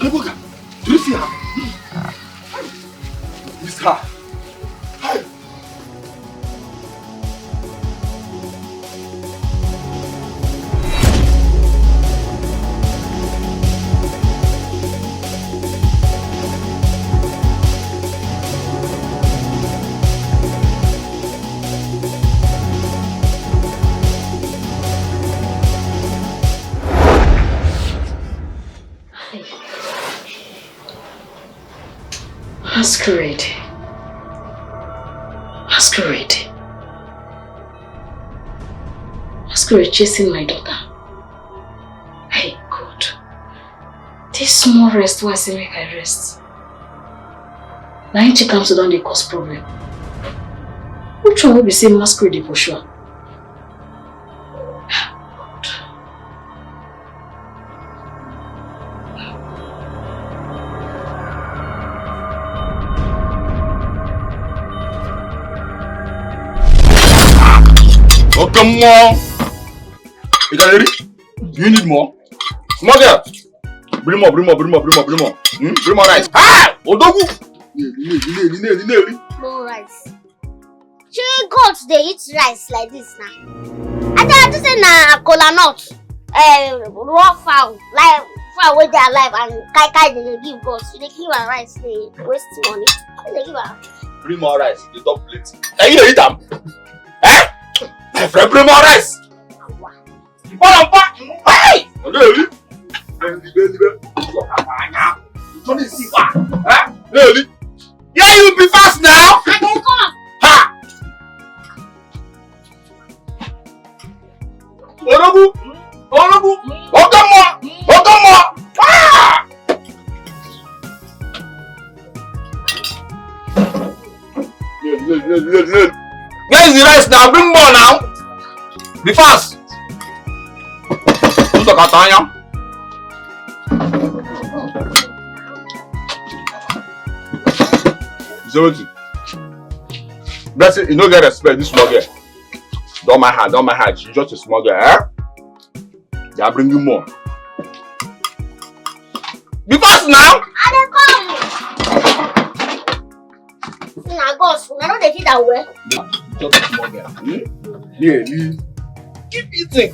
Rebecca, do you see her? It's her. Hey. Masquerade. Masquerade. Masquerade chasing my daughter. Hey God. This small rest why I say make I rest. Now she comes to down the cause problem. Which one will be saying masquerade for sure? Come on. You got ready? You need more? Small girl. Bring more. Bring more rice. Ah! Odogu! No rice. She goats they eat rice like this now. I just say na kola nut. Raw fowl. Like fowl where they are alive and kai they give goats. They give her rice, they waste money. They give her. Bring more rice, the top plate. Can you eat them? Eh? My friend, bring more rice. Hey! Yeah, you be fast now. I can come. Ha! Odogu! Odomo! Ah! Where is the rice now? Bring more now. Be fast. Who's the Katanya? Zero. Bless it, you don't get respect, this small girl. Don't my hand. She's just a small girl, eh? They are bringing more. Be fast now! I come. Now, gosh, I know they feel that way. Just a small girl. Yeah. Keep eating. I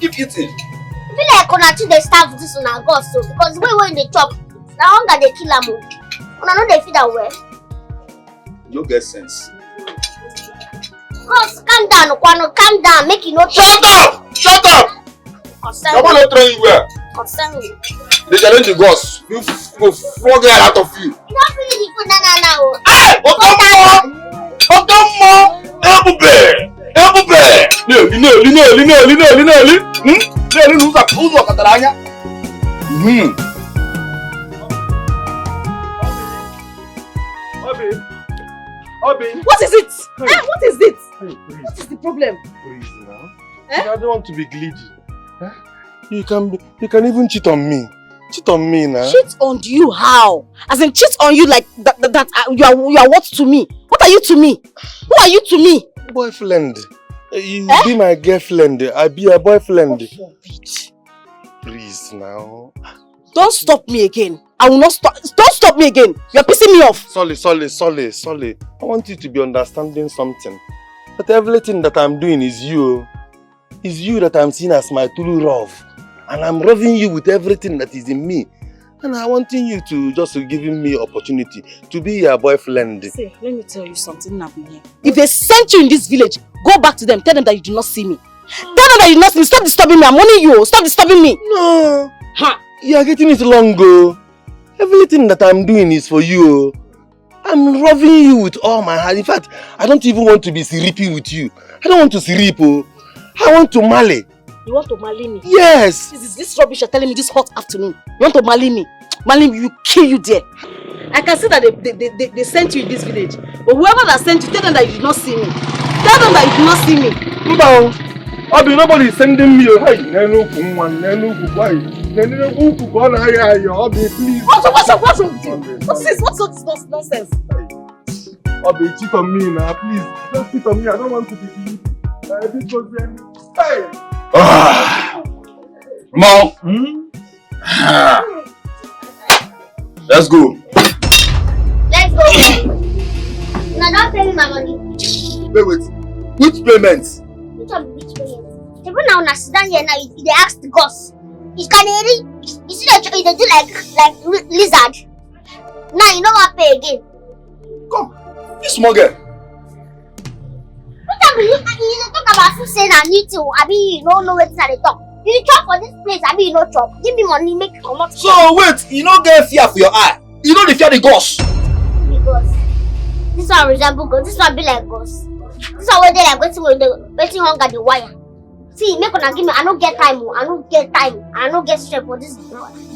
feel like they starve this on our gosh, so because when they chop, now hunger they kill them. I know they feel that way. You don't get sense. Gosh, calm down, Okwano, calm down. Make you not. Shut up! Concern I'm not throwing you where. Concern me. They challenge the gods. You flog it out of you. You don't feel the food now. Hey! Otomo! Ebube! Obi. What is it? Hey. What is it? Hey, please. What is the problem? Please now. Eh? I don't want to be greedy. Eh? You can even cheat on me. Cheat on me now. Cheat on you how? As in cheat on you like that you are what to me? What are you to me? Who are you to me? Boyfriend. You be my girlfriend. I be a boyfriend. Please now. Don't stop me again. I will not stop. Don't stop me again. You're pissing me off. Solly. I want you to be understanding something. But everything that I'm doing is you. It's you that I'm seeing as my true love. And I'm loving you with everything that is in me. And I wanting you to just giving me opportunity to be your boyfriend. See, let me tell you something now. If they sent you in this village, go back to them. Tell them that you do not see me. Tell them that you do not see me. Stop disturbing me. I'm warning you. Stop disturbing me. No. You are getting it wrong, go. Everything that I'm doing is for you. I'm loving you with all my heart. In fact, I don't even want to be siripi with you. I don't want to siripo. I want to marry. You want to marry me? Yes. This rubbish you're telling me this hot afternoon. You want to marry me? Marry me, you kill you there. I can see that they sent you in this village. But whoever that sent you, tell them that you did not see me. Tell them that you did not see me. No. Obi, nobody is sending me. Hey, Obi, please. What's wrong with you? What's this nonsense? Obi, cheat on me now, please. Just cheat on me. I don't want to be believed. Hey. Mom. Let's go. Let's go. Now don't pay me my money. Wait. Which payments? Which one be which payment? Even now, when I sit down here now, they ask the ghost. It's canary. You see that they do like lizard. Now you know what pay again. Come. This small girl. What time you talk about food saying I need to? I mean, you don't know what they talk. You chop for this place, I mean, you no chop. Give me money, make it come out. So wait, you don't get fear for your eye. You don't fear the ghost. Because this one resemble ghost. This one be like ghost. This one where they like waiting hunger the wire. See, make una give me. I don't get time. I don't get time. I don't get strength for this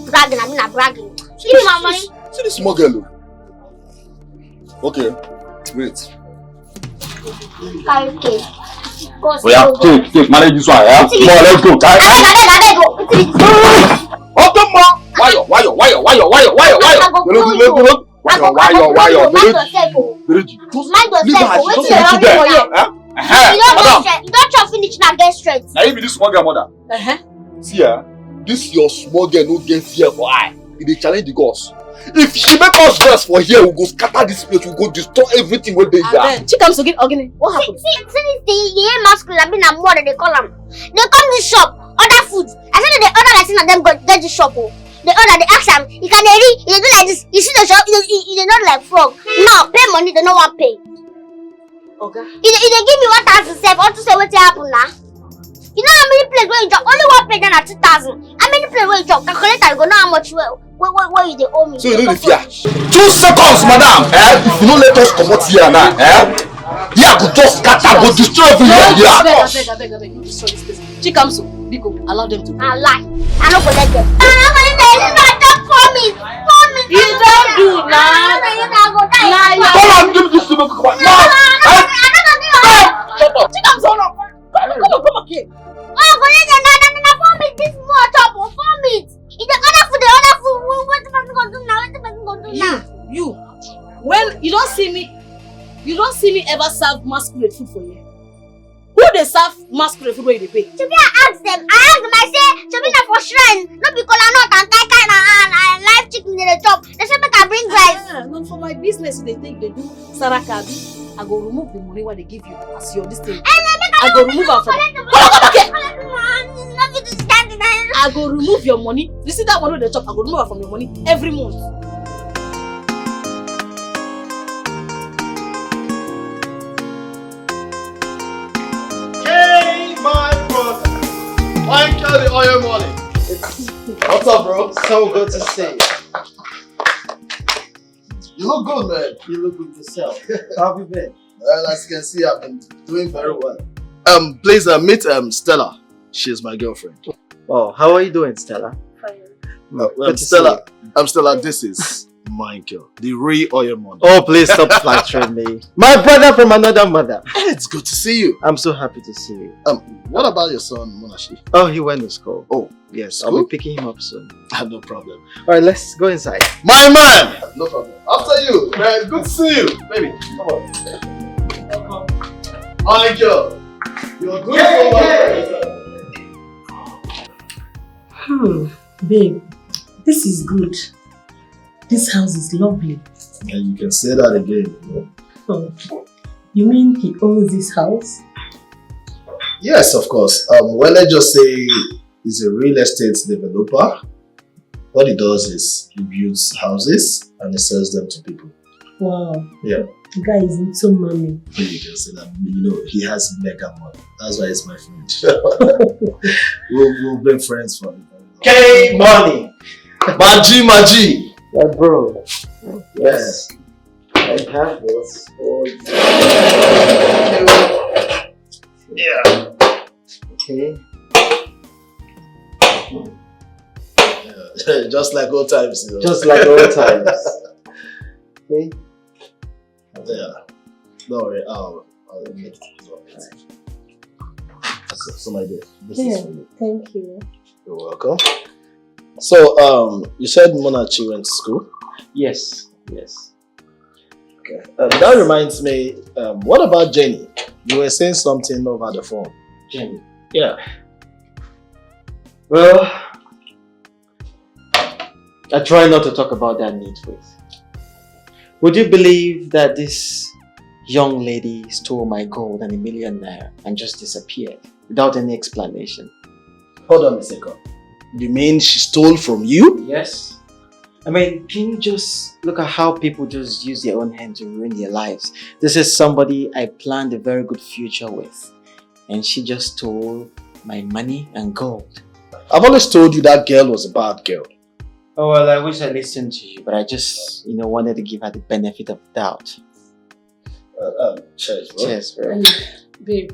bragging. I mean, I'm bragging. Give me my money. See this small girl. Okay, wait. Carry cake. Oh yeah, take, manage this one, yeah? Come on, let's go. I beg, Oh, come on! Why yo? I go close you. Why yo? Mind yourself. Wait till you you don't try finish now, get straight. Now you be this small girl mother. See ya, this your small girl no get fear for eye. They challenge the gods. If she make us dress for here, we'll go scatter this place, we'll go destroy everything when they here. She comes to get organic. What happened? See the masculine, I mean, I'm more than they call them. They come to shop, order food. I said they order like some of them go get the shop. They order, they ask them, you can read, you do like this. You see the shop, you not like frog. No, pay money, they don't want pay. Okay. If they give me 1,000 self, or to say what happen now. You know how many places where you drop? Only one place then at 2,000. How many places where you drop? Calculator, you go know how much where you they owe me. So you know the fear. 2 seconds, madam. If you don't let us come out here now, yeah, could just scatter, go destroy everything here. I beg. She comes to Biko, allow them to go. I lie. I don't go let them. I'm going to tell you not to promise. You don't do now. Come on, give me this to me. Come on. Shut up. She comes on. Come on, kid. Oh, but then promise this more top or promise. If the other food, what the person gonna do now? What the person gonna do now? You. When you don't see me ever serve masquerade food for you. Who they serve masquerade food where they pay? To me, I ask them, I say, to me not for shrine, not because I'm not and kai live chicken in the top. They say make I bring rice. No, for my business they do sarakabi. I go remove the money what they give you as your this thing. I go remove it from. I go remove your money. You see that one with the chop? I go remove it from your money every month. Hey, my brother. Michael the oil money. What's up, bro? So good to see you. You look good, man. You look good yourself. How have you been? Well, as you can see, I've been doing very well. Please meet Stella. She's my girlfriend. Oh, how are you doing, Stella? Fine. Stella, Stella, this is Michael, the real oil money. Oh, please stop flattering me. My brother from another mother. It's good to see you. I'm so happy to see you. What about your son, Monashi? Oh, he went to school. Oh, yes. school? I'll be picking him up soon. No problem. Alright, let's go inside. My man! No problem. After you, man. Good to see you. Baby, come on. Welcome. Michael, you're good for Babe, this is good. This house is lovely. And you can say that again. Oh, you mean he owns this house? Yes, of course. Well, let's just say he's a real estate developer. What he does is he builds houses and he sells them to people. Wow. Yeah. The guy is into money. You can say that. You know, he has mega money. That's why he's my friend. we'll be friends for him. K money. Maji. Yeah, bro. Yes. I have this for you. Yeah. Okay. Yeah. Just like old times. You know? Just like old times. Okay. Yeah. Don't worry. I'll make it. So my dear, this is for you. Thank you. You're welcome. So, you said Monachi went to school? Yes. Okay. That reminds me, what about Jenny? You were saying something over the phone. Jenny. Yeah. Well, I try not to talk about that need with. Would you believe that this young lady stole my gold and ₦1,000,000 and just disappeared without any explanation? Hold on a second. You mean she stole from you? Yes. I mean, can you just look at how people just use their own hand to ruin their lives? This is somebody I planned a very good future with, and she just stole my money and gold. I've always told you that girl was a bad girl. Oh, well, I wish I listened to you, but I just, wanted to give her the benefit of doubt. Cheers, bro. Cheers, bro. Babe,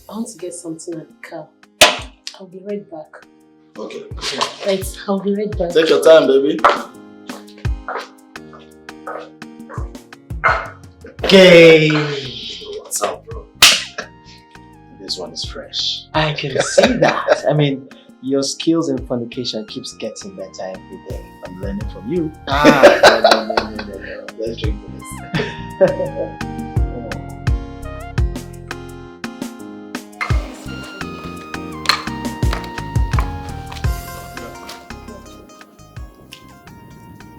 I want to get something at the car. I'll be right back. Okay. Right, I'll be right back. Take your time, baby. Okay. What's up, bro? This one is fresh. I can see that. I mean, your skills in fornication keeps getting better every day. I'm learning from you. No. Let's drink this.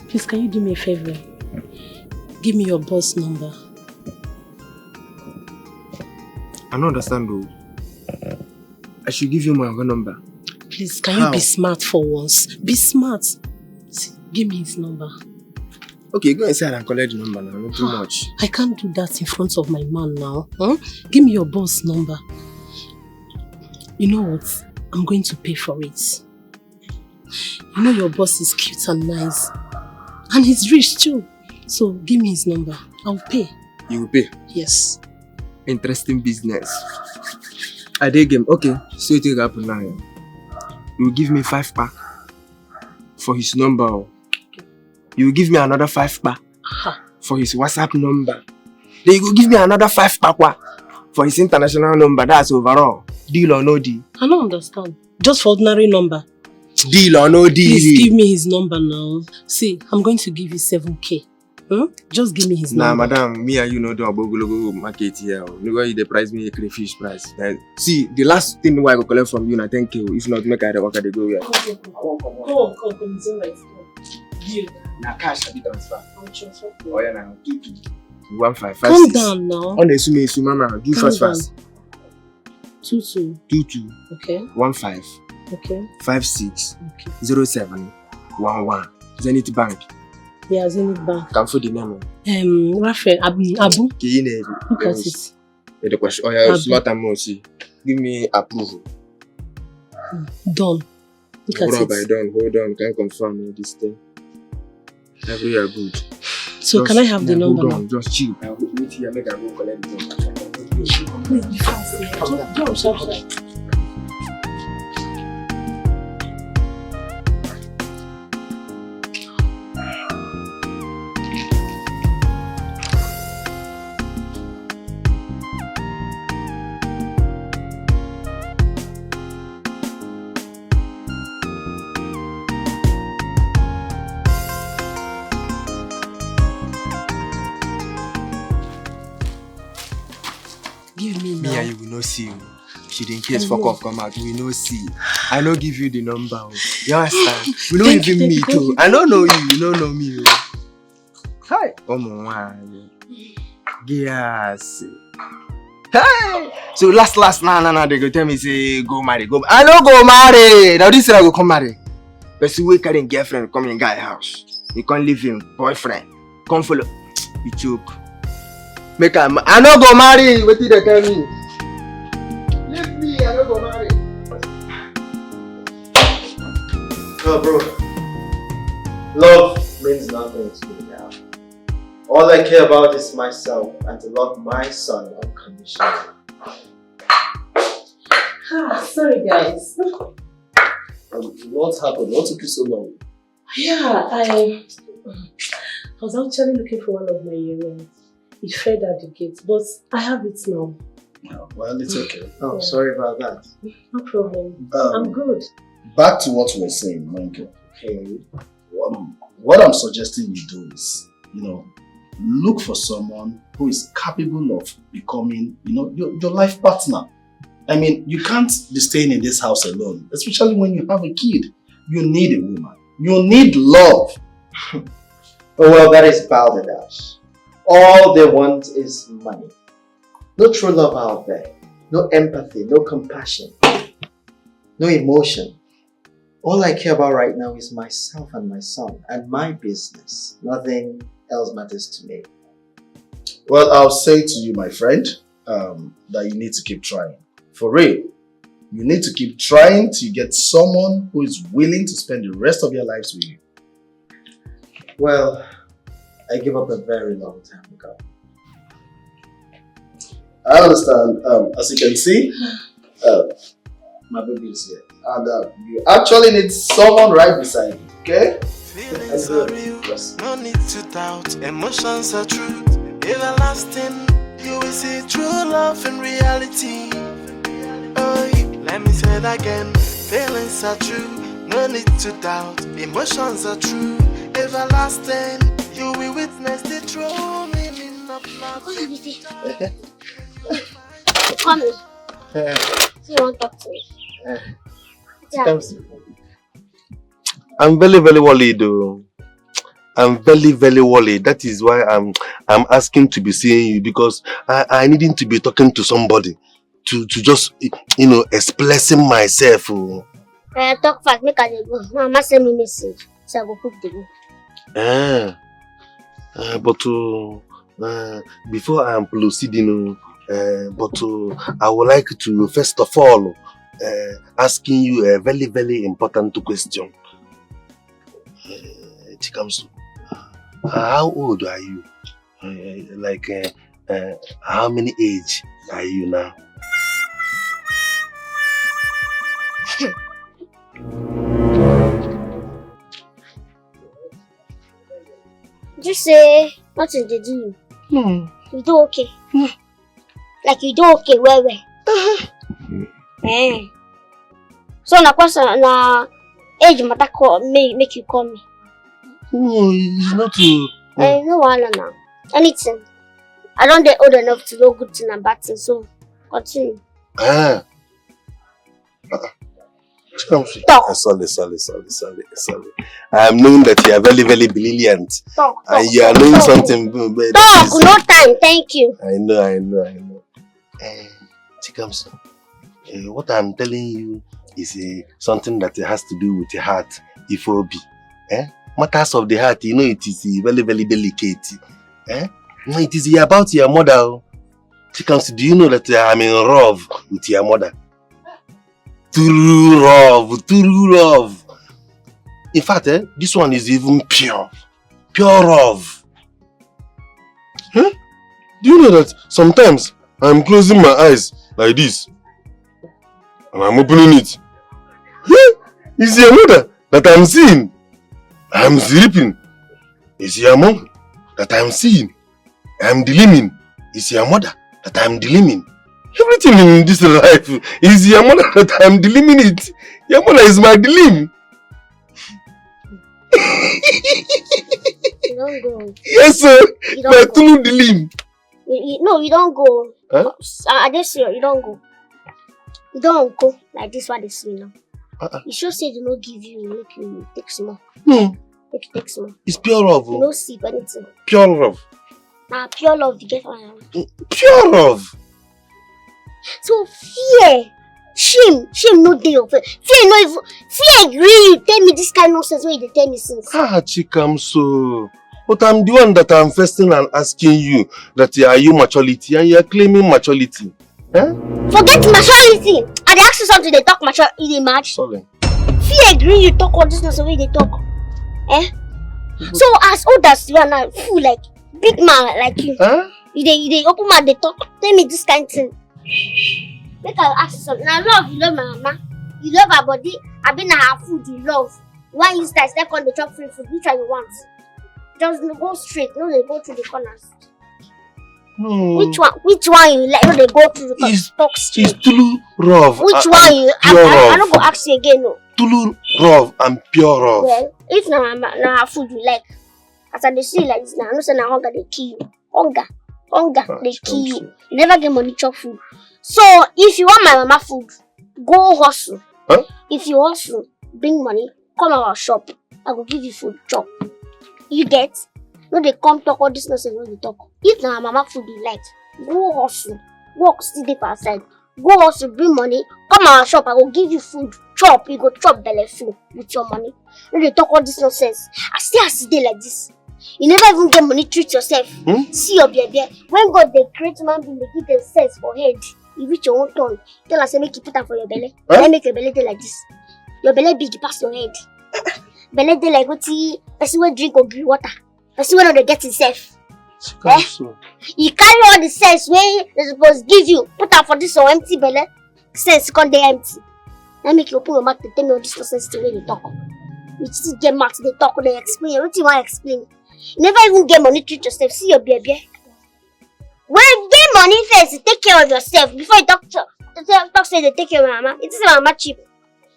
Please, can you do me a favor? Give me your boss number. I don't understand though. I should give you my own number. Please, can you be smart for once? Be smart. See, give me his number. Okay, go inside and collect the number now, not too much. I can't do that in front of my man now. Huh? Give me your boss number. You know what? I'm going to pay for it. You know your boss is cute and nice. And he's rich too. So give me his number. I'll pay. You will pay? Yes. Interesting business. I dig him. Okay, so it will happen now. You will give me 5 pack for his number. You will give me another 5 pack for his WhatsApp number. Then you will give me another 5 pack for his international number. That's overall. Deal or no deal? I don't understand. Just for ordinary number. Deal or no deal? Please give me his number now. See, I'm going to give you 7K. Just give me his number. Nah, madam, me and you know the Abogo market here. Nobody they price me a crayfish price. See, the last thing I go collect from you na 10K. If not, make I the work they go here. Come. It's alright. Deal. Na cash I be transfer. I'll transfer. Oh yeah, now 21556. Calm down now. On the mama, do fast. 22. 22. Okay. 15. Okay. 56. Okay. 07 11. Zenith Bank. Yeah, Zenith Bank. Can for the name. Raphael Abu. Look at it. The question. Oh yeah, slot and more. See. Give me approval. Done. Look at it. Done. Hold on. Can confirm this thing. Every year good. So can I have the number hold now? on, just chill. I'll meet here, make I go collect the number. Please be fast. Don't sharp. Give me now. Me and you will not see you. She didn't case fuck off come out. We no see. I no give you the number. You understand? We don't even meet you. I don't know you. You don't know me. Hi. Come on. Yes. Hey. So last nah. They go tell me say go marry. Go. I don't go marry. Now this I go come marry. But see we carrying girlfriend come in guy house. You can't leave him boyfriend. Come follow. You choke. Make I no go marry. What did they tell me? Leave me. I no go marry. Oh, bro. Love means nothing to me now. All I care about is myself and to love my son unconditionally. Sorry, guys. What happened? What took you so long? Yeah, I was actually looking for one of my earrings. It fell at the gate, but I have it now. Well, it's okay. Oh, yeah. Sorry about that. No problem. I'm good. Back to what we were saying, Michael. Okay. What I'm suggesting you do is, look for someone who is capable of becoming, your life partner. I mean, you can't be staying in this house alone, especially when you have a kid. You need a woman. You need love. Oh well, that is balderdash. All they want is money. No true love out there. No empathy, no compassion, no emotion. All I care about right now is myself and my son and my business. Nothing else matters to me. Well, I'll say to you, my friend, that you need to keep trying. For real. You need to keep trying till you get someone who is willing to spend the rest of your lives with you. Well, I gave up a very long time ago. I understand. As you can see, my baby is here. And you actually need someone right beside you, okay? Feelings are real, no need to doubt. Emotions are true, everlasting. You will see true love in reality. Oh, let me say it again. Feelings are true, no need to doubt. Emotions are true, everlasting. You will witness the true meaning of love. Come here. So you want to talk to me? Yeah. I'm very, very worried though. I'm very, very worried. That is why I'm asking to be seeing you, because I needing to be talking to somebody to just, you know, expressing myself. Talk fast, make I go. Mama send me message, so I go cook the go. But before I am proceeding, I would like to first of all asking you a very, very important question. Chikamsu, how old are you? How many age are you now? Just say, nothing to do. You do okay. Like you do okay, well. So na question na age matter make you call me. No, it's not to... No one now. Anything. I don't get old enough to know good thing and bad thing, so continue. Talk. Sorry. I am knowing that you are very, very brilliant. Talk. And you are knowing something. Talk, no time, thank you. I know. Chikamsu, what I'm telling you is something that has to do with the heart, Ifobi. Matters of the heart, you know, it is very, very delicate. It is about your mother. Chikamsu, do you know that I'm in love with your mother? True love. In fact, this one is even pure love. Do you know that sometimes I'm closing my eyes like this and I'm opening it? It's your mother that I'm seeing. I'm sleeping. It's your mom that I'm seeing. I'm dreaming. It's your mother that I'm dreaming. Everything in this life is your mother that I'm dreaming it. Your mother is my dream. You don't go. Yes, sir. My true dream. No, you don't go. Huh? I just say you don't go. You don't go like this. What they say now. You sure say they don't give you, make you take some more. Make you take some more. It's pure love. You don't sip anything. Pure love. Pure love. You get one. Pure love. So fear, shame no day of it. Fear no even. Fear agree. You tell me this kind of nonsense when you tell me since. Chikamsu. But I'm the one that I'm fasting and asking you that are you maturity and you're claiming maturity. Forget maturity. I dey ask you something, they talk maturity, they match. Sorry. Fear agree you talk all this nonsense when they talk. So as old as you are now, fool like big man like you. You open mouth they talk. Tell me this kind of thing. Make I ask you something. Now love, you love my mama. You love her body. I been her food you love. Why you start on the chop free food? Which one you want? Just go straight. No, they go through the corners. No. Which one you like? No, they go through the corners. Talk straight. It's true love. Which one you? I don't go ask you again. No. True love and pure love. Well, if na food you like, as I see like this now, I know say na hunger they kill you. Hunger they kill you. You never get money chop food. So if you want my mama food, go hustle. If you hustle, bring money, come our shop, I will give you food chop. You get? No, they come talk all this nonsense when they talk. If na mama food you like, go hustle. Work still dey for outside. Go hustle, bring money. Come our shop, I will give you food chop. You go chop belly full with your money. No, they talk all this nonsense. I still have to dey like this. You never even get money, treat yourself. See your baby. When God they create man being, they give them sense for head. You reach your own turn. Tell us, make you put them for your belly. Then make your belly dey like this. Your belly big past your head. Belly dey like what person will drink or green water. Person will not get himself. You carry all the sense where they supposed to give you. Put them for this or empty belly. Sense come dey empty. Then make you open your mouth to tell me all this nonsense to when you talk. You still get mouth, they talk, they explain. What you want to explain? You never even get money, treat yourself. See your baby. When you get money first, you take care of yourself. Before you talk say they take care of mama. It is mama cheap.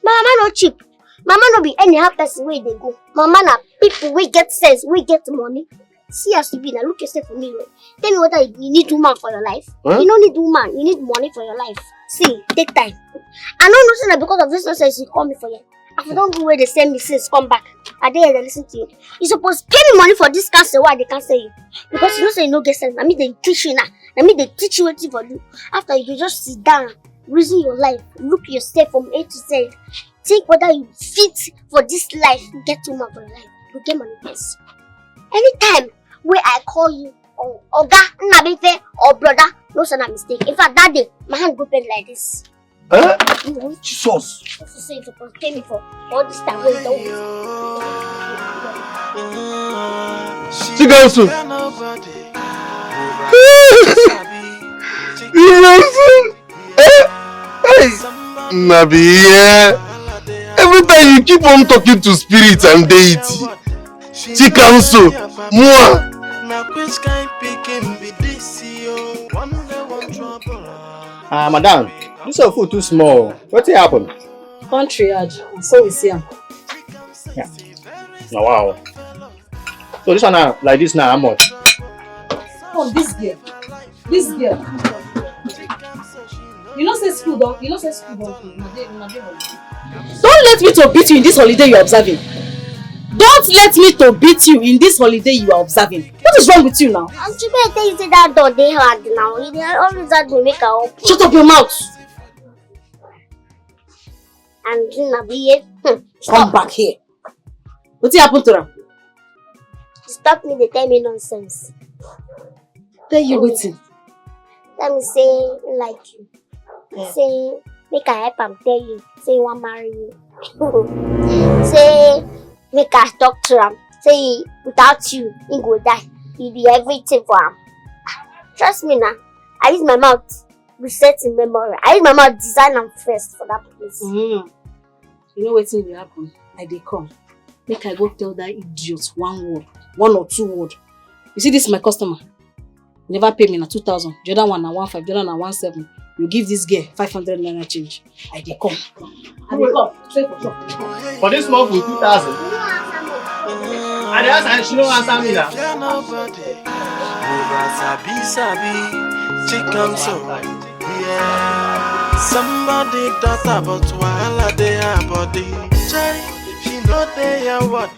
Mama no cheap. Mama no be anyhow person where they go. Mama na people we get sense, we get money. See as you be now. Look yourself for me. Tell me whether you need woman for your life. You don't need woman. You need money for your life. See, take time. I don't know that because of this nonsense you call me for you. If you don't go where they send me since come back, I dare they listen to you. You supposed to pay me money for this cancel. Why they cancel you? Because you know say you no get sense. I mean they teach you now. I mean they teach you what for do. After you just sit down, reason your life, look yourself from A to Z. Think whether you fit for this life. Get woman for your life. You get money first. Anytime where I call you or Oga, Nabife or brother, no son a mistake. In fact that day, my hand go pen like this. Jesus. Also say you supposed to pay me for all this time where you don't. Chigansu. Nabi, every time you keep on talking to spirits and deity. Chigansu, moi. Madam, this your food too small. What happened? Country yard, so we see him. Yeah. Oh, wow. So this one now, like this now, how much? Oh, this girl. You know say school don't. Don't let me to beat you in this holiday you are observing. Don't let me to beat you in this holiday you are observing. What is wrong with you now? I'm too bad you say that door they hard now. They always had to make a open. Shut up your mouth. And Nabi, come back here. What happened to them? Stop me, they tell me nonsense. Tell you waiting. Let me say like you. Say make I help am tell you. Say you want marry you. Say make I talk to him. Say without you, he go die. He be everything for him. Trust me now. I use my mouth reset in memory. I use my mouth design am first for that place. You know what will happen? I dey come. Make I go tell that idiot one or two words. You see, this is my customer. Never pay me na 2,000. The other one na 1,500. The other na 1,700. You give this girl 500 naira change. I dey come. Straight for shop. For this small food, 2,000. And the answer, she don't answer me now. Somebody thought about while they are body. She know they are what?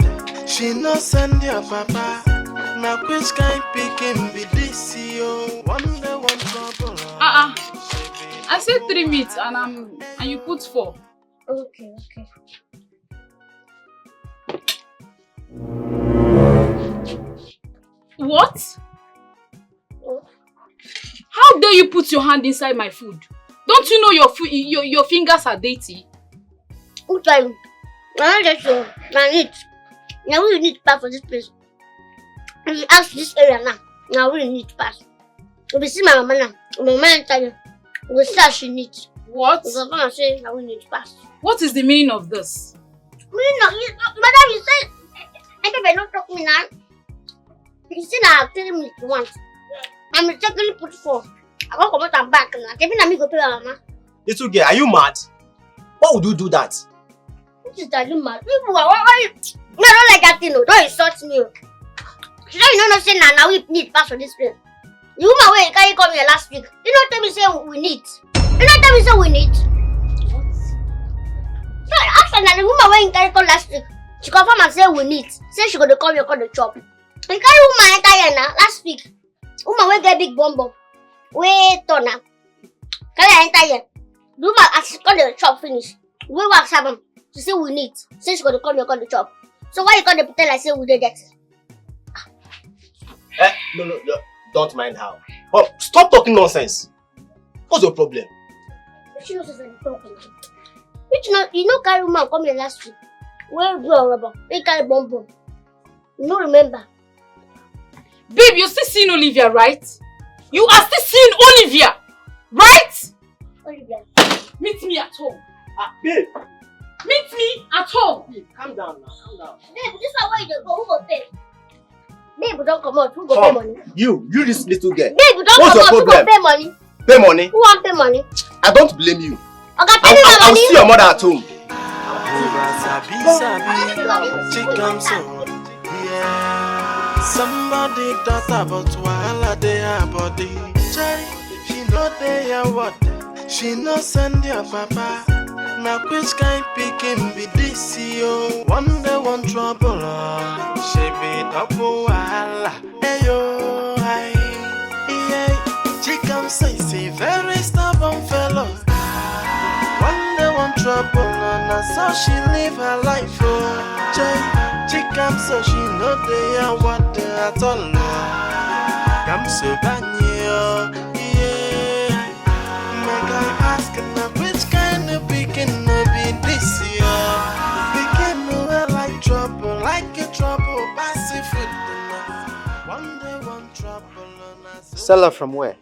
She no send your papa. Now which kind picking be this yo? One day one trouble. I said 3 meat and you put 4. Okay. What? How dare you put your hand inside my food? Don't you know your fingers are dirty? Which one? I don't get you. I need. Now we need to pass for this place. If you ask this area now we need to pass. If you see my mama now, my mama tell you, we say she needs. What? Because I'm saying now we need to pass. What is the meaning of this? Madam, you said I never not talk me now. You see now 3 minutes you want. I'm mistakenly put 4. I won't come out and back now. Tell me now me go pay my mama. Little girl, are you mad? Why would you do that? What is that you mad? People are why? No, I don't like that thing. No, don't insult me. You know no say now we need pass for this place. The woman where you carry come here last week. You don't tell me say we need. You don't tell me say we need. What? So after that the woman where you carry come last week. She confirm and say we need. Say she gonna come here call the chop. We carry woman enter here now last week. Woman wey get big bum bum. Wey turn am. Carry her enter here. The woman as she call the chop finish. We wax am. She say we need. Say she gonna come here call the chop. So why you call the pretend like say we did that? No, don't mind how. Oh, stop talking nonsense. What's your problem? She knows the problem. You know carry woman come here last week. Where do a rubber? We carry bum bum. You no remember? Babe, you're still seeing Olivia, right? You are still seeing Olivia, right? Olivia. Meet me at home. Babe. Meet me at home. Babe, calm down now, calm down. Babe, this is where you go. Who go pay? Babe, don't come out. Who go pay money? You this little girl. Babe, don't What's come your out. Who problem? go pay money? Pay money? Who want pay money? I don't blame you. Okay, pay me my I'll money. see your mother at home. Somebody thought about wahala dey her body. She know they are what? She no send your papa. Now which kind picking be this yo? One day one trouble. She be double wahala. Hey yo, she come say very stubborn fellow. One day one trouble, and so she live her life. She come so she know they are what they at all. Come so banyo, yeah. Make I ask now which kind of picking no be this year. Picking no like trouble, like a trouble, passive food. One day one trouble, Stella from where?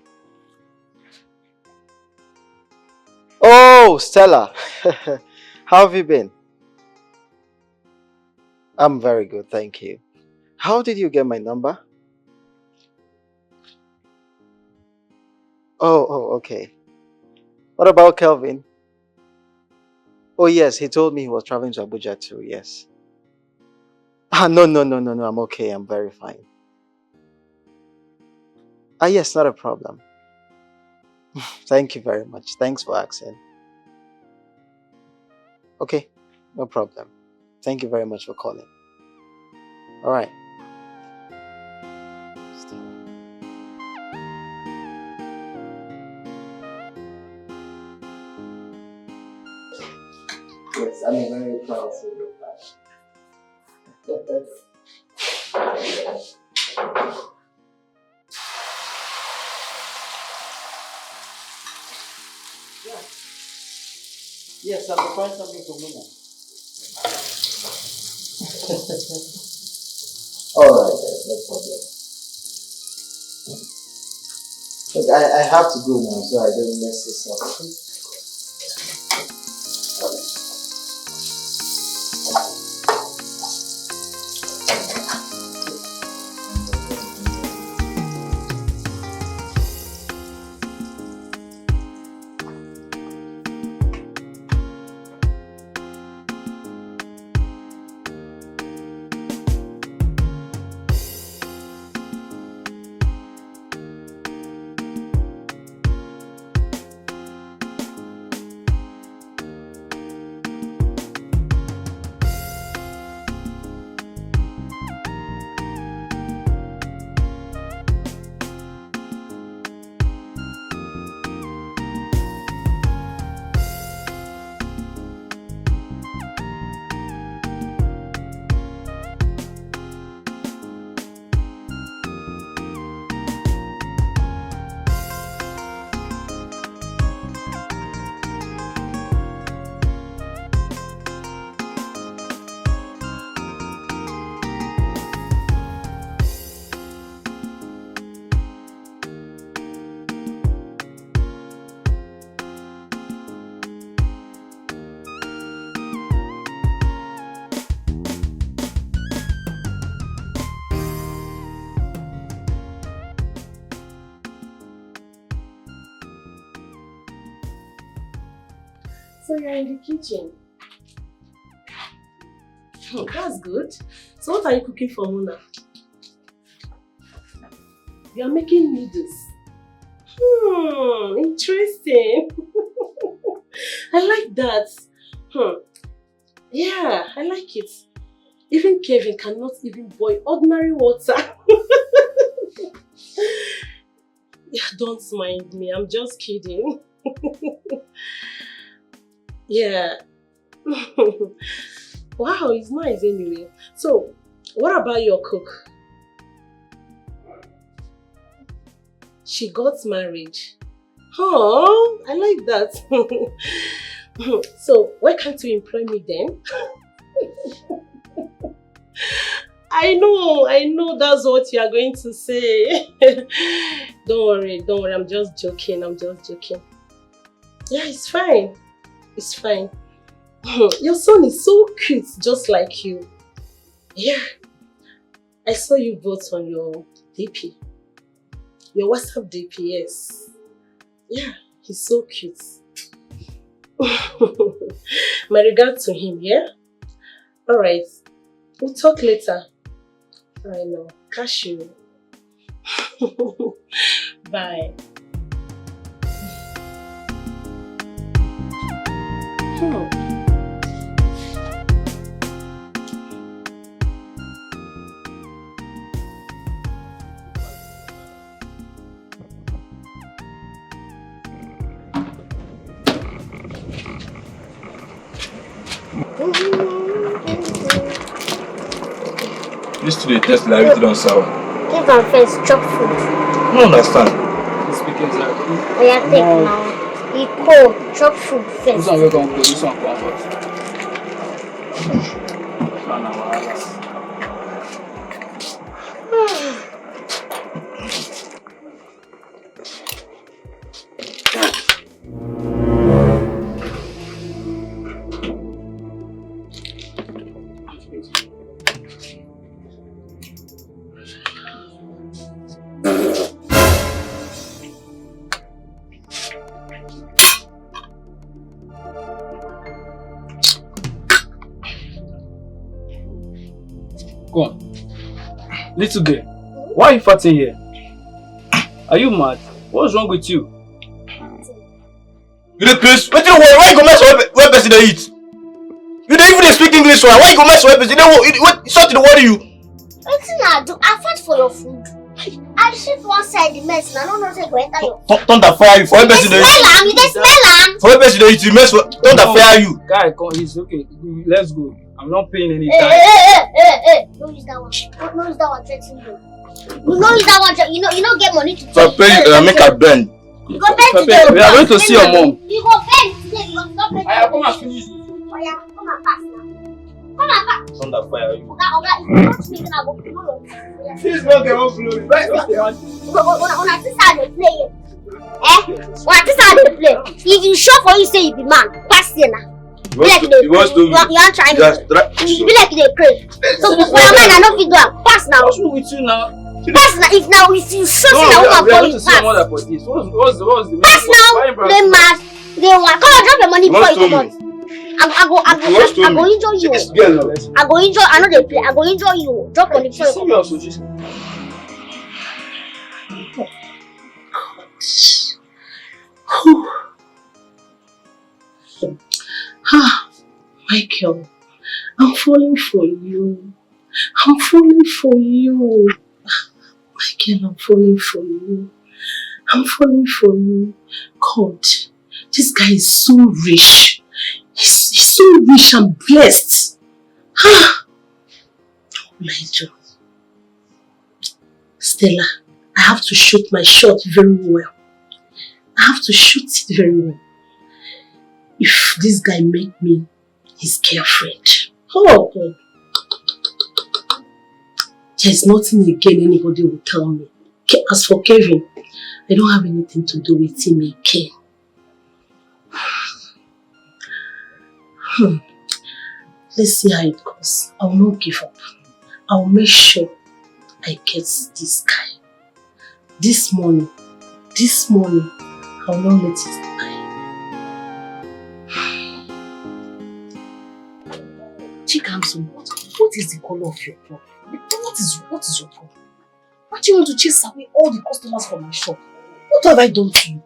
Oh, Stella. How have you been? I'm very good, thank you. How did you get my number? Oh, okay. What about Kelvin? Oh yes, he told me he was traveling to Abuja too, yes. No, I'm okay, I'm very fine. Yes, not a problem. Thank you very much. Thanks for asking. Okay, no problem. Thank you very much for calling. All right. Yes, I'm very proud of you. Yes, I'm preparing something for Muna. Alright, no problem. Look, I have to go now so I don't mess this up. So you're in the kitchen. Oh, that's good. So what are you cooking for Muna? You are making noodles. Interesting. I like that. Yeah, I like it. Even Kevin cannot even boil ordinary water. Yeah, don't mind me. I'm just kidding. Yeah. Wow, it's nice anyway. So, what about your cook? She got married. Oh, I like that. So, why can't you employ me then? I know that's what you are going to say. Don't worry, I'm just joking, Yeah, it's fine. It's fine. Your son is so cute, just like you. Yeah. I saw you both on your DP. Your WhatsApp DP, yes. Yeah, he's so cute. My regards to him, yeah? Alright. We'll talk later. I know. Catch you. Bye. This today test like it don't sound. Give our face chop food. I don't understand. He's speaking exactly. Oh yeah, take now. He cold. Chop food first. This one will come close. This one come first. Go on. Little girl, why are you farting here? Are you mad? What's wrong with you? You the Chris? Why you go mess where person they eat? You don't even speak English, why you go mess where person? What something to worry you? What's I do? I fought for your food. I shift one side the mess and I don't know say go enter your food. Thunder fire you for where person they eat. You dey smell am. For where person they eat, you mess thunder fire you. Guy, come, he's okay. Let's go. I'm not paying any Hey, time. hey. Don't use that one. Don't use that one threatening you. You don't use that one. You know get money to So I pay make a bend. You go bend today. We are going to see your mom. You go bend today. You go stop bending. Come and finish. Oh yeah, come and pass now. Come and pass. Thunder fire you. Oga, if you don't speak, I go follow. Please don't get off glory. Right? Una this how they play it. Una this how they play. If you show for you say you be man, pass here now. You want to you want try me. You be like you dey craze. So for your man I no fit do am. Pass now. What's wrong with you now? Pass now. If you show say na woman for you, pass. What's the Pass now. They mad. They want. Come on, drop your money before you come out. I go injure you. I go injure. I know they play. I go injure you. Drop money before you come out. Michael, I'm falling for you. I'm falling for you. Michael, I'm falling for you. I'm falling for you. God, this guy is so rich. He's so rich and blessed. Ah, Michael. Stella, I have to shoot my shot very well. I have to shoot it very well. If this guy make me his girlfriend, oh God, there's nothing again anybody will tell me. As for Kevin, I don't have anything to do with him again. Let's see how it goes. I will not give up. I will make sure I get this guy. This morning, I will not let it die. Chikamson, what is the color of your problem? What is your problem? Why do you want to chase away all the customers from my shop? What have I done to you?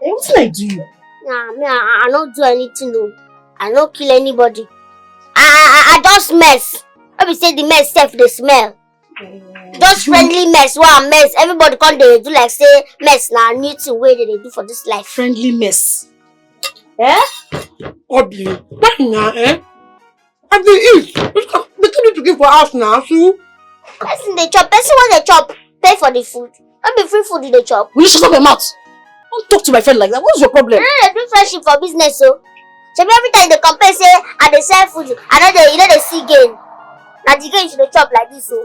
What did I do you? Nah, me, I don't do anything, no. I don't kill anybody. I just mess. I be say the mess self the smell. Just friendly mess, one mess. Everybody come they do like say mess now new thing way they do for this life. Friendly mess. Eh? Obio, what now, eh? I dey eat. We need to give for us now, so. Person they chop, person when they chop, pay for the food. Not be free food in the chop. Will you shut up your mouth? Don't talk to my friend like that. What's your problem? They do friendship for business, so. So every time they compare, say, and they sell food, and then they see gain. Now the gain should chop like this, so.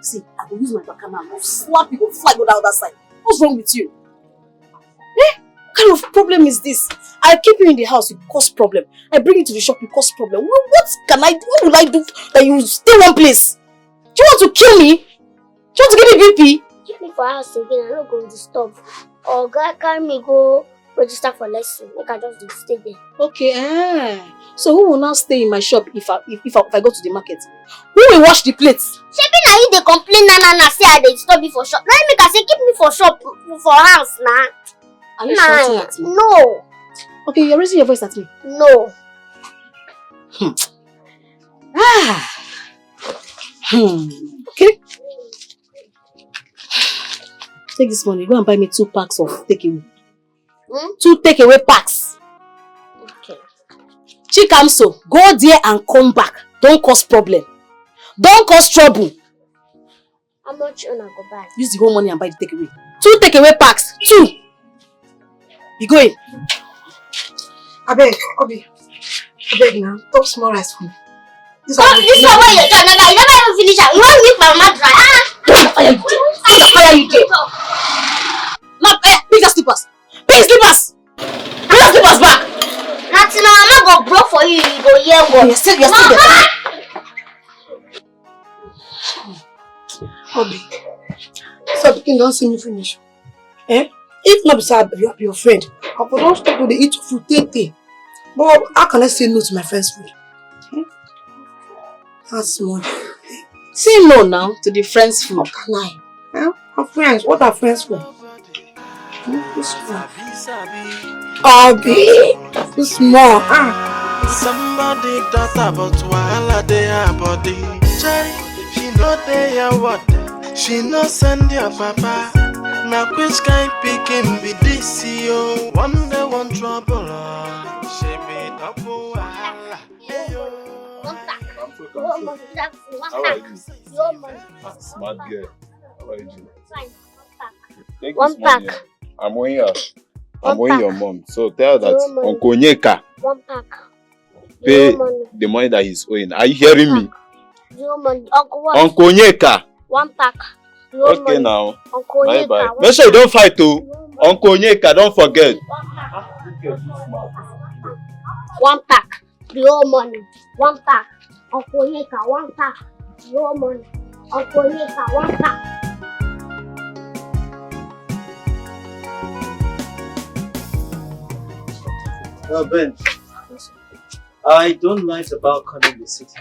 See, I will use my back and I'll slap you, go fly go down that side. What's wrong with you? Eh? What kind of problem is this? I keep you in the house, you cause problem. I bring you to the shop, you cause problem. What can I do? What will I do that you stay one place? Do you want to kill me? Do you want to give me BP? Keep me for house again, I'm not going to disturb. Or God carry me go register for lesson. Make I just stay there. Okay, so who will now stay in my shop if I go to the market? Who will wash the plates? Shebi na you dey complain na say I dey disturb you for shop. Let me say keep me for shop for house na. Are you shouting at me? No. Okay, you're raising your voice at me. No. Okay. Take this money. Go and buy me 2 packs of takeaway. 2 takeaway packs. Okay. Chikamso, go there and come back. Don't cause problem. Don't cause trouble. How much you go buy? Use the whole money and buy the takeaway. 2 takeaway packs. 2. Be going. Abeg, Obi. Abeg now, talk small rice for me. This one where you never even finish it. You want to make my mouth dry? Fire you there. Now, pick your slippers. Pick your slippers. Bring your slippers back. Nothing, I'm not going to blow for you. You go hear what? You're still there. Obi, so pikin don't see me finish. Eh? If not beside your friend, I would not stop to the eat food take. But how can I say no to my friend's food? That's small. Say no now to the friend's food. How can I? Eh? Our friends, what are friends for? This small. Obi, this small. Somebody talk about wahala dey her body. She know they are what? She no send your papa. Now which kind pikin be this yo? One day one trouble. She be double wahala. How are you? Smart girl. How are you doing? Take One this money. pack. I'm owing her. I'm One owing your mom. So tell her that Your money. Uncle Onyeka One pack. pay Your money. the money that he's owing. Are you hearing me? Your money. Uncle what? Uncle Onyeka. One pack. Your Okay money. now. Uncle Bye Onyeka, bye. one Make sure you pack. don't fight too. Uncle Onyeka, don't forget. One pack. Your money. One pack. Uncle Onyeka, one pack. Your money. Uncle Onyeka, one pack. Well, Ben, I don't like the balcony in the city.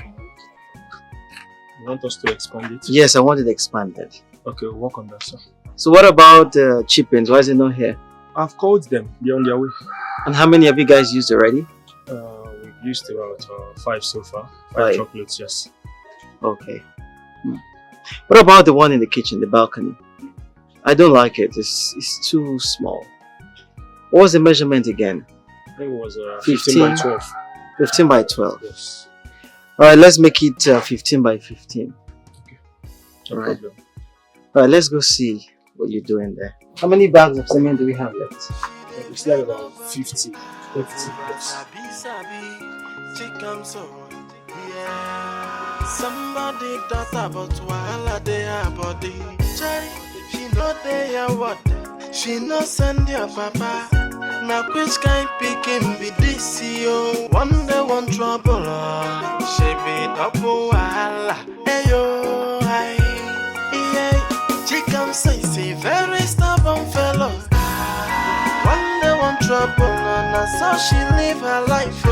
You want us to expand it? Yes, I want it expanded. Okay, we'll work on that, sir. So what about chippings? Why is it not here? I've called them. They're on their way. And how many have you guys used already? We've used about 5 so far. 5 Five. chocolates, yes. Okay. What about the one in the kitchen, the balcony? I don't like it. It's too small. What was the measurement again? I think it was 15 by 12. 15 by 12. Yes. Alright, let's make it 15 by 15. No Alright. problem. Alright, let's go see what you're doing there. How many bags of cement do we have left? We still have about 50. 50 yes. Somebody talk about wahala dey her body. She know they are what? She no send your papa. Now which kind pikin be this yo? One day one trouble. She be double wahala. Ayo, hi, yeah. She comes say say very stubborn fellow. One day one trouble, and so she live her life.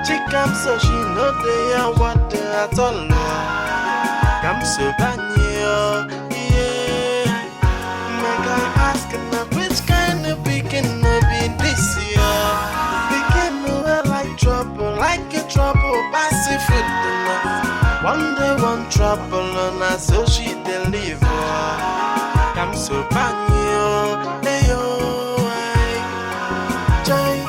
She comes so she know they are what they at all. Come so banyo, yeah. Make I ask now which kind of pikin no be this year. Pikin no like trouble, like a trouble, passive food. trouble, na so she deliver. I'm so banyo, ayo, jai.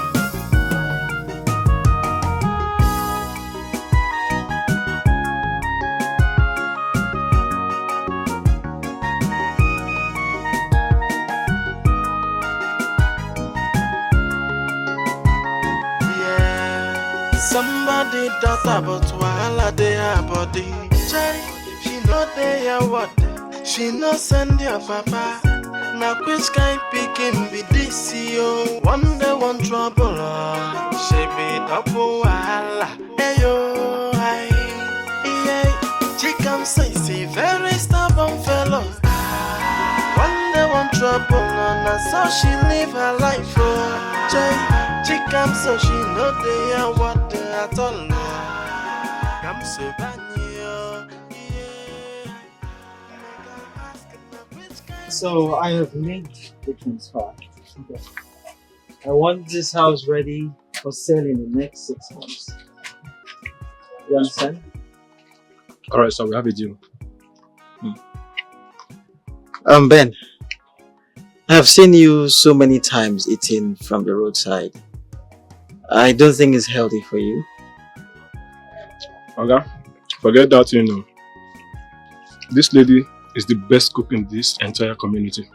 Somebody does about wahala they her body. Jai, she know they are what. She no send your papa. Now which kind picking be this yo? One day one trouble. She be double wahala. Ayo, I, yeah. She comes say very stubborn fellow. One day one trouble. Now so she live her life. Jai, she comes so she know they are what. So I have made the transfer. Okay. I want this house ready for sale in the next 6 months. You understand? Alright, so we have a deal. Ben, I have seen you so many times eating from the roadside. I don't think it's healthy for you. Okay, forget that, you know. This lady is the best cook in this entire community.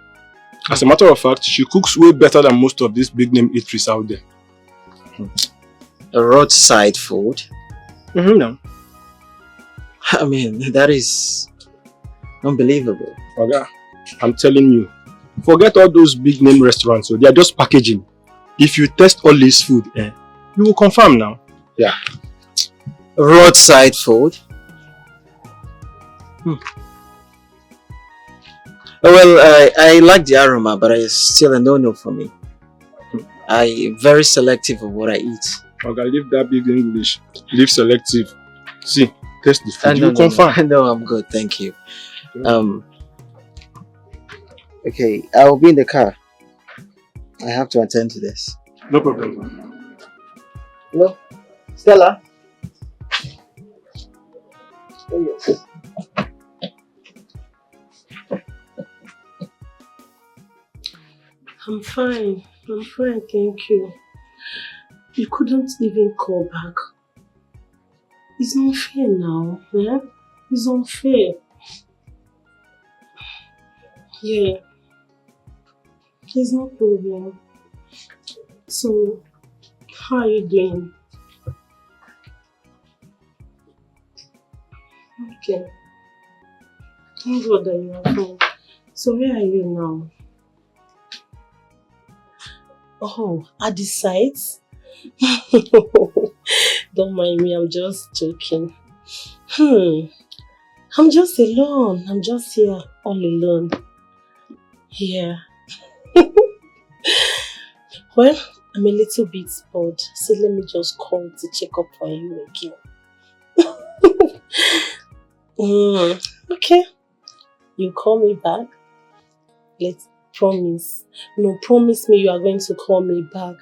As a matter of fact, she cooks way better than most of these big name eateries out there. Roadside food? No. I mean, that is unbelievable. Okay, I'm telling you, forget all those big name restaurants. So they are just packaging. If you test all this food, you will confirm now. Yeah. Roadside food? Well, I like the aroma, but it's still a no-no for me. I'm very selective of what I eat. Okay, leave that big English. Leave selective. See, taste the food. You confirm. No, I'm good, thank you. Okay, I'll be in the car. I have to attend to this. No problem. Hello? Stella? Oh, yes. I'm fine, thank you. You couldn't even call back. It's not fair now, yeah? It's unfair. Yeah. There's no problem. So, how are you doing? Okay. Thank God that you are fine. So, where are you now? Oh, at the site? Don't mind me, I'm just joking. I'm just alone. I'm just here all alone. Yeah. Well, I'm a little bit bored, so let me just call to check up on you again. Okay. You call me back? Let's promise. No, promise me you are going to call me back.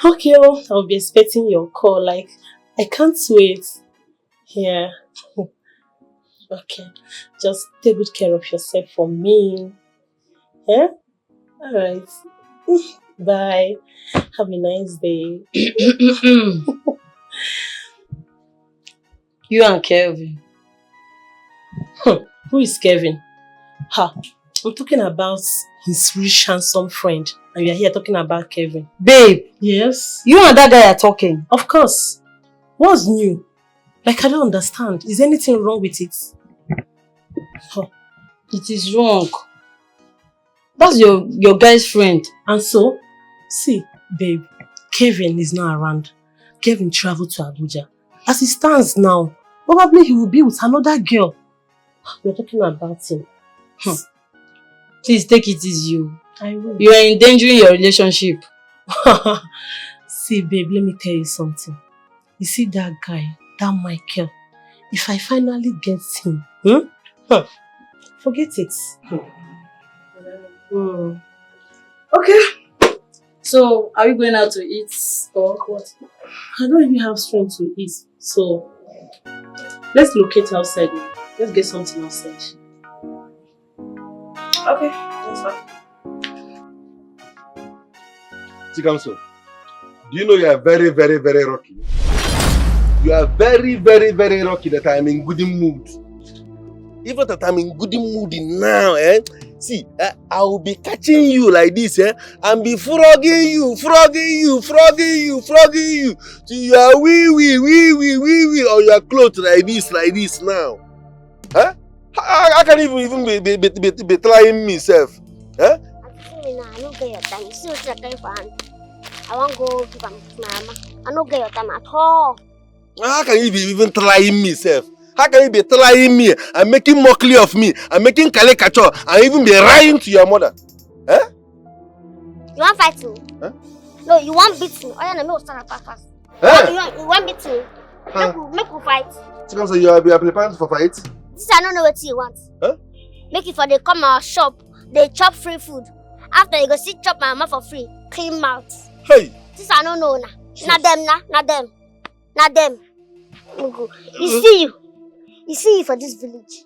Okay, well, I'll be expecting your call. Like, I can't wait. Yeah. Okay. Just take good care of yourself for me. Yeah? Alright. Bye. Have a nice day. You and Kelvin. Who is Kevin? Ha! I'm talking about his rich handsome friend. And you are here talking about Kevin. Babe! Yes? You and that guy are talking. Of course. What's new? Like, I don't understand. Is anything wrong with it? Huh. It is wrong. That's your guy's friend. And so? See, babe, Kevin is not around. Kevin traveled to Abuja. As it stands now, probably he will be with another girl. We're talking about him. Please take it easy. I will. You are endangering your relationship. See, babe, let me tell you something. You see that guy, that Michael, if I finally get him, forget it. Okay. So, are we going out to eat or what? I don't even have strength to eat. So, let's locate outside now. Let's get something outside. Okay, that's fine. Chikamso, do you know you are very, very, very lucky? You are very, very, very lucky that I am in good mood. Even that I'm in good mood now, see, I will be catching you like this, and be frogging you till you are wee on your clothes like this now. Huh? I can't even be trying myself. Huh? I don't get your time. You see what you're going for? I won't go give my mama. I don't get your time at all. How can you be even trying myself? How can you be trying me and making mockery of me and making caricature and even be lying to your mother? Huh? You want fight me? Huh? No, you want beat me. Oh yeah, no, stand up fast. Huh? You want beat me? Huh? Make you fight. So you are prepared for fight? This I don't know what you want. Huh? Make it for they come our shop, they chop free food. After you go see chop my mama for free, clean mouth. Hey! This I don't know now. Not them. You see you for this village.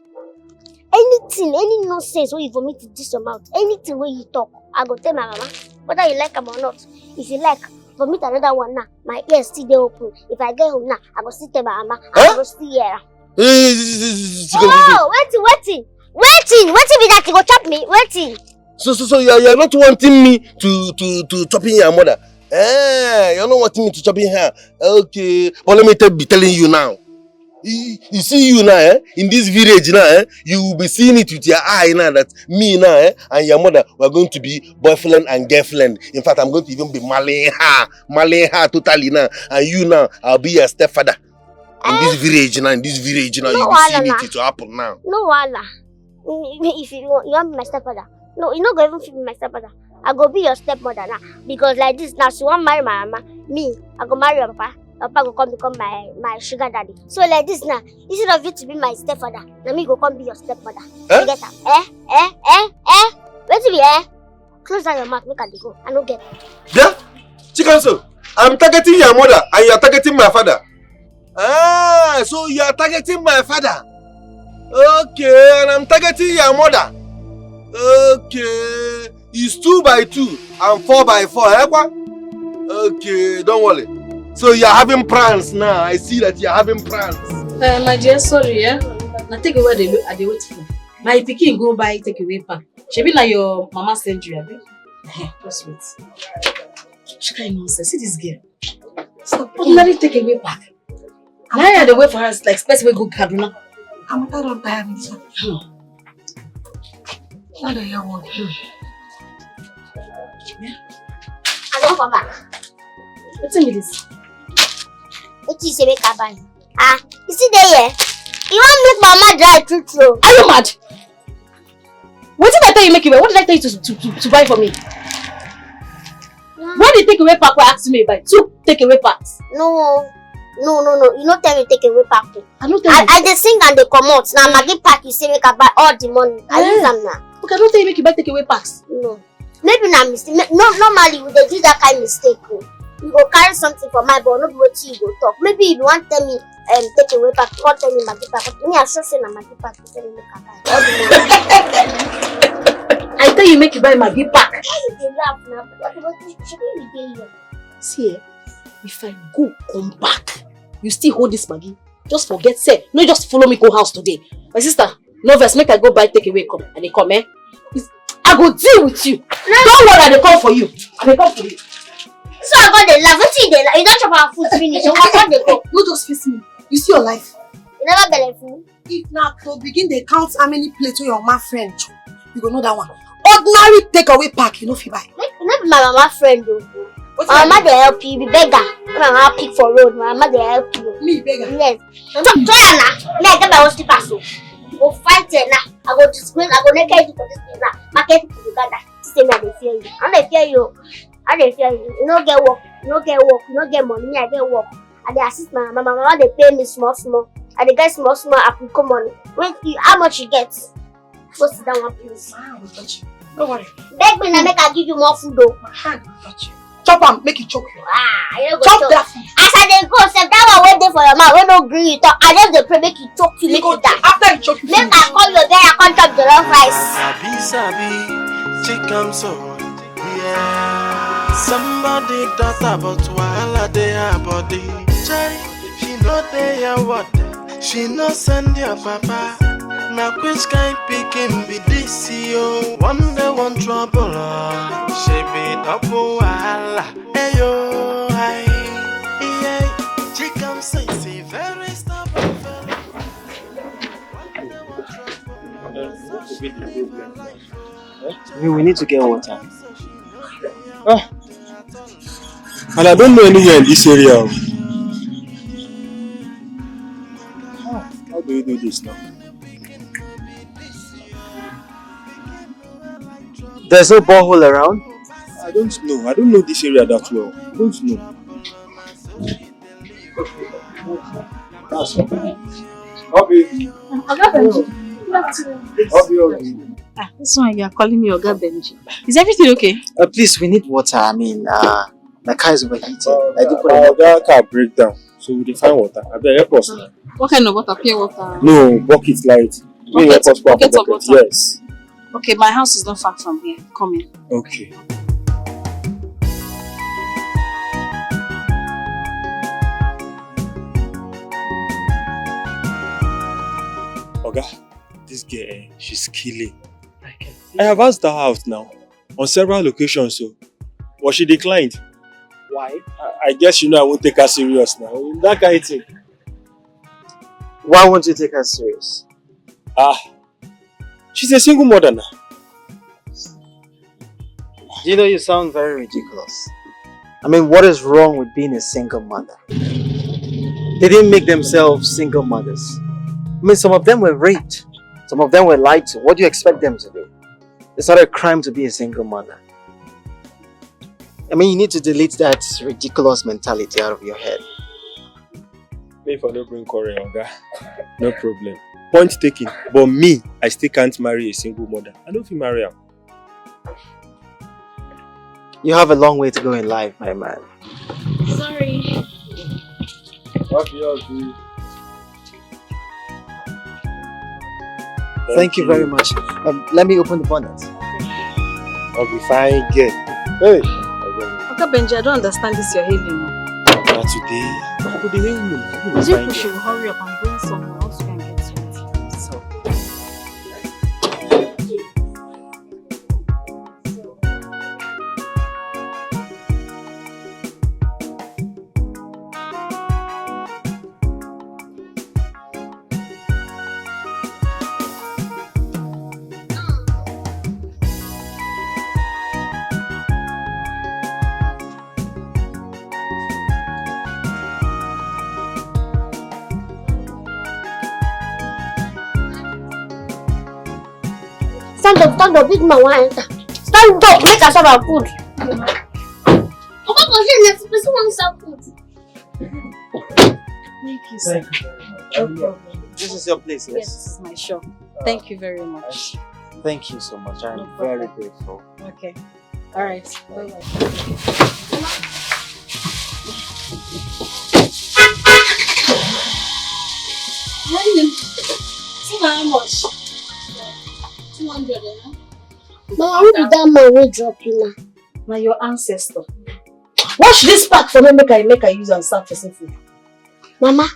Anything, any nonsense where you vomit to this your mouth, anything where you talk, I go tell my mama, whether you like them or not. If you like, vomit another one now, my ears still they open. If I get home now, I go still tell my mama, I go still hear. Oh, waiting. Waiting be that you go chop me, waiting. So you are not wanting me to chop in your mother? You're not wanting me to chop in her. Okay, but let me be telling you now. You see you now, in this village now, you will be seeing it with your eye now that me now, and your mother were going to be boyfriend and girlfriend. In fact, I'm going to even be marrying her totally now. And you now, I'll be your stepfather. In this village now, No, you'll be seeing it to happen now. No, wala. If you want be my stepfather. No, you're not going to be my stepfather. I go be your stepmother now. Because like this now, she won't marry my mama. Me, I go marry your papa. Your papa go come become my sugar daddy. So like this now, instead of you to be my stepfather, now me go come be your stepmother. You get that? Wait till be close down your mouth, make her go. I don't get it. Yeah? Chikanso, I'm targeting your mother and you're targeting my father. So you are targeting my father. Okay, and I'm targeting your mother. Okay, it's 2 by 2 and 4 by 4. Okay, don't worry. So you're having plans now. I see that you're having plans. My dear, sorry, Now take away the wait for. My pikin go buy take away pack. She be like your mama send you, abi? Just wait. She can't nonsense. See this girl. Stop. Ordinary take away pack. Now the way for her like space we go Kaduna. I'm tired of buying this. What do you want? I don't come back. What's in this? What you say make her buy? You see there? You want make mama dry true. Are you mad? What did I tell you make you buy? What did I tell you to buy for me? Why did you take away pack? Why asked me to buy 2 take away packs? No. You not tell me take away pack. I just sing and they come out. Now Maggie pack you say make her buy all the money. I use them now. Okay, I don't tell you make you buy take away packs. No. Maybe not mistake. No, normally we dey do that kind of mistake. You go carry something for my but not what you go talk. Maybe if you want tell me take away pack, not tell me Maggie pack. Me I sure say na Maggie pack you tell me make her buy all the money. I tell you make you buy Maggie pack. Why you dey laugh now? What should we dey here? See, if I go come back, you still hold this Maggie. Just forget, say, no, just follow me go house today. My sister, no verse, make I go buy take away come and they come, I go deal with you. No. Don't worry, they come for you. And they come for you. So I got the laugh. What you dey laugh? You don't chop our food finish. So what they go? You just face me. You see your life. You never belle full. If not, to begin they count how many plates your mama friend, you go know that one. Ordinary takeaway pack, you know if you buy. You not be my mama friend though. My mama they help you, be beggar. My mama pick for road, my mama they help you. Me beggar? Yes. So now, me I get my own slippers so. Go fight it now. I go disgrace, I go naked you for this place now. Market people together. Say me I dey fear you. I dey fear you. You no get work. You no get money. Me I get work. I dey assist my mama. My mama dey pay me small. I dey get small. I can come money. Wait, how much you get? Go sit down one place. My hand will touch you. Don't worry. Beg me now, make I give you more food though. My hand will touch you. chop am, make it choke you. Ah, you go Chop choke. that food. As I dey go, sef that one wey dey for your mouth, wey no gree you talk, I just dey pray make you choke you, make you die. After you choke you Make I call your guy, I come chop the love rice. Sabi, chicken so, yeah. Somebody talk about wahala dey her body. Chai, she no dey your what? She no send your papa. Now which kind picking be this yo? One day one trouble, she be double wahala. Hey yo, hi, yeah. Chicken say she very stubborn fella. We need to get water. Ah. And I don't know anywhere in this area. How do you do this now? There's no borehole around? I don't know. I don't know this area that well. I don't know. That's okay. This one you are calling me Oga Benji. Is everything okay? Please, we need water. I mean, my car is overheating. I did put Our car break down, so we define water. I better help us now. What kind of water? Pure water? No, bucket light. Bucket of water? Yes. Okay, my house is not far from here. Come in. Okay. Oga, this girl, she's killing. I have asked her out now on several occasions, so but she declined. Why? I guess you know I won't take her serious now. That kind of thing. Why won't you take her serious? She's a single mother now. You know, you sound very ridiculous. I mean, what is wrong with being a single mother? They didn't make themselves single mothers. I mean, some of them were raped. Some of them were lied to. What do you expect them to do? It's not a crime to be a single mother. I mean, you need to delete that ridiculous mentality out of your head. If I don't bring Corey, Oga, no problem. Point taken. But me, I still can't marry a single mother. I don't feel marry her. You have a long way to go in life, my man. Sorry. Thank you very much. Let me open the bonnet. I'll be fine, girl. Hey! Oga Benji, I don't understand this you're hailing. Not today. I could hail me. As if we should hurry up and bring someone else to get something. So. Stand up, big man want enter. Stand up, make us have our food. Oga Benji, next person wants some food. Thank you, sir. No problem. This is your place, yes? Yes, this is my shop. Thank you very much. Thank you so much. I'm very grateful. Okay. Alright. Bye-bye. See how much? 200, Mama, who be that man will drop you now? Now your ancestor. Wash this pack for me, make I use and start for some food. Mama,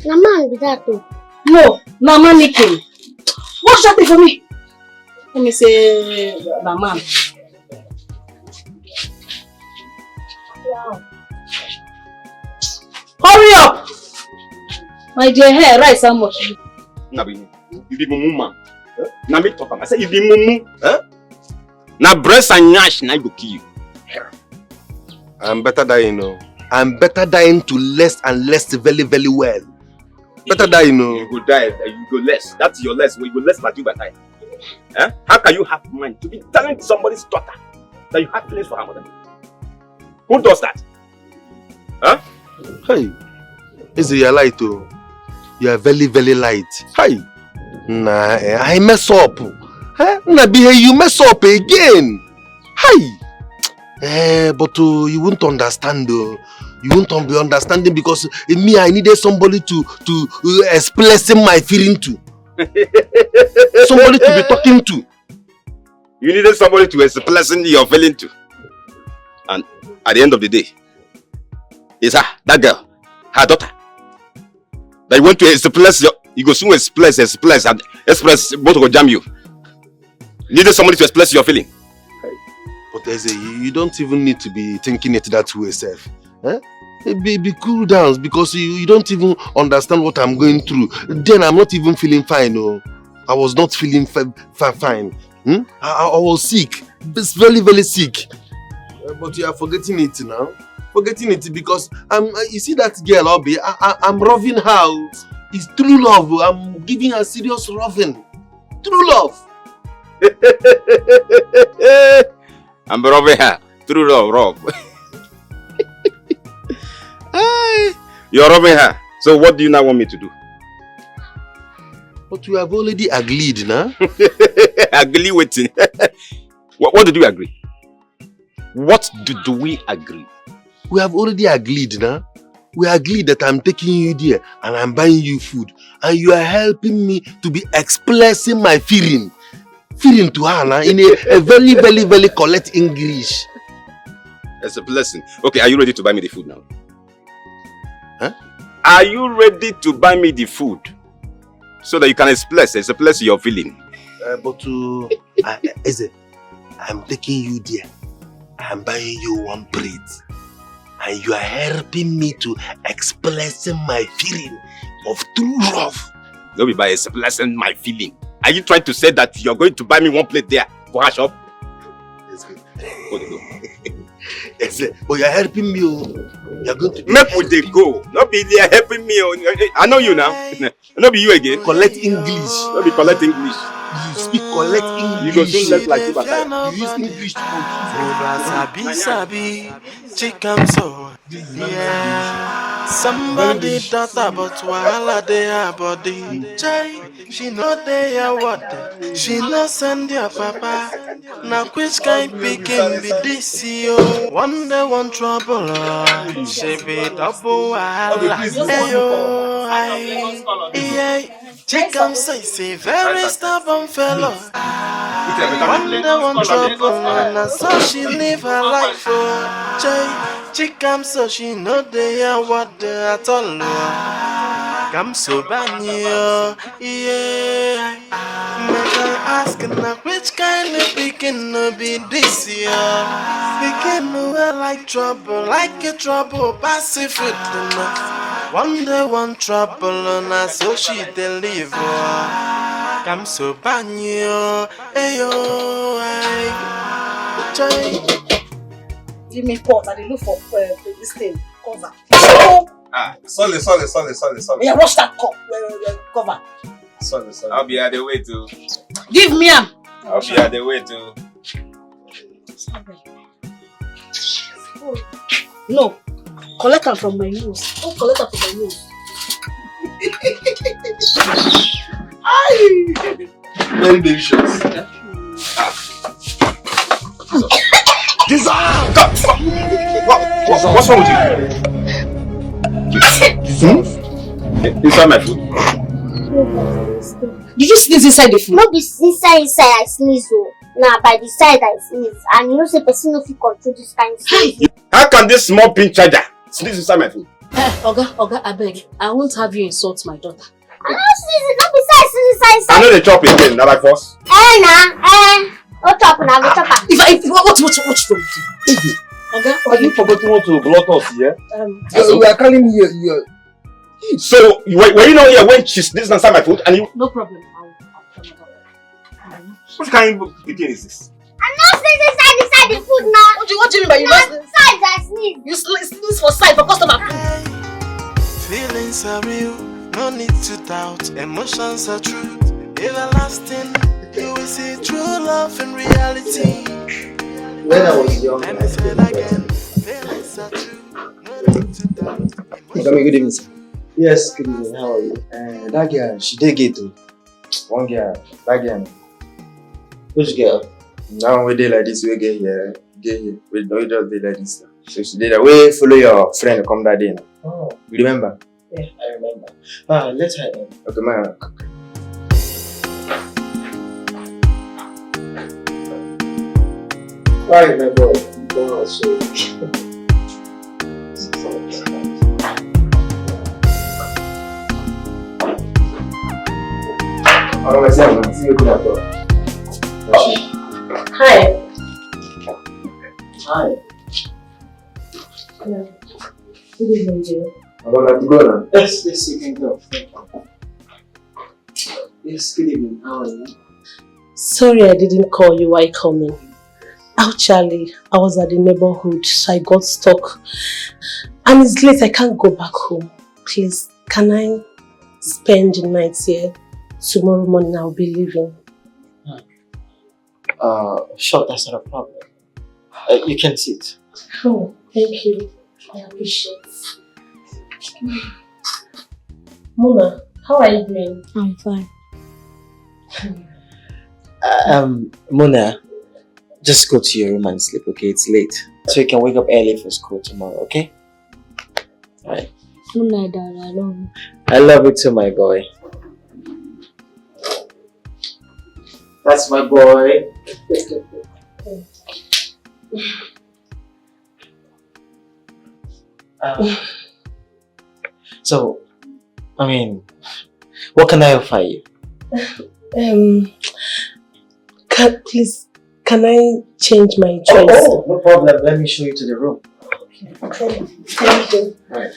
na man be that too. No, Mama Nikki. Wash that thing for me. Let me say, na man. Wow. Hurry up! My dear hair, rice how much? You be mumu man. Na me talk am. I say you be mumu. Na breast and nyash na go kill you. I'm better dying, you know. I'm better dying to less and less very, very well. Better die, you know. You go die, you go less. That's your less. You go less like you by time. How can you have mind to be telling somebody's daughter that you have feelings for her mother? Who does that? Hey, is it light too? You are very, very light. Hey, nah, I mess up. Nah, behave, you mess up again. Hey, But you won't understand though. You won't be understanding because me, I needed somebody to express my feeling to. Somebody to be talking to. You needed somebody to express your feeling to. And at the end of the day, it's her, that girl, her daughter. That you want to express your, you go soon express, and express both will jam you. You needed somebody to express your feeling. But you don't even need to be thinking it that way, self. Be cool down because you don't even understand what I'm going through. Then I'm not even feeling fine. Oh. I was not feeling fine. I was sick. Very, very sick. But you are forgetting it now. Forgetting it because you see that girl, Obi, I'm loving her. It's true love. I'm giving her serious loving. True love. I'm loving her. True love, Rob. You're robbing her. So what do you now want me to do? But we have already agreed, nah? Agree waiting. What did we agree? What do we agree? We have already agreed, nah? We agreed that I'm taking you there and I'm buying you food. And you are helping me to be expressing my feeling. Feeling to her, nah? In a very, very, very correct English. That's a blessing. Okay, are you ready to buy me the food now? Huh? Are you ready to buy me the food? So that you can express your feeling. Eze, I'm taking you there. I'm buying you one plate. And you are helping me to express my feeling of true love. Don't be by expressing my feeling. Are you trying to say that you're going to buy me one plate there for her shop? Eze, but you're helping me. You're going to make with the go. Not be there helping me. I know you now. Not be you again. Collect English. Not be collect English. You speak collect English. You go sing less like you. You use English to Sabi, chicken so. Yeah. Somebody daughter, but wahala they her body. Jay, she know they are what? She no send your papa. Now which kind picking be this yo? One day one trouble, she be double wahala. Ayo, yeah. Chicken say very stubborn fellow. One day one trouble, and so she live her life for Jay. Chicken so she know they are what they at all. Come so banyo, yeah. Make I ask now which kind of picking no be this year. Picking no like trouble, like a trouble, passive food. One day one trouble, and so she deliver. Come so banyo, ayo, ay. Give me pot, I look for this thing, cover. Sorry. Yeah, wash that cup, cover. Sorry. I'll be at the way to. Give me am. I'll be at the way to. No, collect her from my nose. Don't collect her from my nose. very delicious. What's wrong with you? Inside my food. Did you sneeze inside the food? No be inside I sneeze oh. Nah, by the side I sneeze. And you know say person no fit control this kind of sneeze. How can this small pin charger sneeze inside my food? Oga, I beg. I won't have you insult my daughter. I no sneeze, no be sneeze inside. I know they chop again, not like us. Go chop now, go chop. What wrong with you? Oga, Are you forgetting what to block us here? We are calling you. So, were you not here when she sneezed inside my food and you... No problem. What kind of picking is this? I no sneeze inside the food now. What do you mean by you not side I sneeze? You sneeze for side for customer. Feelings are real, no need to doubt. Emotions are true, everlasting. You will see true love in reality. When I was young, Let me say it again. Feelings are true, no need to doubt. Good evening, sir. Yes, good evening. How are you? That girl, she did get to. One girl, that girl. Which girl? Now we dey like this, we get here. Get here. We just did like this. So she did that way, follow your friend come that day. Oh, You remember? yeah, I remember. Let her in. Okay, man. Alright, my boy. Go also. See you later. Hi. Hi. Good evening, dear. I'm gonna go now. Yes, you can go. Yes, good evening. How are you? Sorry I didn't call you while coming. Actually, I was at the neighborhood, so I got stuck. And it's late, I can't go back home. Please, can I spend the night here? Tomorrow morning I'll be leaving. Sure, that's not a problem. You can sit. Oh, thank you. I appreciate it. Mona, how are you doing? I'm fine. Mona, just go to your room and sleep, okay? It's late. So you can wake up early for school tomorrow, okay? Alright. Good night, Dad. I love you. I love you too, my boy. That's my boy. So, I mean, what can I offer you? Can I change my choice? Oh, no problem. Let me show you to the room. Okay. Thank you. Alright.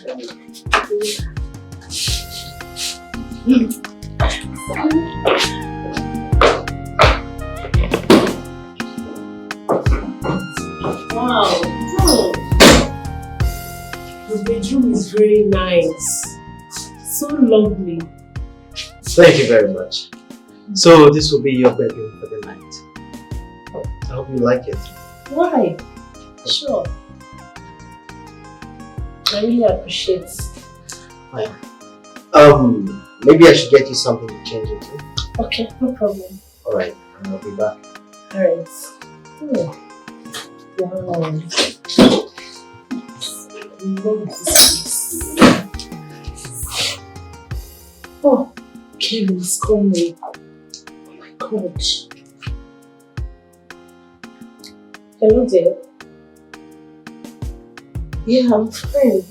Wow. The bedroom is very nice. So lovely. Thank you very much. So this will be your bedroom for the night. I hope you like it. Why? Sure. I really appreciate it. Fine. Maybe I should get you something to change into. Okay, no problem. Alright, I'll be back. Alright. Wow. I love this place. Oh, Kevin is coming. Oh my God. Hello there. Yeah, I'm fine.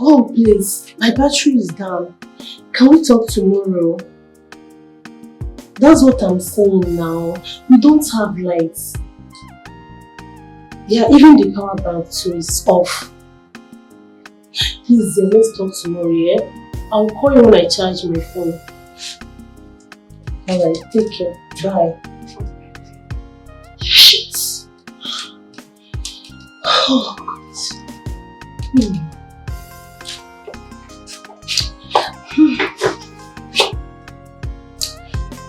Oh, please. My battery is down. Can we talk tomorrow? That's what I'm saying now. We don't have lights. Yeah, even the power bank too is off. Please, let's talk tomorrow, yeah? I'll call you when I charge my phone. Alright, take care. Bye. Shit. Oh, God.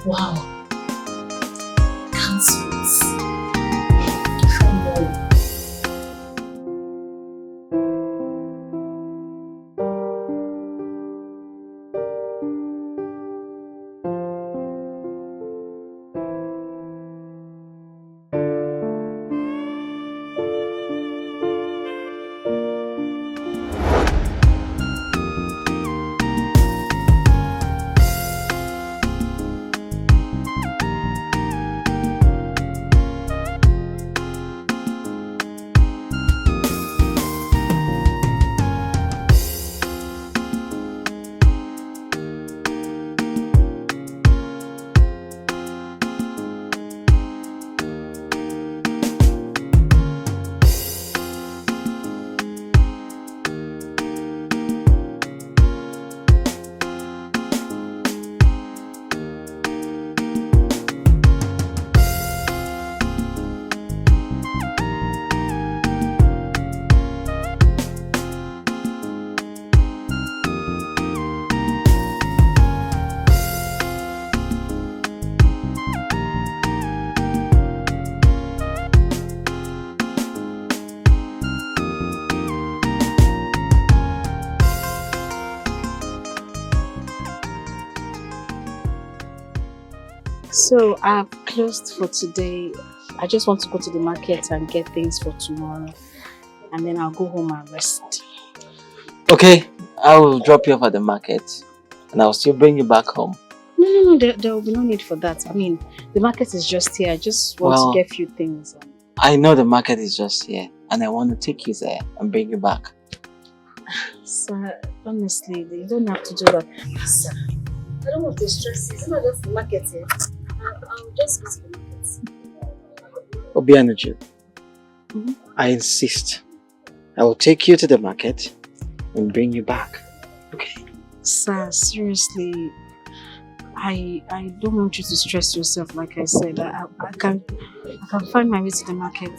Wow. Can't wait. Finally. So I've closed for today. I just want to go to the market and get things for tomorrow. And then I'll go home and rest. Okay, I will drop you off at the market and I'll still bring you back home. No, there will be no need for that. I mean, the market is just here. I just want to get a few things. I know the market is just here and I want to take you there and bring you back. Sir, honestly, you don't have to do that. Sir, I don't want to stress you. It's not just the market here. I'll just go to the market. Obianuju, I insist. I will take you to the market and bring you back. Okay? Sir, seriously, I don't want you to stress yourself. Like I said, I can find my way to the market.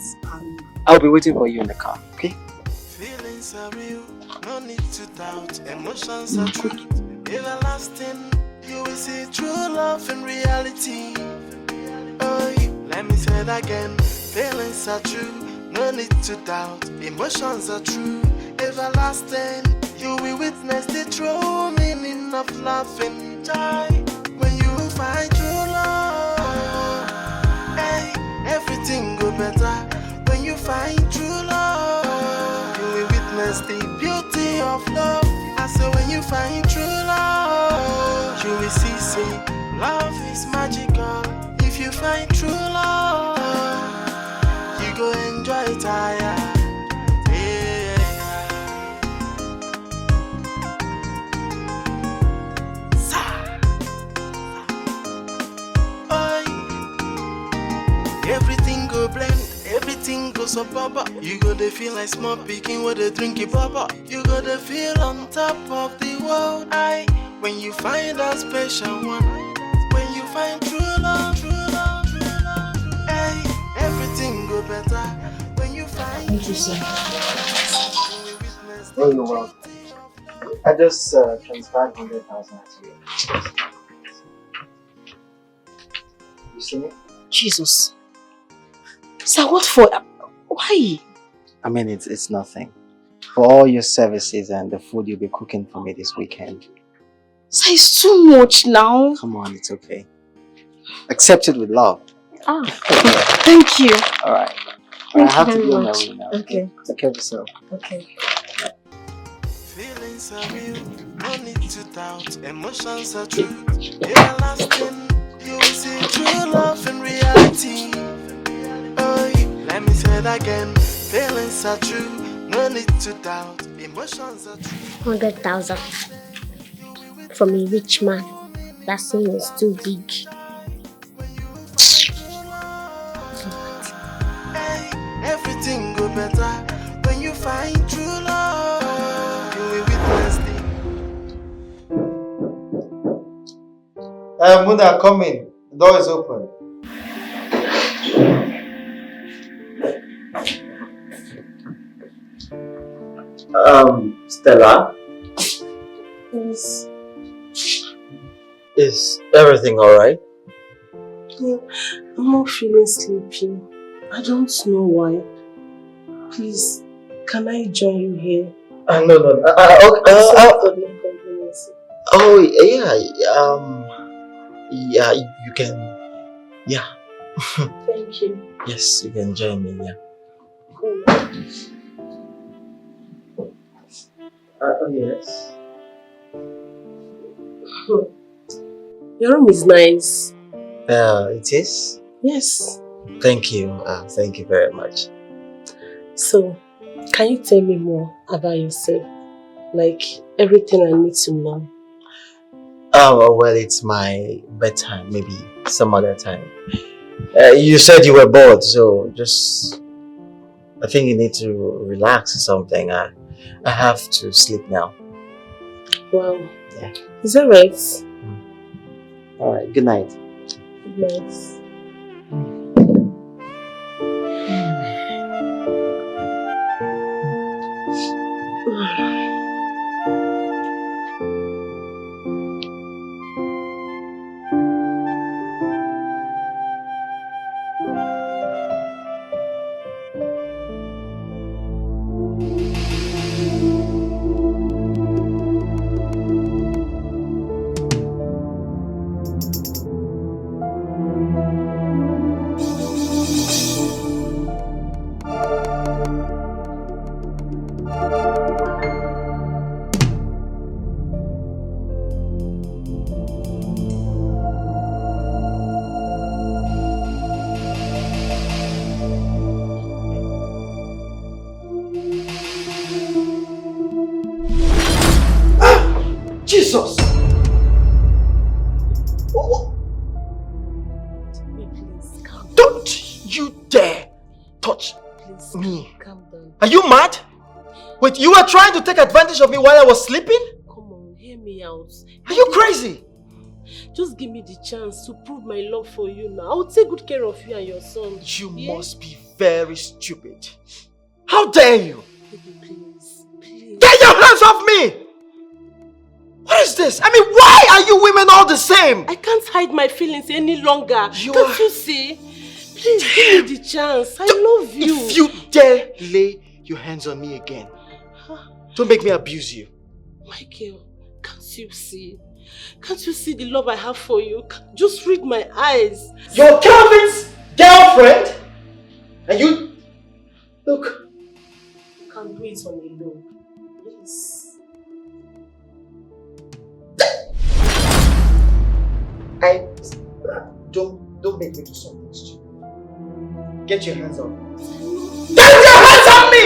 I'll be waiting for you in the car. Okay? Feelings are real, no need to doubt. Emotions are true, everlasting. You will see true love in reality. Oh, let me say it again. Feelings are true, no need to doubt. Emotions are true, everlasting. You will witness the true meaning of love and joy. When you find true love, hey, everything go better. When you find true love, you will witness the beauty of love. I say when you find true love, you will see, say, love is magical. If you find true love, you go enjoy it, yeah. Everything go blend, everything goes up, baba. You go to feel like small picking with a drinky baba. You go to feel on top of the world. When you find a special one, when you find true love, true love, true love. Hey, everything go better when you find. Thank you, sir. Oh, you're welcome. I just transferred 100,000 to you. You see me? Jesus. Sir, what for? Why? I mean, it's nothing. For all your services and the food you'll be cooking for me this weekend. Sir, it's too much now. Come on, it's okay. Accept it with love. Ah, thank you. Alright. Thank I have you to very go much. now. Okay. Take care of yourself. Okay. Feelings are real, no need to doubt. Emotions are true, everlasting. You will see true love in reality. Oh, let me say it again. Feelings are true, no need to doubt. Emotions are true. 100,000 from a rich man. That saying is too big. Hey, everything go better when you find true love. You will witness the Muna, come in. The door is open. Stella? Yes. Is everything alright? Yeah, I'm not feeling sleepy. I don't know why. Please, can I join you here? No. Sorry for the inconvenience. Oh, yeah, you can, yeah. Thank you. Yes, you can join me, yeah. Yes. Your room is nice. It is? Yes. Thank you. Thank you very much. So, can you tell me more about yourself? Like, everything I need to know. Oh, well, it's my bedtime. Maybe some other time. You said you were bored, so I think you need to relax or something. I have to sleep now. Wow. Yeah. Is that right? Alright, good night. Good night. touch Please, me. calm down. Are you mad? Wait, you were trying to take advantage of me while I was sleeping? Come on, hear me out. Are you crazy? Just give me the chance to prove my love for you now. I'll take good care of you and your son. You must be very stupid. How dare you? Baby, please. Get your hands off me! What is this? I mean, why are you women all the same? I can't hide my feelings any longer. Can't you see? Please give me the chance. I love you. If you dare lay your hands on me again, don't make me abuse you. Michael, can't you see? Can't you see the love I have for you? Just read my eyes. You're Calvin's girlfriend? And you... Look. You can do it on your own. Please. Don't make me do something stupid. Get your hands on me. Get your hands on me!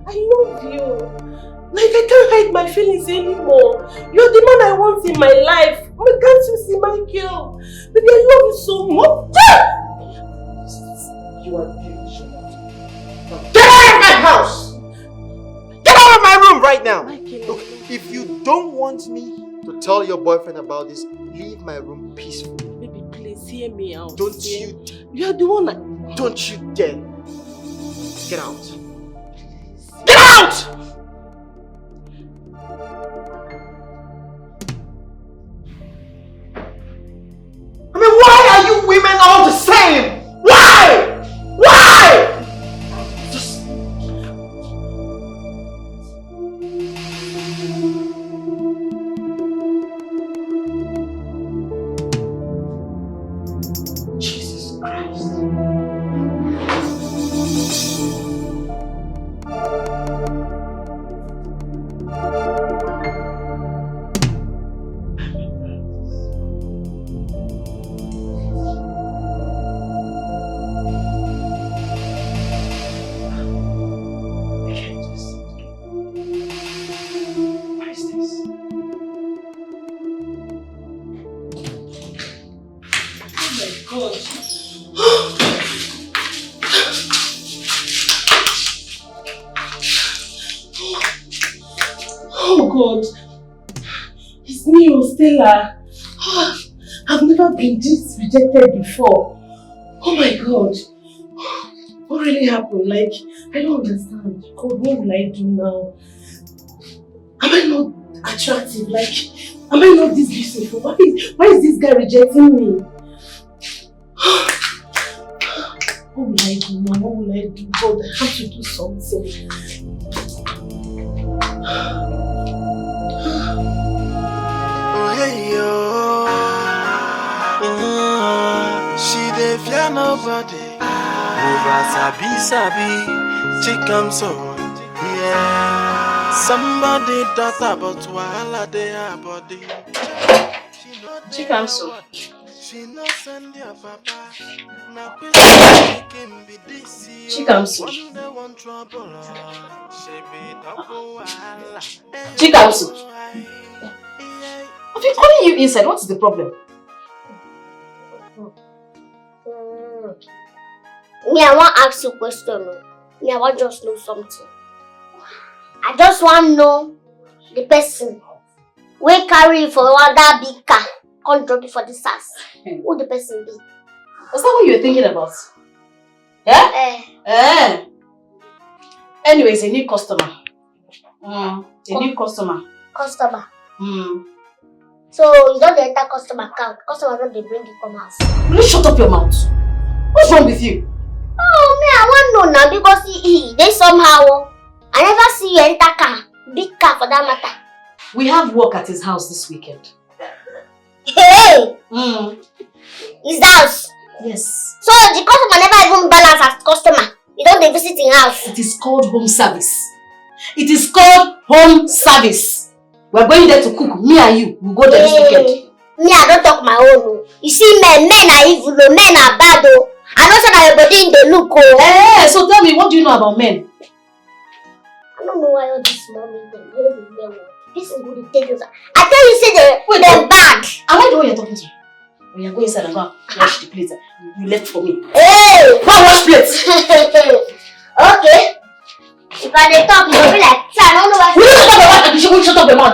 I love you. Like, I can't hide my feelings anymore. You're the man I want in my life. Can't you see, Michael? Baby, I love you so much. You are beautiful. Get out of my house! Get out of my room right now! Michael, look, if you don't want me to tell your boyfriend about this, leave my room peacefully. Baby, please hear me out. Don't you... You're the one Don't you dare. Get out. Get out! I mean, why are you women all the same? Why? Why? Just... Jesus Christ. Oh God, it's me, Stella. I've never been this rejected before. Oh my God, what really happened? Like, I don't understand. God, what will I do now? Am I not attractive? Like, am I not this beautiful? Why is this guy rejecting me? What will I do now? What will I do? God, I have to do something. Oh hey yo, she dey fear nobody. Over sabi, she comes so yeah. Somebody thought about wahala dey her body. She comes so. She no send your papa. She comes so. Chikamsu, I've been calling you inside. What's the problem? Me, I want to ask you a question. Me, I want just know something. I just want to know the person we carry you for that big car, come drop you for this house. Who the person be? Is that what you're thinking about? Yeah? Anyways, a new customer. A new customer. Customer. So you don't enter customer account. Customer don't they bring you come house. Will you shut up your mouth? What's wrong with you? Oh me, I want to know now because they somehow. I never see you enter car. Big car for that matter. We have work at his house this weekend. Hey! His house? Yes. So the customer never even balance as customer. You don't visit in house. It is called home service. It is called home service. We're going there to cook. Me and you. We'll go there this weekend. Me, I don't talk my own. You see, men are evil, men are bad. I know that everybody in the look. So tell me, what do you know about men? I don't know why all this mommy this is good to take you. I tell you, say they're bad. Am I the one you're talking to? When you go inside and go wash the plates, you left for me. Hey! Go wash plates!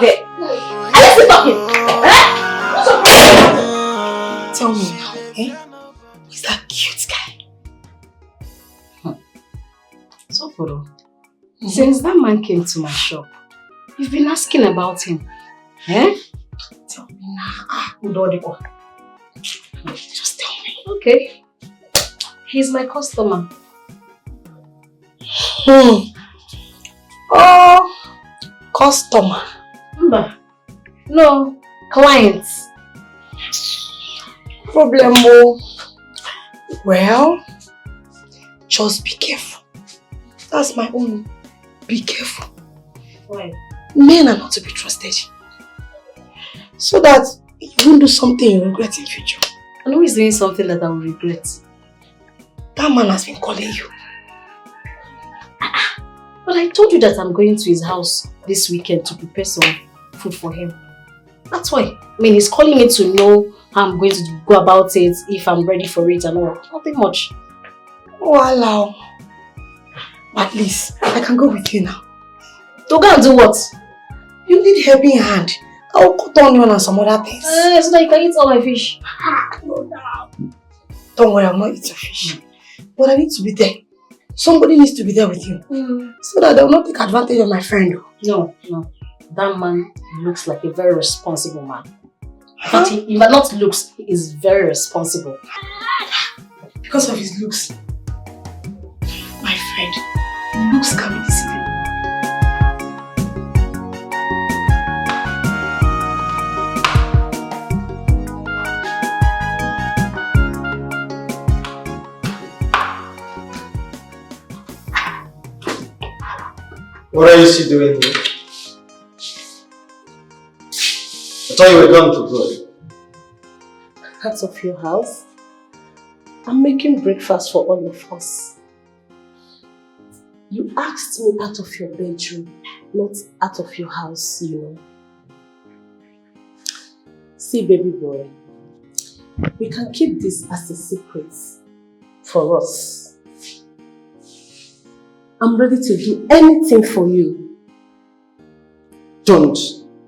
over there? Are you still talking? Eh? What's your problem? Tell me now, eh? Who's that cute guy? So, Foro, since that man came to my shop, you've been asking about him. Eh? Tell me now. Udodiko. Just tell me. Okay. He's my customer. Oh, customer. No, clients. Problem. Well, just be careful. That's my own. Be careful. Why? Men are not to be trusted. So that you won't do something you regret in future. And who is doing something that I will regret? That man has been calling you. But I told you that I'm going to his house this weekend to prepare some food for him. That's why. I mean, he's calling me to know how I'm going to go about it, if I'm ready for it and all. Nothing much. Oh, allow. At least, I can go with you now. To go and do what? You need helping hand. I'll cut onion and some other things. So that you can eat all my fish. No. Don't worry, I'm not eating fish. But I need to be there. Somebody needs to be there with you. So that they will not take advantage of my friend. No. That man looks like a very responsible man. But he not looks, he is very responsible. Because of his looks. My friend, looks can be deceiving. What are you still doing here? I thought you were gone for good. Out of your house? I'm making breakfast for all of us. You asked me out of your bedroom, not out of your house, you know. See, baby boy, we can keep this as a secret for us. I'm ready to do anything for you. Don't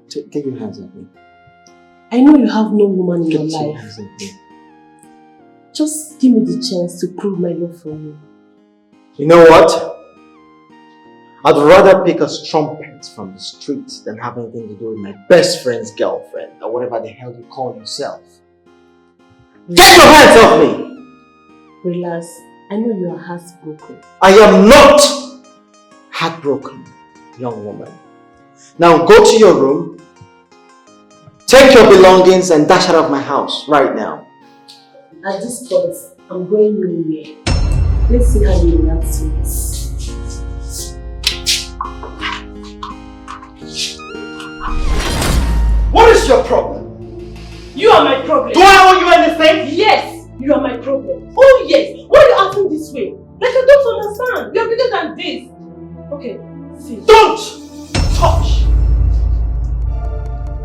take your hands off me. I know you have no woman in your Get your life. hands off me. Just give me the chance to prove my love for you. You know what? I'd rather pick a strumpet from the street than have anything to do with my best friend's girlfriend or whatever the hell you call yourself. Get your hands off me! Relax. I know you are heartbroken. I am not heartbroken, young woman. Now go to your room, take your belongings and dash out of my house right now. At this point, I'm going nowhere. Let's see how you react to this. What is your problem? You are my problem. Do I owe you anything? Yes, you are my problem. Oh yes, why are you acting this way? Like I don't understand. You're bigger than this. Okay, see. Don't touch!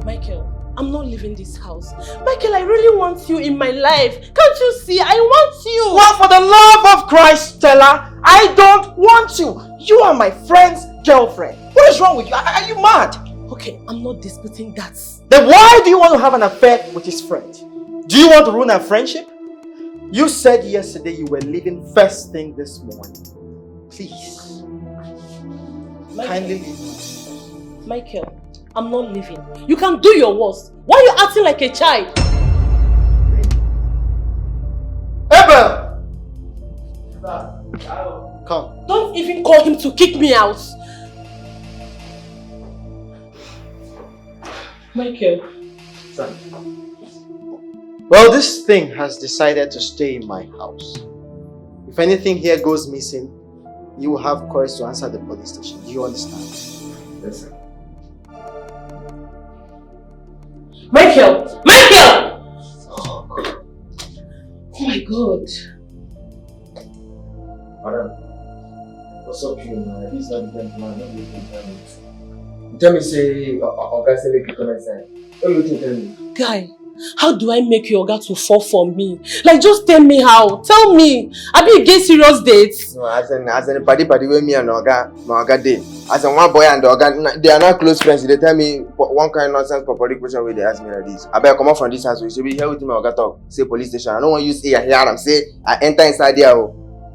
Michael, I'm not leaving this house. Michael, I really want you in my life. Can't you see? I want you. Well, for the love of Christ, Stella, I don't want you. You are my friend's girlfriend. What is wrong with you? Are you mad? Okay, I'm not disputing that. Then why do you want to have an affair with his friend? Do you want to ruin our friendship? You said yesterday you were leaving first thing this morning. Please, kindly leave. Michael, I'm not leaving. You can do your worst. Why are you acting like a child? Abel! Come. Don't even call him to kick me out. Michael. Son. Well, this thing has decided to stay in my house. If anything here goes missing, you will have courage to answer the police station. Do you understand? Yes, sir. Michael! Michael! Oh my God. Madam, what's up you, man? This is not the time, man. Don't wait to tell me. Tell me, say, Oga say make you come inside. Don't wait to tell me. Guy, How do I make your Oga to fall for me? Like, just tell me how. Tell me. Abi you get serious dates? No, as in party with me and my Oga day. As in one boy and the Oga, they are not close friends. They tell me one kind of nonsense for police question where they ask me like this. I better come out from this house. We should be here with my Oga talk. Say police station. I don't want to use here and say I enter inside there.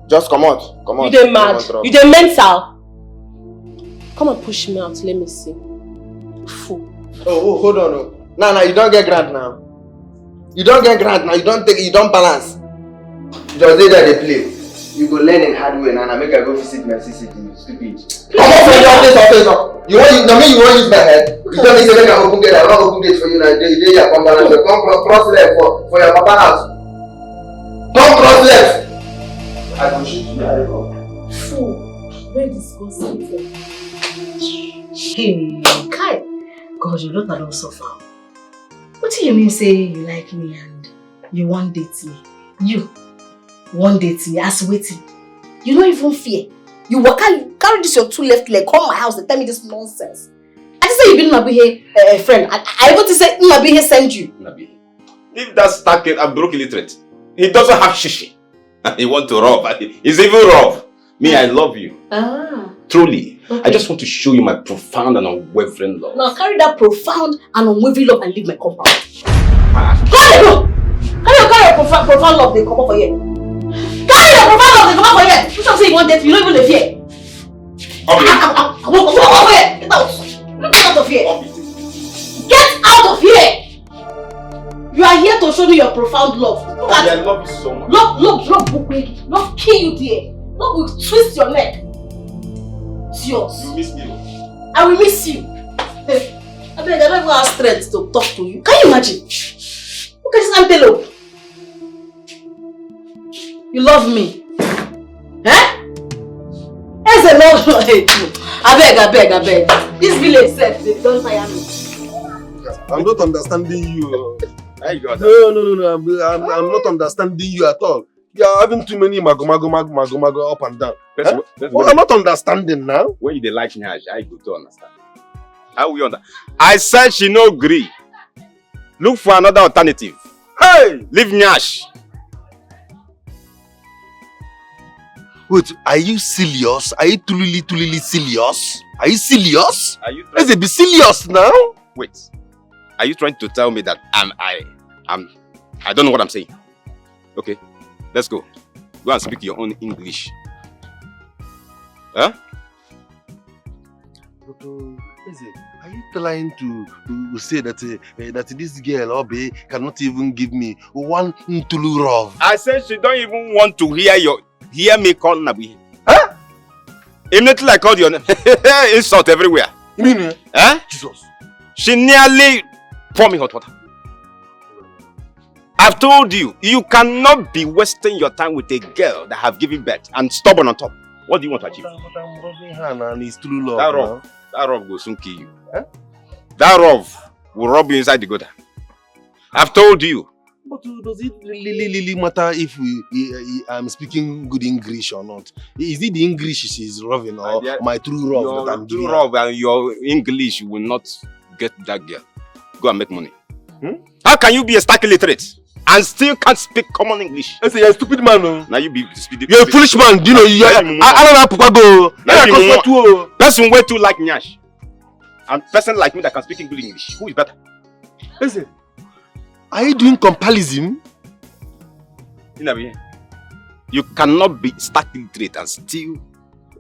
Just come out. Come out. You dey mad? You dey mental? Come and push me out. Let me see. Fool. Oh, hold on. No, you don't get grant now. You don't get grant now. You don't take. You don't balance. Just say that they play. You go learn in hard way now. I make I go visit my CCTV. Stupid. Come on from your office. You won't use my head. You tell me say make I open gate. I won't open gate for you now. You come balance. Come cross left for your papa house. Come cross left. I go shoot you. I go. Fool. Very disgusting. Hey, Kai. God, your daughter don't suffer. What do you mean say you like me and you want date me? You want date me as waiting. You don't even fear. You carry this your two left leg, come my house and tell me this nonsense. I just say you been Nabi here, friend. I want to say Nabi here send you. Nabi, if that stark and broke illiterate, he doesn't have shishi. He want to rob. He's even rob. Me, I love you. Truly. Okay. I just want to show you my profound and unwavering love. Now carry that profound and unwavering love and leave my compound. Go! Carry your profound love, they come up for you. Carry your profound love, they come up for you. You don't say you want that, you don't even live here. Come over here. Get out. Get out of here. Get out of here. You are here to show me your profound love. Look at I love you so much. Love kill you there. Love will twist your neck. It's yours. You miss me. I will miss you. I don't even have strength to talk to you. Can you imagine? Look at this antelope. You love me. Eh? As a love. I beg. This village said they don't tire me. I'm not understanding you. No. I'm not understanding you at all. You are having too many mago up and down. I'm not understanding now. When you like Nyash, I go to understand. How we understand? I said she no agree. Look for another alternative. Hey, leave Nyash. Wait, are you serious? Are you truly serious? Are you serious? Let's be serious now. Wait, are you trying to tell me that I don't know what I'm saying? Okay. Let's go. Go and speak your own English. Huh? But, are you trying to say that this girl, Obi, cannot even give me one Ntulu Rov? I said she don't even want to hear me call Nabi. Huh? Immediately I called your name. Insult everywhere. You mean? Huh? Jesus. She nearly poured me hot water. I've told you, you cannot be wasting your time with a girl that have given birth and stubborn on top. What do you want to achieve? But I'm rubbing her and it's true love. That rub will soon kill you. Huh? That rub will rub you inside the gutter. I've told you. But does it really matter if I'm speaking good English or not? Is it the English she's rubbing or my true rub that I'm giving? Your true rub and your English will not get that girl. Go and make money. How can you be a stark illiterate and still can't speak common English? I say you're a stupid man. No? Now you be stupid. You're a foolish man. Do you know? I don't know Papa go. Person way too like Nyash. And person like me that can speak English. Who is better? Listen, are you doing comparison? You cannot be stark illiterate and still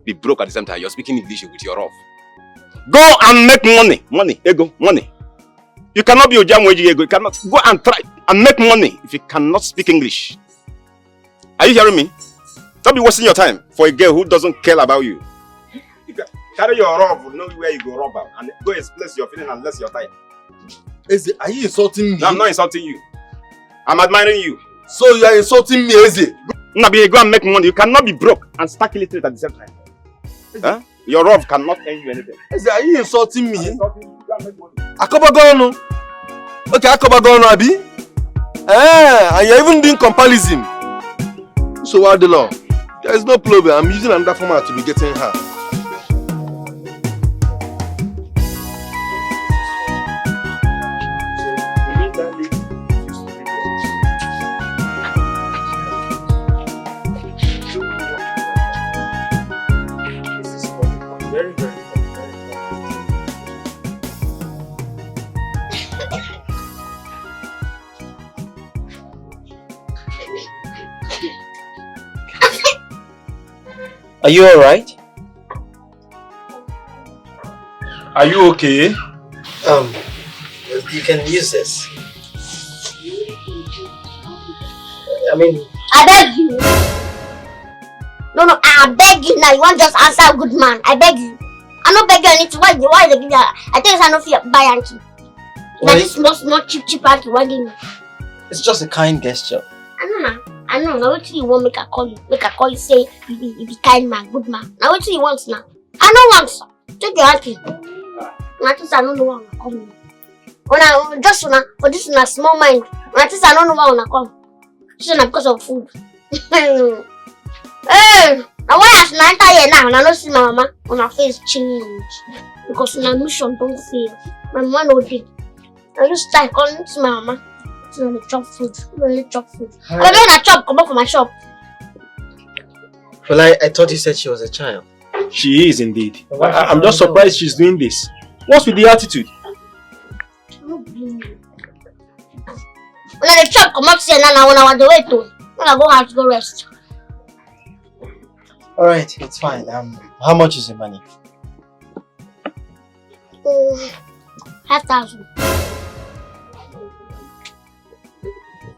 be broke at the same time. You're speaking English with your off. Go and make money. Money. You cannot be Ojamweji ego. You cannot go and try and make money if you cannot speak English. Are you hearing me? Don't be wasting your time for a girl who doesn't care about you. Carry your rub, know where you go rub out, and go express your feeling unless you're tired. Are you insulting me? No, I'm not insulting you. I'm admiring you. So you are insulting me, Eze? Nabi, go and make money. You cannot be broke and stark illiterate at the same time. Huh? Your rub cannot earn you anything. Eze, are you insulting me? I'm insulting you. Go and make money. Akobagono. Okay, Akobagono, Abi. And you're even doing comparison. So what the law? There is no problem. I'm using another format to be getting her. Very, very funny. Are you alright? Are you okay? You can use this. I mean, I beg you. No, I beg you now. You want just answer good man. I beg you. I don't beg you anything. Why they give you? I think I don't feel buy auntie. Now this small cheap auntie. Why give me? it's just a kind gesture. I know. Now what you want make I call you? Make I call you say you be kind man, good man. Now what you want now? I don't want. Take your auntie. Now just I don't know what I call you. When I just for this in a small mind. When I just I don't know what I call. Just because of food. Hey, now why I enter here now? And I don't see my mama on her face change because my mission don't fail. My mama no did. I just start calling to my mama. To only chop food. Only chop food. I don't know chop. Come up from my shop. Well, I thought you said she was a child. She is indeed. I'm just surprised she's doing this. What's with the attitude? When I chop, come up here now. When I want to wait to. When I go out to go rest. Alright, it's fine. How much is the money? 5,000.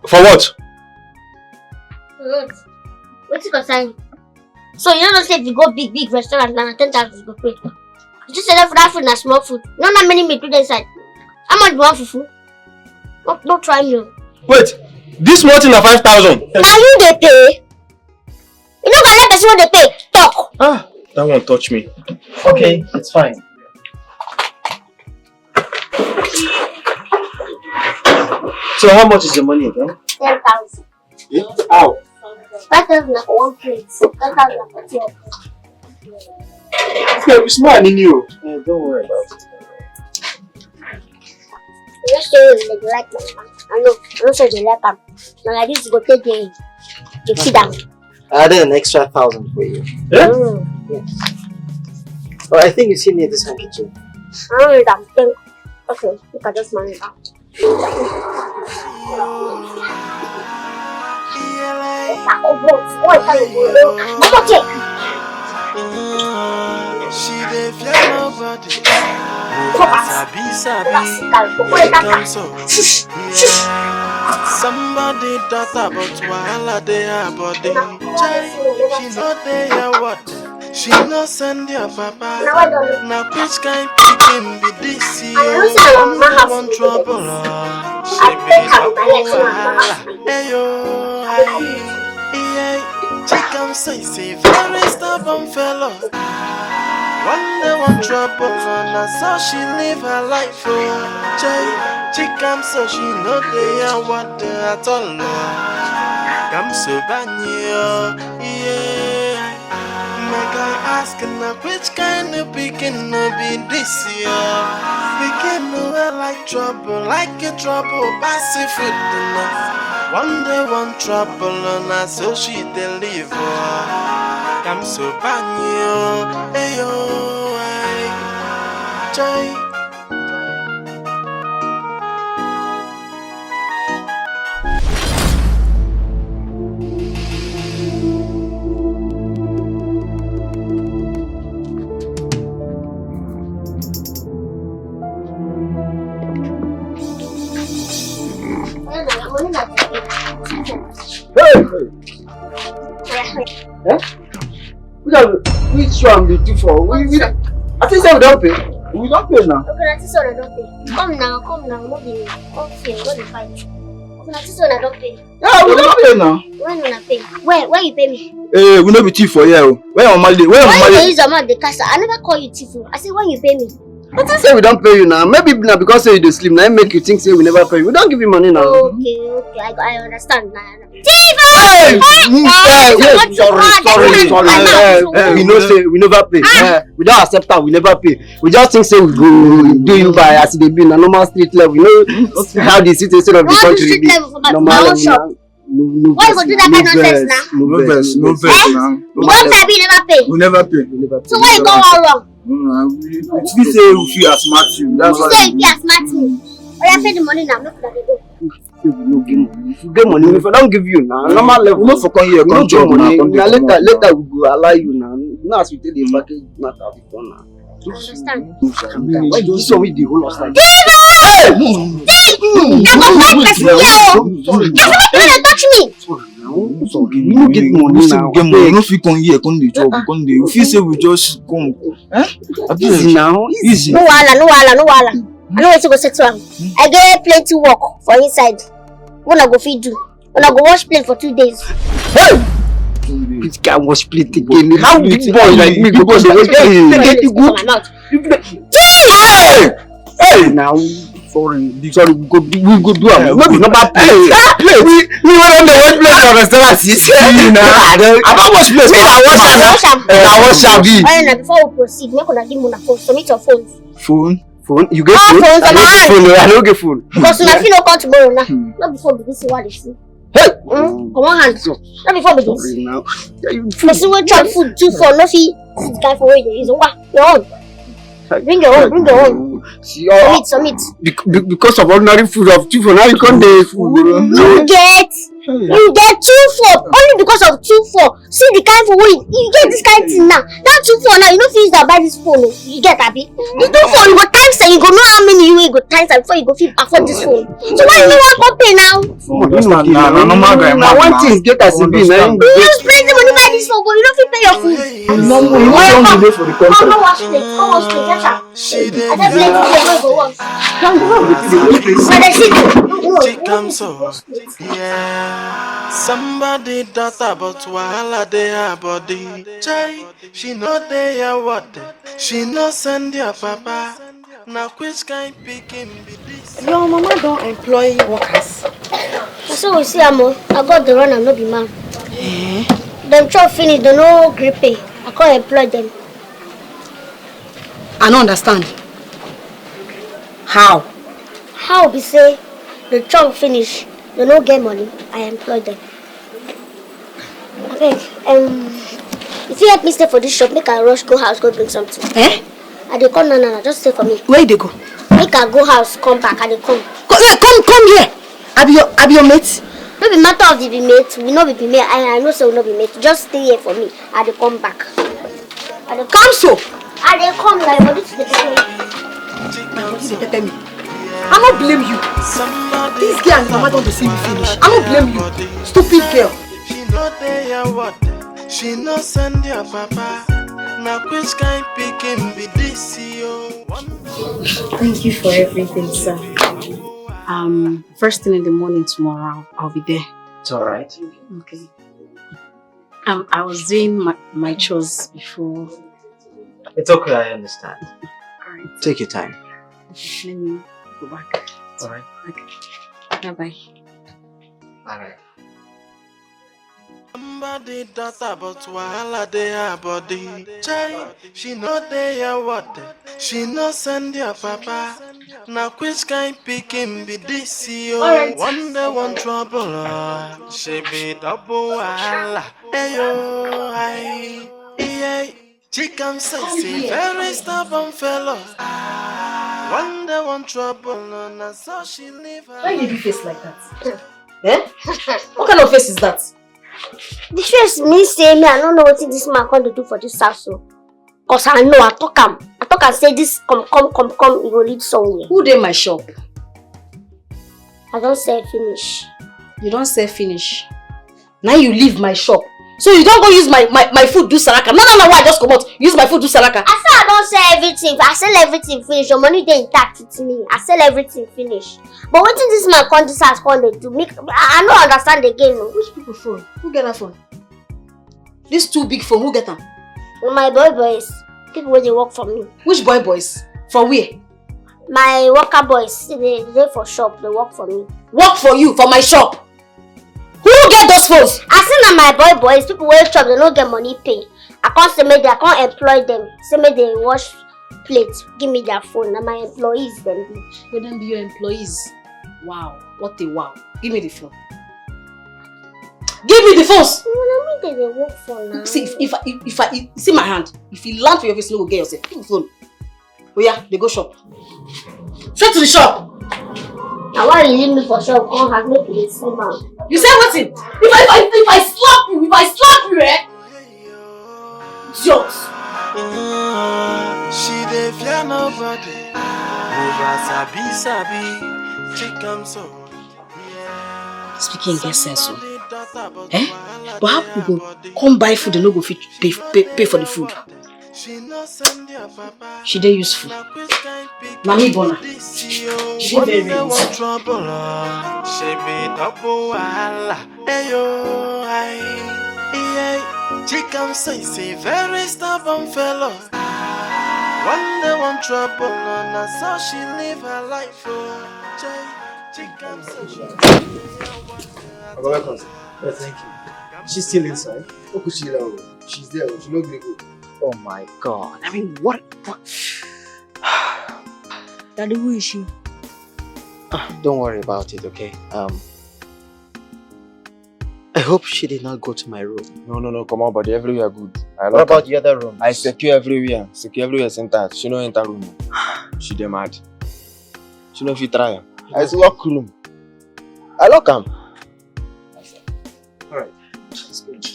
For what? What's it concern? So you don't say if you go big restaurant and 10,000 you go pay. You just say that for that food and small food. You know how many meat put inside? How much do you want for food? Don't try me. Wait, this small thing na 5,000. Now you they pay. You know gonna let person when they pay. Talk. Ah, that won't touch me. Okay, it's fine. So how much is the money again? 10,000. Ow. 5,000 for one plate. 10,000 for 2. Okay, we smart in you. Yeah, don't worry about it. I'm not sure they like my man. I know. I'm not sure they like him. Now like this, you go take the sit down. I added an extra 1,000 for you. Yeah? Yes. Oh, I think you still need this handkerchief. I don't need that. Think. Okay, you can just manage that. She dey fear nobody. Somebody daughter, but wahala dey her body. She no dey hear what? She no send your papa. Now which kind pikin be this year? One trouble. She be wahala. Ayo, she come say very stubborn fellow. One day one trouble, and so she live her life. She come so she no dey what at all. Come so banyo, yeah. Make I ask now which kind of pikin no be this year? Pikin no like trouble, like a trouble, passive food enough. One day one trouble, and so she deliver. Come so banyo, ayo, ay, Which one be two for? I think say we don't pay. We don't pay now. Okay, that's so I don't pay. Come now, no be. Come here, go the fight. Okay, that's so I don't pay. Yeah, we don't pay now. When will I pay? Where you pay me? We no be thief for here. Where your money? Where your money? Why you use your mouth the cash? I never call you thief. I say when you pay me. I think say we don't pay you now. Maybe now because say you dey sleep now, make you think say we never pay you. We don't give you money now. Okay, I understand now. Thief! Hey! Sorry. We know say we never pay. We don't accept that. We never pay. We just think say we go do you by as they be na normal street level. You know how the situation of the country be. Normal shop. Why you go do that kind of nonsense now? No verse now. One time you never pay. We never pay. So why you go all wrong? We say we feel as smart you. That's You why. say you be as smart me. Or you pay the money now, make una dey go. If you get money, if I don't give you now, normal level. No for come here, We come don't get job money. now. Now later we go allow you now. Now as we take the package matter before now. Understand? Why you so with the whole of like? They go fight person here oh. They touch me. Sorry, we don't get money now. Get money. No fit come here, come the job, come the. If you say we just come, Easy now. Easy. No wahala. I know wetin go settle am. I get plenty work for inside. Una go fit do. Una go wash plate for 2 days. Hey! This guy wash plate again. How big boy like me go wash plate? Hey, hey, now. Sorry, we go do am. No be number plate. We on the wash plate for restaurant. See now. I don't wash plate. I wash am. Alright, before we proceed, make una give me una phone. Submit your phones. Phone? You get phone? I don't get phone. Because una fit no come tomorrow now. Not before we see what they see. Hey! Come on hand. Not before we do. Sorry now. Person wey chop food too for no fit see the kind for wey dey use. Your own. Bring your own. See, Submit. Because of ordinary food of 2 for now you can't do food. You get 2-4 only because of 2-4. See the kind for wey you get this kind thing now. That 2-4 now you no fit use that buy this phone. You get abi? The 2-4 you go times and you go know how many you go times and before you go fit afford this phone. So why you no wan come pay now? Now one thing get as e be now. You use plenty money buy this phone but you no fit pay your food. Come wash plate. Catch am. I just plenty plate wey go wash. But the shit yeah. Somebody does about wahala dey her body. Jai, she know they are what? She no send your papa. Now which kind picking be this? Your mama don't employ workers. So we see am o. I got the run and no be man. Them chop finish, they no gree pay. I can't employ them. I don't understand. How? How be say the chop finish, they no get money. I employ them. Okay, if you help me stay for this shop, make I rush go house, go bring something. I dey come no, just stay for me. Where they go? Make I go house, come back, I dey come. Come here. I be your mate. No be matter of the be mate, we no be mate. I know say we no be mate. Just stay here for me. I dey come back. I dey come so. I dey come like body to the pay me. I don't blame you. This girl and mama don't see me finish. I don't blame you. Stupid girl. She know they are what? She no send your papa. Now which kind picking be this yo? Thank you for everything, sir. First thing in the morning tomorrow, I'll be there. It's alright. Okay. I was doing my chores before. It's okay, I understand. Alright. Take your time. Let me go back. Alright. Okay. Bye-bye. Alright. Somebody does about wahala dey her body. Jai, she know they are what? She no send your papa. Now which kind picking be this yo? Alright. One day one trouble, she be double wahala. Ayo, I, yeah. Chicken sexy, very stubborn fellow. One day one trouble, and so she live. Why did you face like that? What kind of face is that? The face me say me, I don't know what this man come to do for this house. So. Cause I know I talk and say this come, you go lead somewhere. Who dey my shop? I don't say finish. You don't say finish. Now you leave my shop. So you don't go use my food do salaka. No, why I just come out? Use my food do salaka. I said I don't sell everything. I sell everything finish. Your money dey intact with me. I sell everything finish. But what did this man come this house come dey do? I don't understand again. No. Which people phone? Who get that phone? This too big phone. Who get them? My boys. People where they work for me. Which boys? From where? My worker boys. They for shop. They work for me. Work for you for my shop? Who get those phones? I say na my boys. People where shop they don't get money pay. I can't say maybe I can't employ them. Say maybe they wash plates. Give me their phone. Now my employees them be. Will them be your employees? Wow, what a wow. Give me the phone. Give me the phones. They work for now. See, if I see my hand, if you land for your face, you will get yourself. Give me the phone. Oh yeah, they go shop. Straight to the shop. Now why you leave me for shop? Come have me to see man. You say what? If I slap you, eh? Jokes. She dey fear nobody. Over sabi, she comes so. Speaking get sense, eh? But how people go come buy food and no go fit pay for the food? She dey useful. Mami Bona. She dey very useful. She be double wahala. Ayo, she comes so is a very stubborn fellow. One day one trouble, and so she live her life. She comes so Welcome. Oh, thank you. She's still inside. Oh, she's there. She's not going to go. Oh my God. I mean, what? Daddy, who is she? Don't worry about it, okay? I hope she did not go to my room. No, come on, buddy. Everywhere good. What about the other room? I secure everywhere. Secure everywhere center. She no enter room. She dey mad. She no fit try. I say walk room. I lock am. Alright. That's good.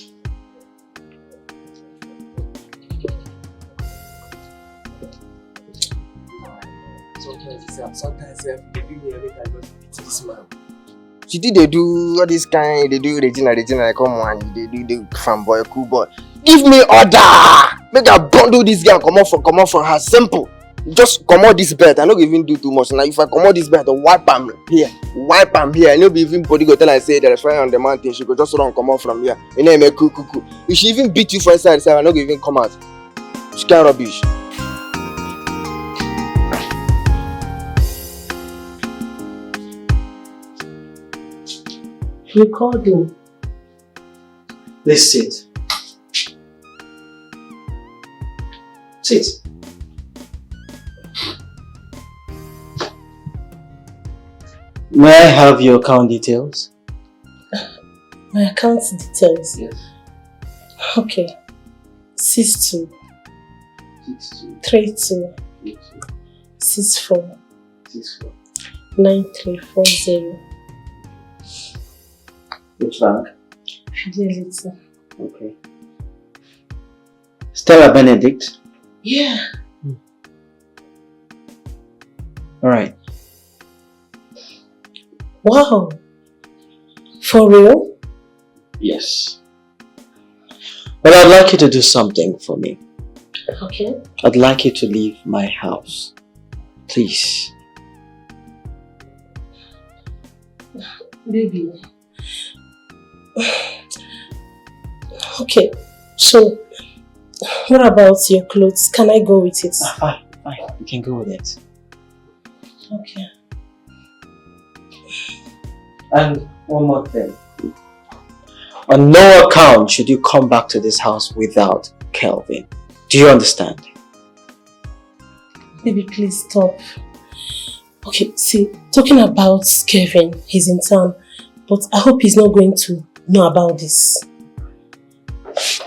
Sometimes they give me every time to this man. She did they do all this kind, they do Regina, come on, they do the fanboy, cool boy. Give me order! Make her bundle this girl, come out from her. Simple. Just come out this bed. I don't even do too much. Now if I come out this bed, wipe am here. I know be even body go tell I say there's fire on the mountain. She go just run come out from here. And then make cool. If she even beat you for inside, I don't even come out. She can't rubbish. Recording. Let's sit. Sit. May I have your account details? My account details? Yes. Okay. 62 32 64 9340. Which bank? Fidelity. Okay. Stella Benedict? Yeah. Alright. Wow. For real? Yes. But I'd like you to do something for me. Okay. I'd like you to leave my house. Please. Baby. Okay. So, what about your clothes? Can I go with it? Fine. You can go with it. Okay. And one more thing. On no account should you come back to this house without Kelvin. Do you understand? Baby, please stop. Okay, see, talking about Kevin, he's in town, but I hope he's not going to know about this.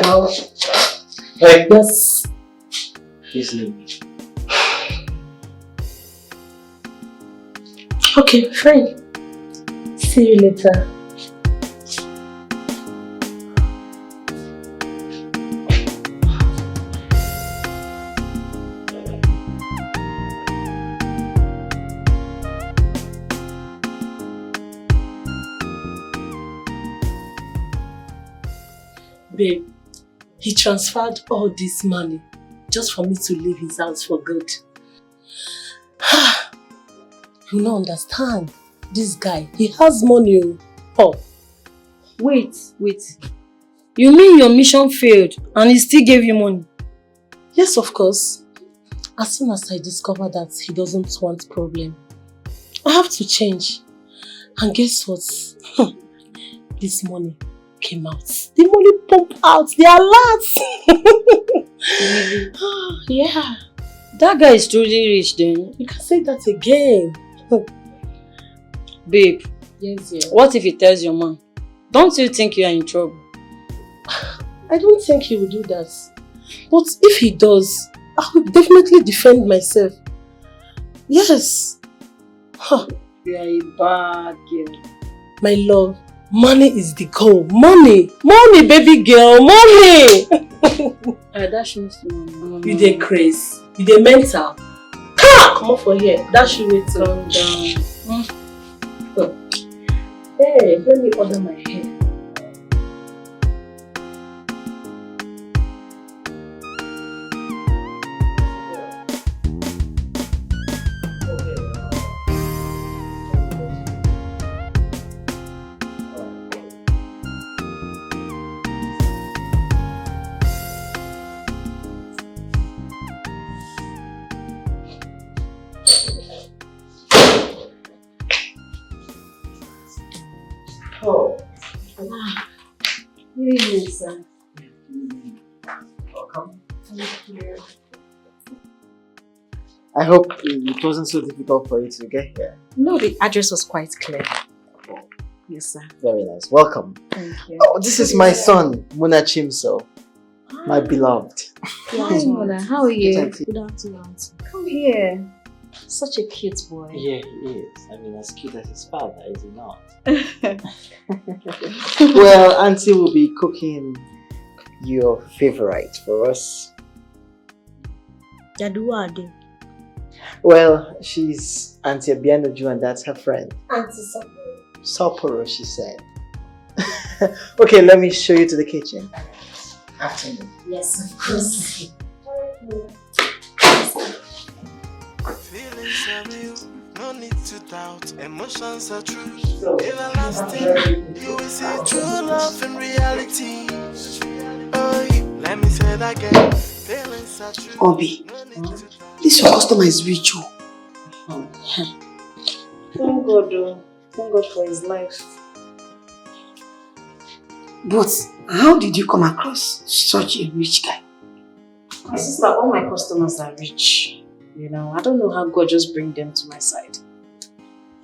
Now, hey. Yes. Please leave. Okay, fine. See you later. Babe, he transferred all this money just for me to leave his house for good. You don't understand. This guy, he has money. Oh. Wait. You mean your mission failed and he still gave you money? Yes, of course. As soon as I discovered that he doesn't want problem, I have to change. And guess what? This money came out. The money pumped out. The alert. Yeah. That guy is truly rich then. You can say that again. Babe. Yes, yeah. What if he tells your mom? Don't you think you are in trouble? I don't think he will do that. But if he does, I will definitely defend myself. Yes. Huh. You are a bad girl. My love, money is the goal. Money! Money, baby girl! Money! That shows you. You dey crazy. You dey mental. Come on for here. That should wait. Calm down. Hey, let me order my hair. Oh. Wow. Good evening, sir. Welcome. Thank you. I hope it wasn't so difficult for you to get here. No, the address was quite clear. Yes, sir. Very nice. Welcome. Thank you. Oh, this is my son, Muna Chimso. My beloved. Hi, Mona. How are you? Good afternoon. Come here. Such a cute boy. Yeah, he is. I mean, as cute as his father, is he not? Well, Auntie will be cooking your favorite for us. Jaduade. Well, she's Auntie Abianoju and that's her friend. Auntie Sapporo. Sapporo, she said. Okay, let me show you to the kitchen. Afternoon. Yes, of course. Feelings are real, no need to doubt. Emotions are true, everlasting. You will see true love in reality. Oh, let me say that again. Feelings are true. Obi, this your customer is rich. Thank God, thank God for his life. But how did you come across such a rich guy? My sister, all my customers are rich. You know, I don't know how God just bring them to my side.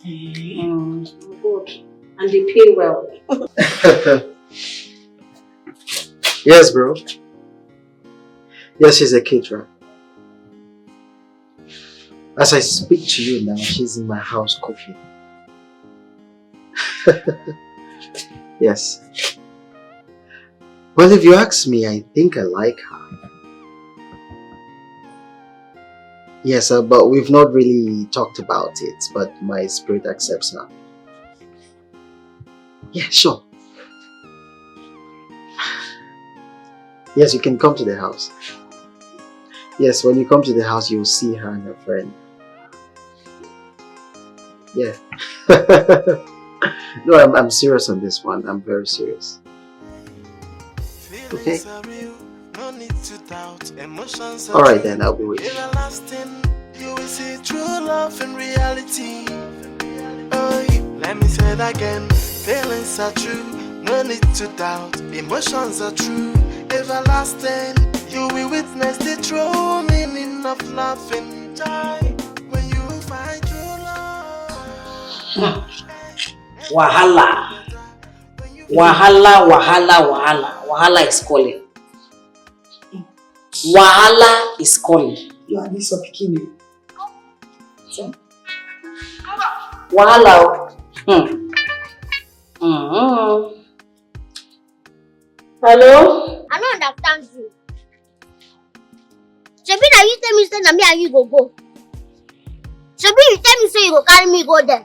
Good. And they pay well. Yes, bro. Yes, she's a caterer. As I speak to you now, she's in my house cooking. Yes. Well, if you ask me, I think I like her. Yes, but we've not really talked about it, but my spirit accepts her. Yeah, sure. Yes, you can come to the house. Yes, when you come to the house, you'll see her and her friend. Yeah. No, I'm serious on this one. I'm very serious. Okay. Alright then, I'll be waiting. You will see true love in reality. Oh, let me say that again. Feelings are true, no need to doubt. Emotions are true, everlasting. You will witness the true meaning of love and joy when you find true love. Wahala. Wahala is calling. Wahala is calling. You are this bikini. Wahala. Hello? I don't understand you. Shebi na you tell me say na me and you go. Shebi you tell me say you go carry me go there.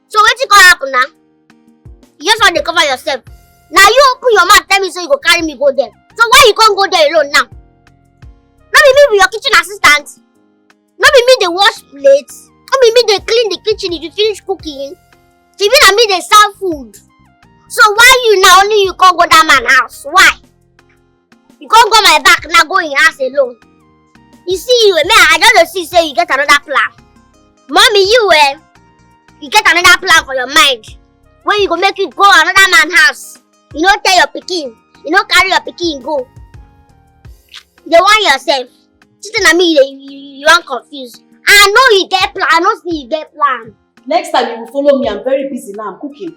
So wetin come happen now? You just want to cover yourself. Now you open your mouth tell me say you go carry me go there. So why you can't go there alone now? No be me be your kitchen assistant. No be me dey wash plates. No be me dey clean the kitchen if you finish cooking. Shebi na me dey serve food. So why you now only you can't go that man's house? Why? You can't go my back now go in your house alone. You see you, man, I don't see say you get another plan. Mommy, you get another plan for your mind. Where you go make you go another man's house. You don't tell your pikin. You don't carry your pikin go. You want yourself. Sitting at me, you aren't confused. I know you get plan. I know see you get plan. Next time you will follow me. I'm very busy now. I'm cooking.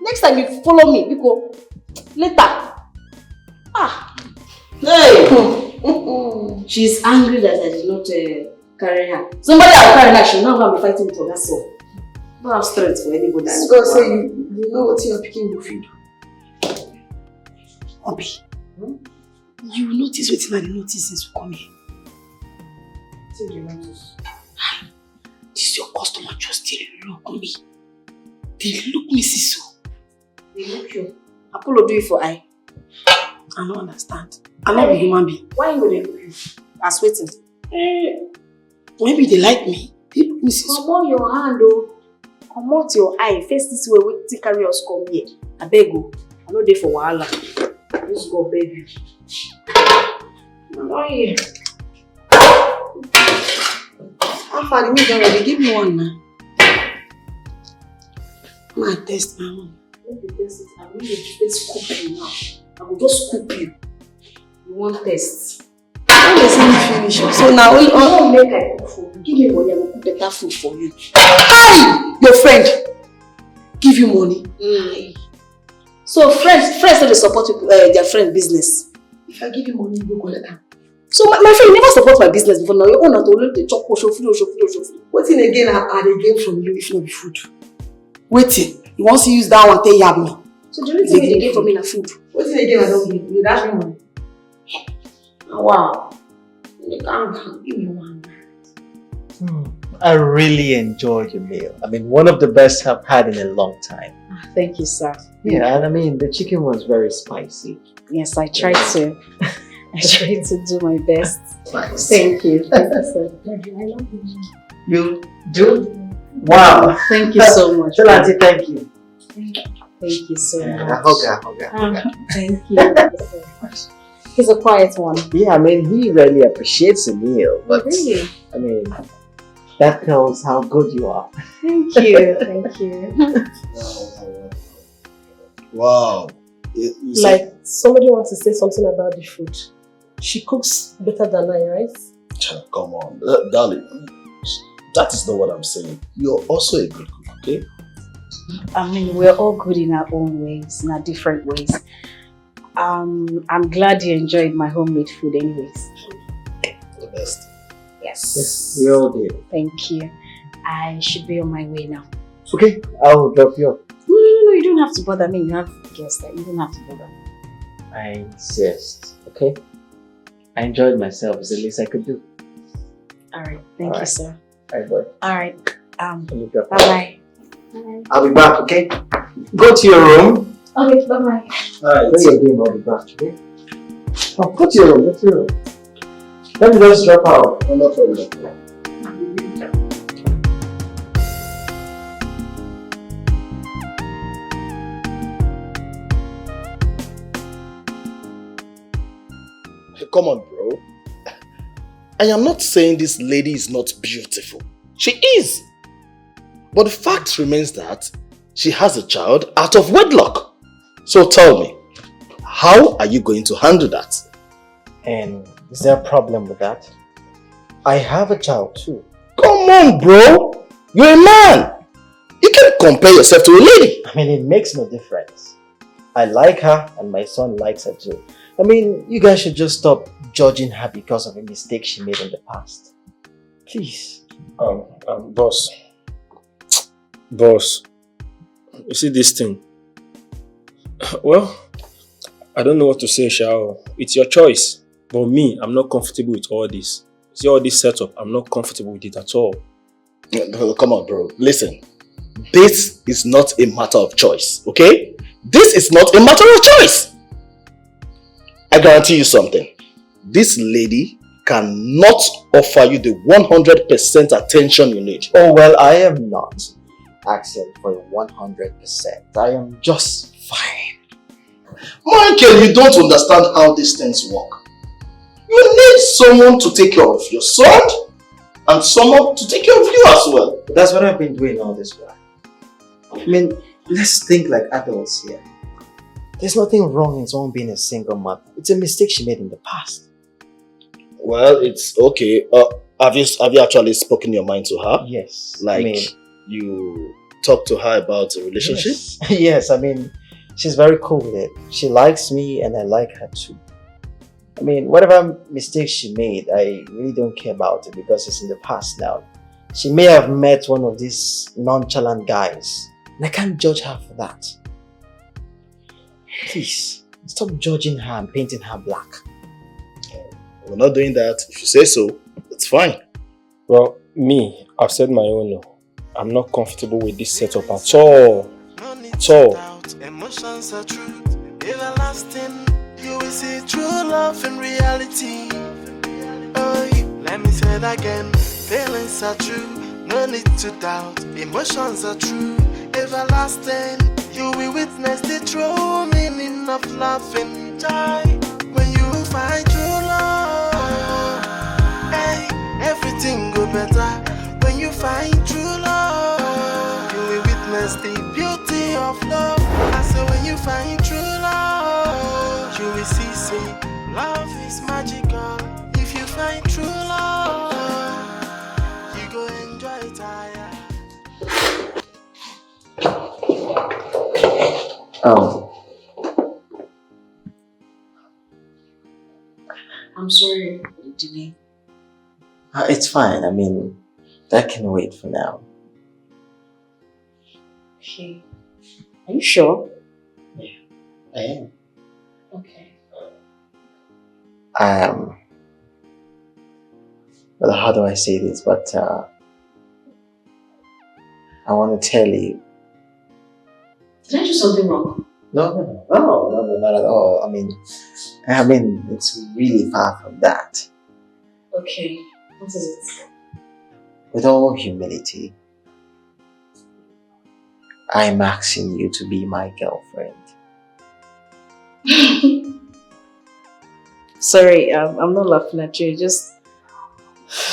Next time you follow me, we go later. Hey! She's angry that I did not carry her. Somebody will carry her. She'll not go and be fighting with her. That's all. Don't have strength for anybody. God say you know what you're picking will feed. Obi, you notice what I notice since we come here. What you notice? This your customer just still look me. They look me see so. They look you. Apollo do it for I. I don't understand. I'm not a human being. Why would they look you? As waiting. Maybe they like me. They look me see so. Come on your hand oh. Come out your eye. Face this way. Wait till carry us come here. I beg you. I know they for wahala. Just go beg you. I'm not here. How far the meat already? Give me one now. I'm gonna test my one. Let me test it. I'm going to scoop you now. I will just scoop you. You want test? When they say you finish it. So now you don't make I cook food. Give me money, I will cook better food for you. Hi! Your friend give you money. So friends don't they support their friend business. If I give you money, you go collect them. So my friend, you never support my business before now. You own not only the chop food. Waiting again are they gain from you if not be food? Waiting. You want to use that one take yab me. So the only thing they get from me na food. Waiting again I don't give you. Dash me money. Wow. You can't give me one. I really enjoyed your meal. I mean, one of the best I've had in a long time. Thank you, sir. Yeah, and I mean, the chicken was very spicy. Yes, I tried to. I tried to do my best. Nice. Thank you. Thank you, sir. You do? Wow. Thank you so much. Tell Auntie thank you. Thank you so much. Hug her. Thank you. He's a quiet one. Yeah, I mean, he really appreciates the meal. But, really? I mean, that tells how good you are. Thank you. Thank you. Wow. Like, somebody wants to say something about the food. She cooks better than I, right? Come on, darling. That is not what I'm saying. You're also a good cook, okay? I mean, we're all good in our own ways, in our different ways. I'm glad you enjoyed my homemade food anyways. The best. Yes. We all did. Thank you. I should be on my way now. Okay, I'll drop you off. No, you don't have to bother me. You have guests that you don't have to bother. I insist, okay? I enjoyed myself. It's the least I could do. Alright, thank you, sir. Alright, boy. Alright, bye-bye. Bye. I'll be back, okay? Go to your room. Okay, bye-bye. Alright, play your game, I'll be back, okay? Oh, go to your room, Let me just drop out. No problem. Come on, bro. I am not saying this lady is not beautiful. She is. But the fact remains that she has a child out of wedlock. So tell me, how are you going to handle that? And is there a problem with that? I have a child too. Come on, bro. You're a man. You can't compare yourself to a lady. I mean, it makes no difference. I like her and my son likes her too. I mean, you guys should just stop judging her because of a mistake she made in the past. Please. Boss. Boss. You see this thing? Well, I don't know what to say, Shao. It's your choice. But me, I'm not comfortable with all this. See all this setup, I'm not comfortable with it at all. Come on, bro. Listen. This is not a matter of choice, okay? This is not a matter of choice. I guarantee you something. This lady cannot offer you the 100% attention you need. Oh, well, I am not asking for 100%. I am just fine. Michael, you don't understand how these things work. You need someone to take care of your son and someone to take care of you as well. But that's what I've been doing all this while. I mean, let's think like adults here. There's nothing wrong in someone being a single mother. It's a mistake she made in the past. Well, it's okay. Have you actually spoken your mind to her? Yes. Like, you talked to her about the relationship? Yes. Yes, I mean, she's very cool with it. She likes me and I like her too. I mean, whatever mistakes she made, I really don't care about it because it's in the past now. She may have met one of these nonchalant guys and I can't judge her for that. Please, stop judging her and painting her black. We're not doing that. If you say so, it's fine. Well, me, I've said my own no. I'm not comfortable with this setup at all. At all. Emotions are true, everlasting. You will see true love in reality. Oh, let me say it again. Feelings are true, no need to doubt. Emotions are true, everlasting. You will witness the true meaning of love and joy. When you find true love, hey, everything go better. When you find true love, you will witness the beauty of love. I say when you find true love, you will see, say, love is magical. If you find true love, you go enjoy it higher. I'm sorry for the delay. It's fine. I mean, that can wait for now. Okay. Are you sure? Yeah, I am. Okay. Well, how do I say this? But I want to tell you. Did I do something wrong? No, not at all. I mean, it's really far from that. Okay. What is it? With all humility, I'm asking you to be my girlfriend. Sorry, I'm not laughing at you. Just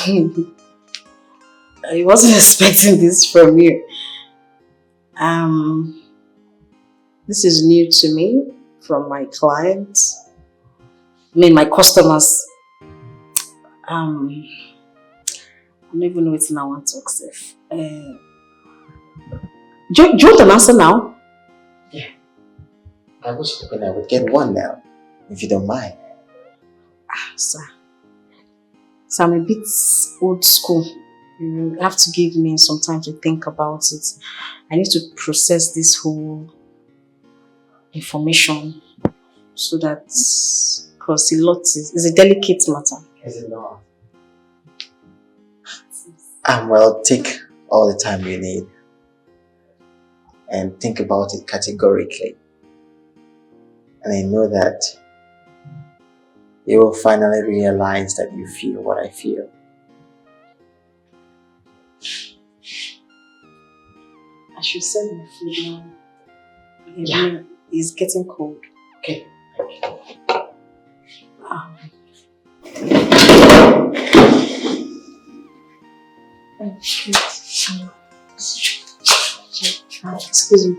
I wasn't expecting this from you. This is new to me from my clients. My customers. I don't even know what I want to accept. Do you want an answer now? Yeah. I was hoping I would get one now, if you don't mind. Sir. So I'm a bit old school. You have to give me some time to think about it. I need to process this whole information so that, because a lot is a delicate matter. Is it not? Well, take all the time you need and think about it categorically. And I know that you will finally realize that you feel what I feel. I should send my food now. Yeah. It's getting cold. Okay. Excuse me.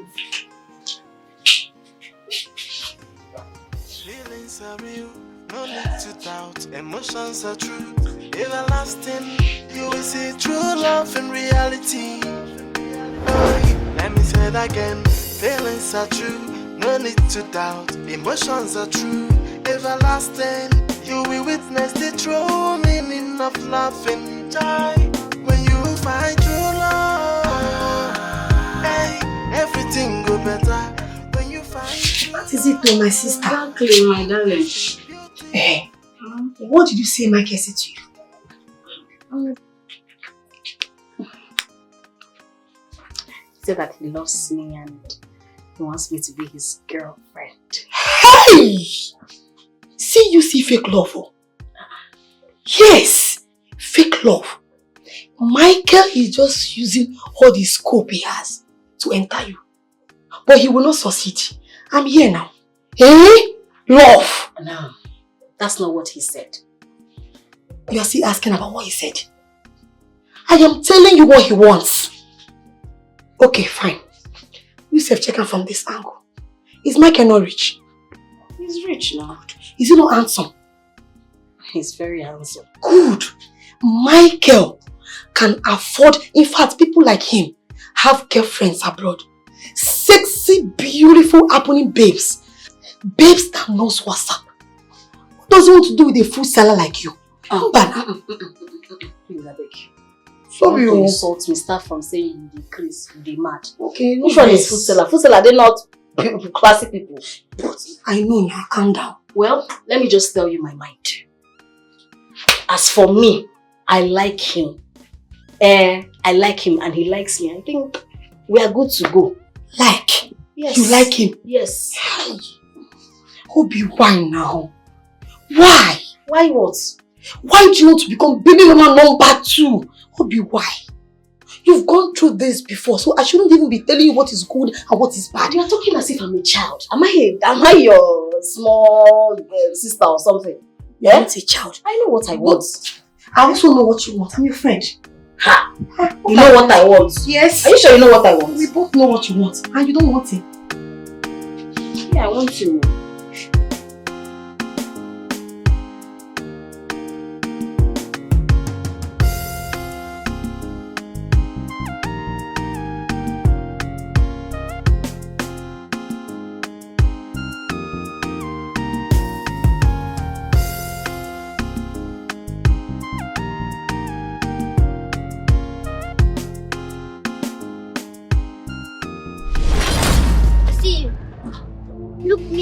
Feelings are real, no need to doubt. Emotions are true, everlasting. You will see true love in reality. Oh, let me say it again. Feelings are true, no need to doubt. Emotions are true, everlasting. You will witness the true meaning of love and joy. When you find true love, hey, everything go better. When you find What is it to my sister? Exactly, my darling. Hey, what did you say Michael said to you? He said that he loves me and he wants me to be his girlfriend. Hey! See, you see fake love. Oh. Yes, fake love. Michael is just using all the scope he has to enter you. But he will not succeed. I'm here now. Hey? Love. No, that's not what he said. You are still asking about what he said. I am telling you what he wants. Okay, fine. You check him from this angle. Is Michael not rich? He's rich now. Is he not handsome? He's very handsome. Good. Michael can afford, in fact, people like him have girlfriends abroad. Sexy, beautiful, happening babes. Babes that knows what's up. Who doesn't want to do with a food seller like you? Please, I beg you. Sorry, you insult me. Start from saying you decrease, you dey mad. Okay, which one is food seller? Food seller, they're not classic people. But I know now, calm down. Well, let me just tell you my mind. As for me, I like him. I like him and he likes me. I think we are good to go. Like? Yes. You like him? Yes. Obi, why now? Why? Why what? Why do you want to become baby mama number 2? Obi, why? You've gone through this before, so I shouldn't even be telling you what is good and what is bad. You're talking as if I'm a child. Am I your small sister or something? Yeah? I'm not a child. I know what I want. I also know what you want. I'm your friend. Ha! You know what I want? Yes. Are you sure you know what I want? We both know what you want and you don't want it. Yeah, I want you.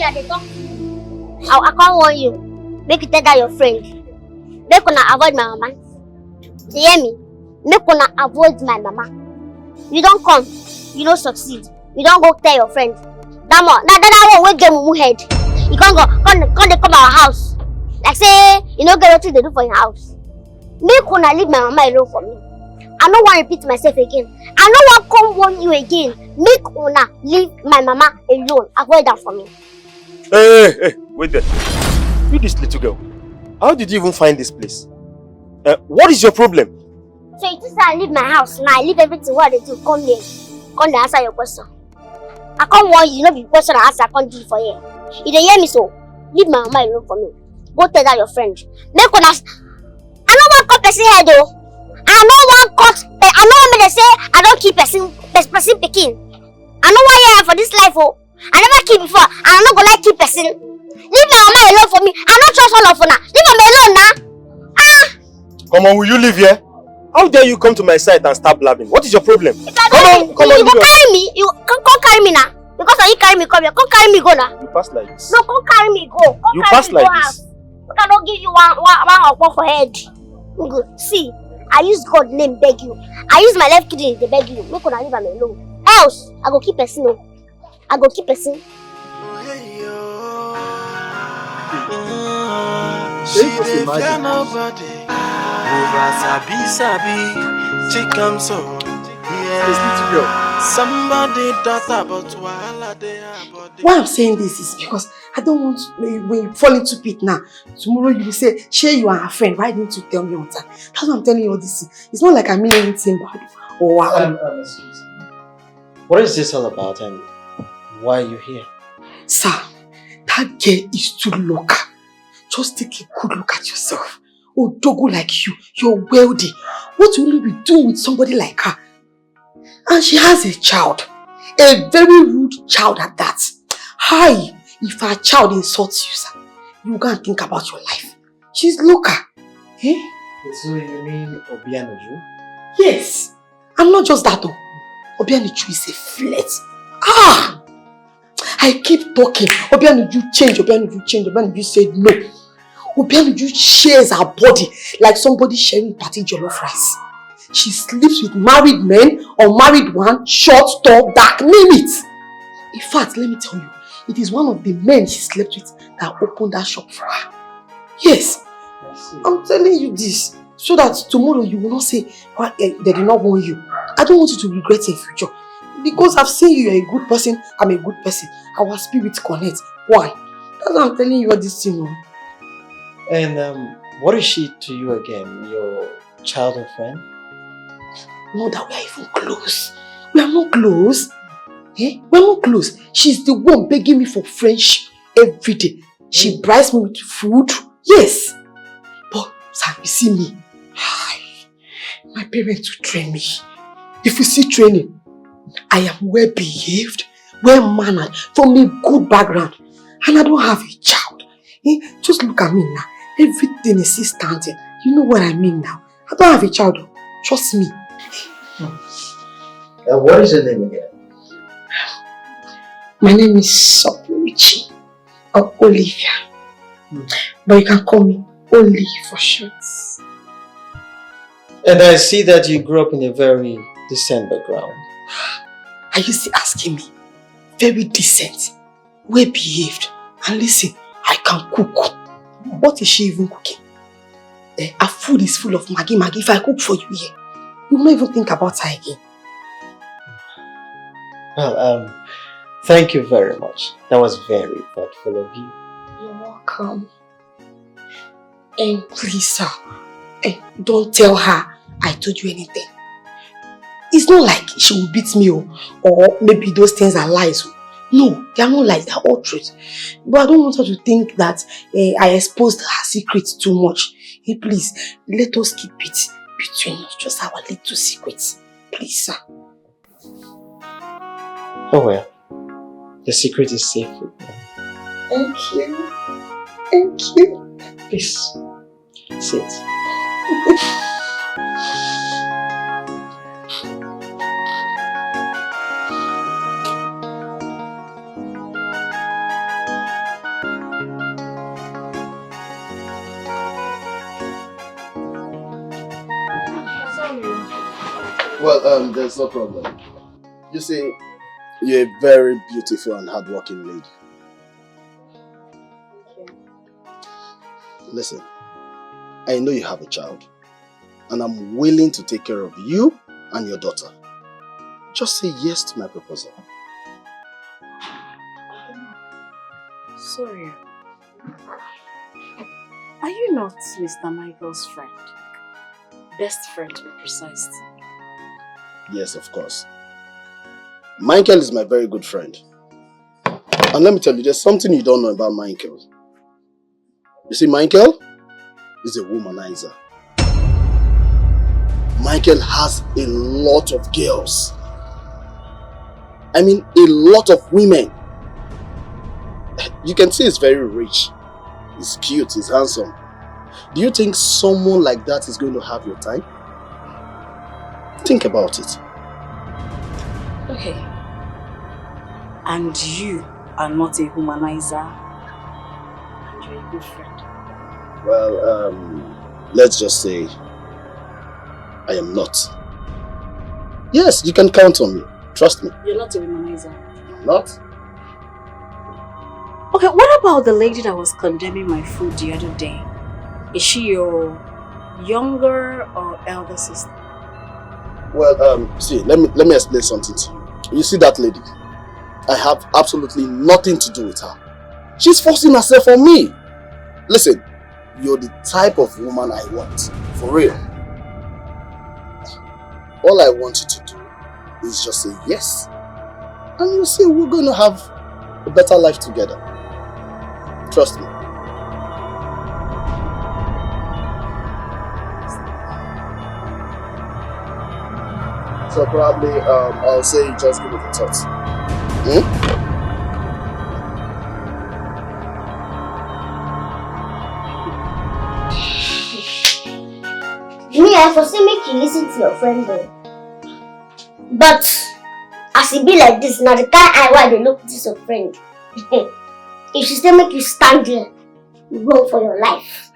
At the top. I can't warn you. Make you tell that your friend. Make you not avoid my mama. You hear me? Make you not avoid my mama. You don't come, you don't succeed. You don't go tell your friend. That one will get mumu head. You can't go, come our house. Like say, you know get what they do for your house. Make you not leave my mama alone for me. I don't want to repeat myself again. I don't want to come warn you again. Make you not leave my mama alone. Avoid that for me. Hey, wait there. You this little girl. How did you even find this place? What is your problem? So you just say I leave my house now. I leave everything what they do. Come here. Come to answer your question. I can't want you, not be question and answer. I can't do it for you. You don't hear me so? Leave my mama alone for me. Go tell that your friend. Make una. I don't want cut person head though. I don't want cut. I don't want me to say I don't keep person picking. I don't want you for this life oh. I never keep before, and I'm not gonna keep person. Leave my mama alone for me. I don't trust all of her now. Leave me alone now. Come on, will you live here? How dare you come to my side and start blabbing? What is your problem? Come on, you go carry me. You come carry me now. Because you carry me, come here. Come carry me, go now. You pass like this. No, come carry me, go. You pass like this. I don't give you one for head. Good. See, I use God's name beg you. I use my left kidney to beg you. Make una leave me alone. Else, I go keep person. I go keep person. She dey fear nobody. Over sabi, she comes so. Yeah. Somebody daughter, but wahala dey her body. Why I'm saying this is because I don't want when you fall into it now. Tomorrow you will say, "Shay, you are a friend. Why didn't you tell me on time?" That's why I'm telling you all this. It's not like I mean anything bad or what is this all about and why are you here? Sir, that girl is too local. Just take a good look at yourself. Oh, dogo like you're wealthy. What will you be doing with somebody like her? And she has a child. A very rude child at that. Hi, if her child insults you, sir, you go and think about your life. She's local. Eh? So you mean Obianoju? Yes. And not just that though. Obianoju is a flirt. I keep talking. Obianoju change. Obianoju said no. Obianoju shares her body like somebody sharing party jollof rice. She sleeps with married men, unmarried one, short, tall, dark, name it. In fact, let me tell you, it is one of the men she slept with that opened that shop for her. Yes, I'm telling you this so that tomorrow you will not say they did not want you. I don't want you to regret in future. Because I've seen you are a good person, I'm a good person. Our spirits connect. Why? That's why I'm telling you all this thing. And what is she to you again? Your childhood friend? Not that we are even close. We are not close. Eh? We are not close. She's the one begging me for friendship every day. She bribes me with food. Yes. But, sir, you see me. My parents will train me. If you see training, I am well behaved, well mannered, from a good background, and I don't have a child. Just look at me now. Everything is still standing. You know what I mean now. I don't have a child. Trust me. What is your name again? My name is Sopuichi or Olivia. But you can call me Oli for short. And I see that you grew up in a very decent background. Are you still asking me? Very decent, well behaved. And listen, I can cook. What is she even cooking? Her food is full of Maggi. If I cook for you here, you will not even think about her again. Well, thank you very much. That was very thoughtful of you. You're welcome. And please, sir, don't tell her I told you anything. It's not like she will beat me or maybe those things are lies. No, they are not lies, they are all truth. But I don't want her to think that I exposed her secret too much. Please, let us keep it between us, just our little secrets. Please, sir. Oh well, the secret is safe with me. Thank you. Thank you. Please, sit. Well, there's no problem. You see, you're a very beautiful and hardworking lady. Listen, I know you have a child, and I'm willing to take care of you and your daughter. Just say yes to my proposal. Sorry. Are you not Mr. Michael's friend? Best friend to be precise. Yes, of course. Michael is my very good friend. And let me tell you, there's something you don't know about Michael. You see, Michael is a womanizer. Michael has a lot of girls. I mean, a lot of women. You can see he's very rich. He's cute, he's handsome. Do you think someone like that is going to have your time? Think about it. Okay. And you are not a womanizer. And you're a good friend. Well, let's just say I am not. Yes, you can count on me. Trust me. You're not a womanizer. I'm not. Okay, what about the lady that was condemning my food the other day? Is she your younger or elder sister? Well, see, let me explain something to you. You see that lady? I have absolutely nothing to do with her. She's forcing herself on me. Listen, you're the type of woman I want. For real. All I want you to do is just say yes. And you'll see we're going to have a better life together. Trust me. So probably, I'll say just give it a thought. Me, I foresee make you listen to your friend though. But as it be like this, now the kind eye why they look this your friend. If she still make you stand there, you run for your life.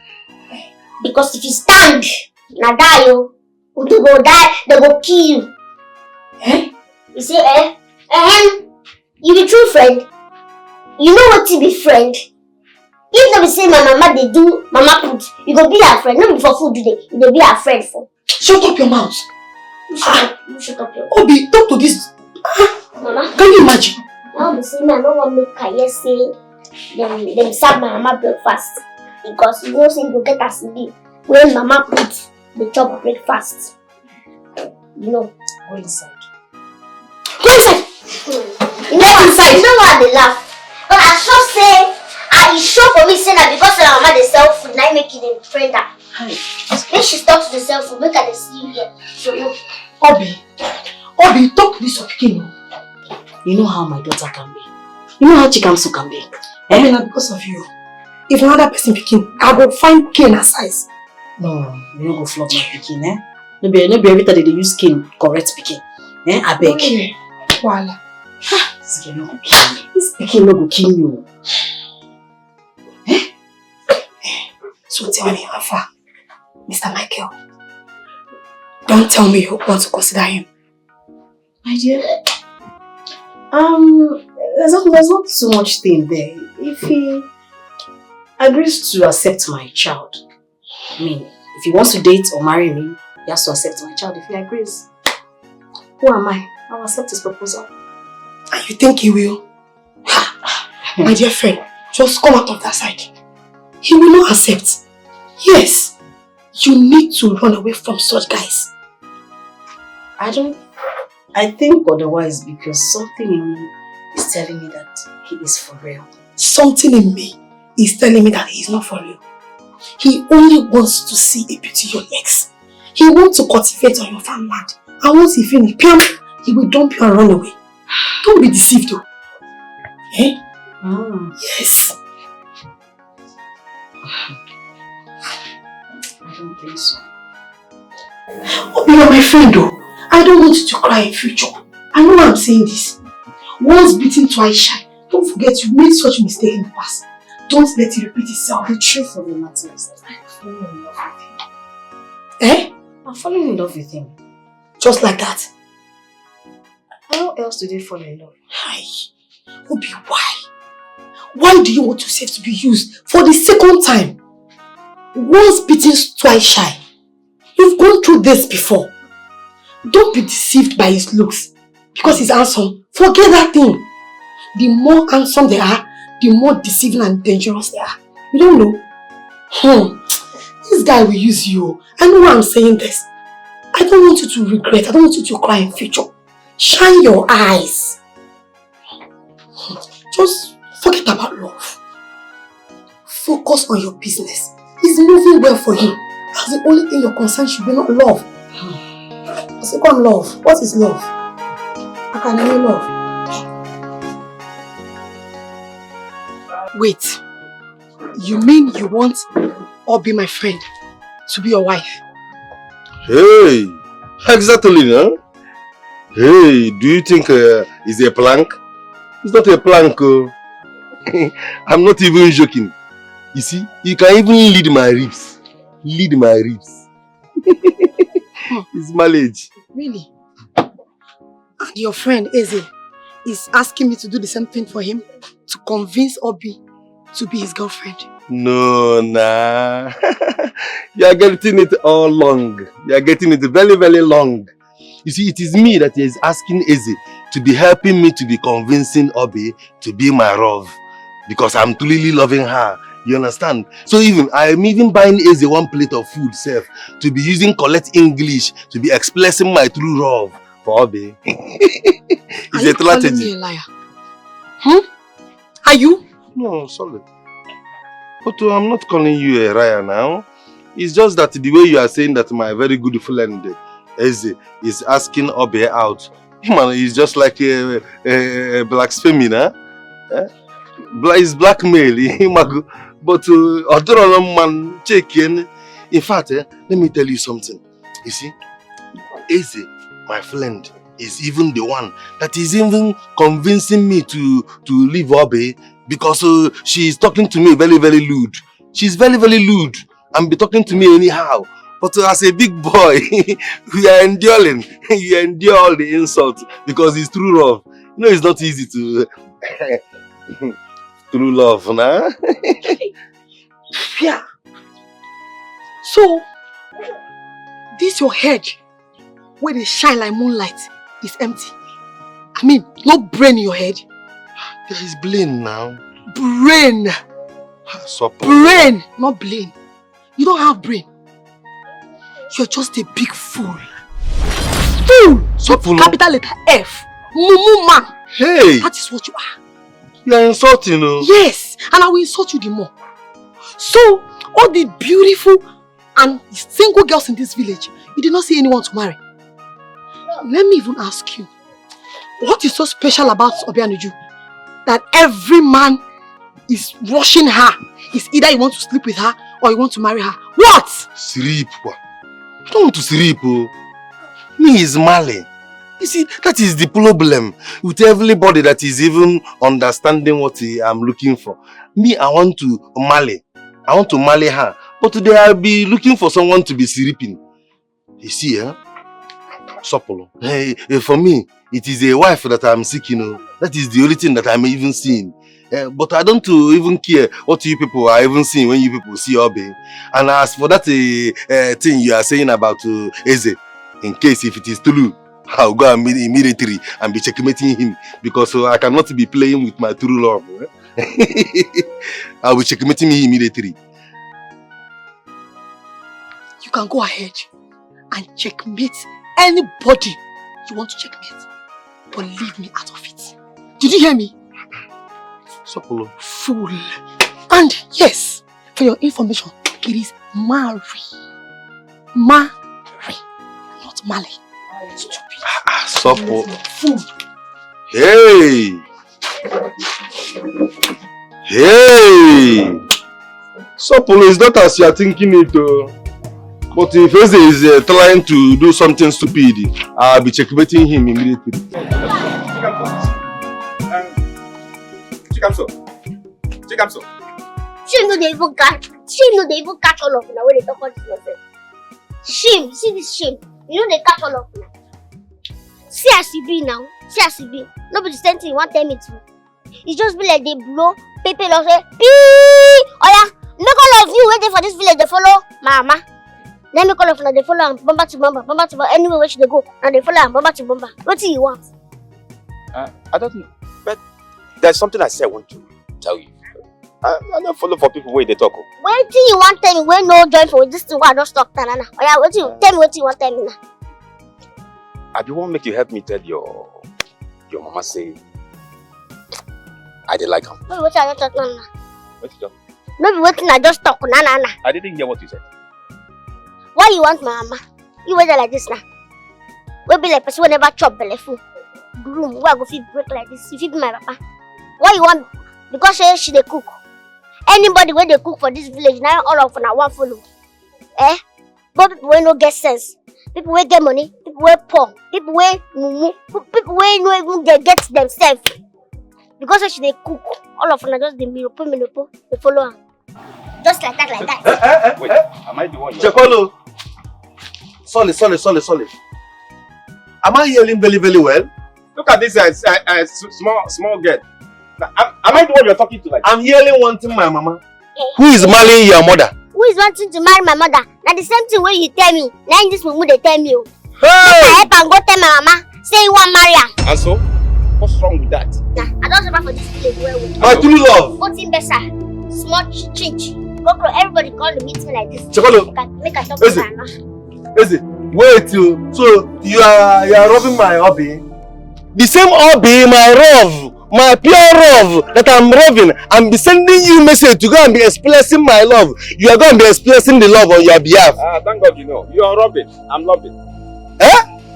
Because if you stand, now die you. They go die, they go kill you. You say, you be true friend. You know what to be friend. If they say my mama they do mama put, you go be her friend. Not for food today, you go be her friend for. Shut up your mouth. You shut up your mouth. Obi, talk to this. Mama. Can you imagine? Now be say me, I don't want make her say them serve my mama breakfast. Because you know say you go get a CD when mama put the chop breakfast. You know. Go inside. Go inside! You know what? You know why they laugh? But I sure say, it's sure for me say that because my mama they sell food, now make it a friend that When she stops the cell phone, make her see you here. So you. Obi, talk to this Pikin. You know how my daughter can be. You know how Chikamsu can be. Obi, not because of you. If another person Pikin, I go find cane her size. No, you don't go flog my Pikin, eh? No be every time they use cane correct Pikin. Eh? I beg. Okay. Voila. This girl no go kill me. This Pikin no go kill you. Eh? So tell me how far, Mr. Michael. Don't tell me you want to consider him. My dear, there's not so much thing there. If he agrees to accept my child, I mean, if he wants to date or marry me, he has to accept my child if he agrees. Who am I? I'll accept his proposal. And you think he will? My dear friend, just come out of that side. He will not accept. Yes, you need to run away from such guys. I think otherwise because something in me is telling me that he is for real. Something in me is telling me that he is not for real. He only wants to see a beauty your legs. He wants to cultivate on your farmland. And once he finishes, he will dump you and run away. Don't be deceived though. Eh? Yes. I don't think so. Oh, you are my friend though. I don't want you to cry in future. I know why I'm saying this. Once beaten, twice shy. Don't forget you made such mistake in the past. Don't let it repeat itself. The truth of the matter is that I'm falling in love with him. Eh? I'm falling in love with him. Just like that? How else do they fall in love? Hi. Obi, why? Why do you want yourself to be used for the second time? Once beaten, twice shy. You've gone through this before. Don't be deceived by his looks. Because he's handsome. Forget that thing. The more handsome they are, the more deceiving and dangerous they are. You don't know? This guy will use you. I know why I'm saying this. I don't want you to regret. I don't want you to cry in future. Shine your eyes. Just forget about love. Focus on your business. It's moving well for him. That's the only thing your concern should be, not love. Second love. What is love? How can I know love? Wait. You mean you want Obi, my friend, to be your wife? Hey, exactly, huh? Hey, do you think it's a plank? It's not a plank. I'm not even joking. You see, you can even lead my ribs. Lead my ribs. It's marriage. Really? And your friend Eze is asking me to do the same thing for him? To convince Obi to be his girlfriend? No, nah. You are getting it all long. You are getting it very, very long. You see, it is me that is asking Eze to be helping me to be convincing Obi to be my love. Because I'm truly loving her. You understand? So I'm even buying Eze one plate of food, self, to be using correct English to be expressing my true love for Obi. It's Are you calling me a liar? Are you? No, sorry. But I'm not calling you a liar now. It's just that the way you are saying that my very good friend Eze is asking Obi out. Man, he's just like a blasphemy, huh? It's blackmail. But man, in fact, let me tell you something. You see, Eze, my friend, is even the one that is even convincing me to leave Obi because she is talking to me very, very lewd. She's very, very lewd and be talking to me anyhow. But as a big boy, we are enduring. You endure all the insults because it's true love. You know, it's not easy to true love, nah? Yeah. So, this your head, where they shine like moonlight, is empty. I mean, no brain in your head. There is brain now. Brain! Brain, not brain. You don't have brain. You're just a big fool. Fool! Capital letter F. Mumu man. Hey! That is what you are. You are insulting, no? Yes, and I will insult you the more. So, all the beautiful And single girls in this village, you did not see anyone to marry. Let me even ask you, what is so special about Obianuju that every man is rushing her? It's either you want to sleep with her or you want to marry her. What? Sleep. I don't want to sleep. Me is Mali. You see, that is the problem with everybody that is even understanding what I'm looking for. Me, I want to marry. I want to marry her. But today I'll be looking for someone to be sleeping. You see, Sopolo. Hey, for me, it is a wife that I'm seeking. That is the only thing that I'm even seeing. But I don't even care what you people are even seeing when you people see Obi. And as for that thing you are saying about Eze, in case if it is true, I'll go immediately and be checkmating him because I cannot be playing with my true love. I will checkmating him immediately. You can go ahead and checkmate anybody you want to checkmate, but leave me out of it. Did you hear me? Sopolo. Fool. And yes, for your information, it is Mary. Mary, not Mali. Stupid. Sopolo. Fool. Hey! Hey! Sopolo is not as you are thinking it. But if Eze is trying to do something stupid, I'll be checkmating him immediately. Chikamso. She no dey even catch all of una when they talk about this nonsense. Shame, see this shame. You know they catch all of una. See as you be now. See as you be. Nobody same thing you want tell me to. It just be like they blow, people love say, pee! Oh yeah, make all of you waiting for this village they follow mama. Let me call of they follow and bomba to bomba, anywhere where should they go, and they follow and bomba to bomba. What do you want? I don't know, but there's something I say I want to tell you. I don't follow for people where they talk. What do you want tell me when no join for this thing? I don't stop tanana. Oh yeah, what you tell me? What you want tell me now? I be want make you help me tell your mama say I did like him. No, what I talk now? What you talk? No, what I just talk na. I didn't hear what you said. Why you want my mama? You wait like this now. We be like person who never chop belly full. Groom, why go fit break like this? You fit be my papa. Why you want? Because she dey cook. Anybody when they cook for this village, now all of them want follow. But people wey no get sense, people wey get money, people wey poor, people wey mumu, people wey no even get themselves. Because she dey cook, all of them just dey milopo, they follow her. Just like that. Wait, am I the one? Chekolo. Sorry. Am I hearing very, very well? Look at this small girl. Now, am I the one you're talking to like? I'm hearing wanting my mama. Who is marrying your mother? Who is wanting to marry my mother? Now the same thing when you tell me. Now in this mumu they tell me. Hey! I help and go tell my mama. Say you want marry her. And so? What's wrong with that? Nah, I don't suffer for this village well. My true love. What's in better? Small chinch. Go, everybody call the meeting like this. Chekolo. Make a talk to her now. Wait, so you are robbing my hobby? The same hobby, my love, my pure love that I'm loving, I'm be sending you message to go and be expressing my love. You are going to be expressing the love on your behalf. Thank God you know. You are robbing. I'm loving.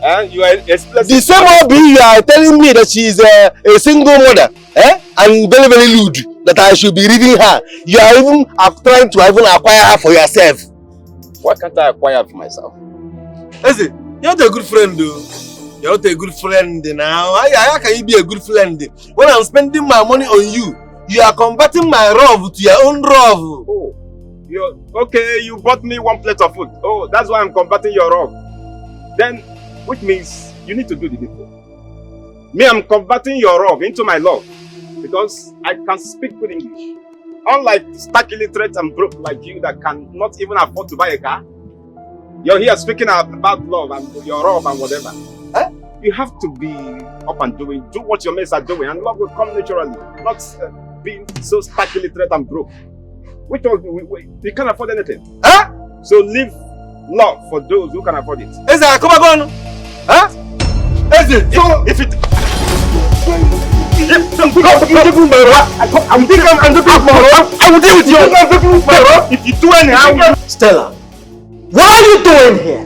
And you are expressing. The same hobby you are telling me that she is a single mother, and very, very lewd, that I should be reading her. You are even trying to even acquire her for yourself. Why can't I acquire for myself? Listen, you're not a good friend, though. You're not a good friend now. How can you be a good friend? When I'm spending my money on you, you are converting my love to your own love. Oh, okay, you bought me one plate of food. Oh, that's why I'm converting your love. Then, which means you need to do the needful. Me, I'm converting your love into my love because I can speak good English. Unlike stark illiterate and broke like you that cannot even afford to buy a car, you're here speaking about love and your love and whatever. You have to be up and do what your mates are doing, and love will come naturally, not being so stark illiterate and broke. Which one, we can't afford anything. So leave love for those who can afford it. Eze, come on. Eze, if it... I will deal with you. If you do anyhow... Stella, What are you doing here?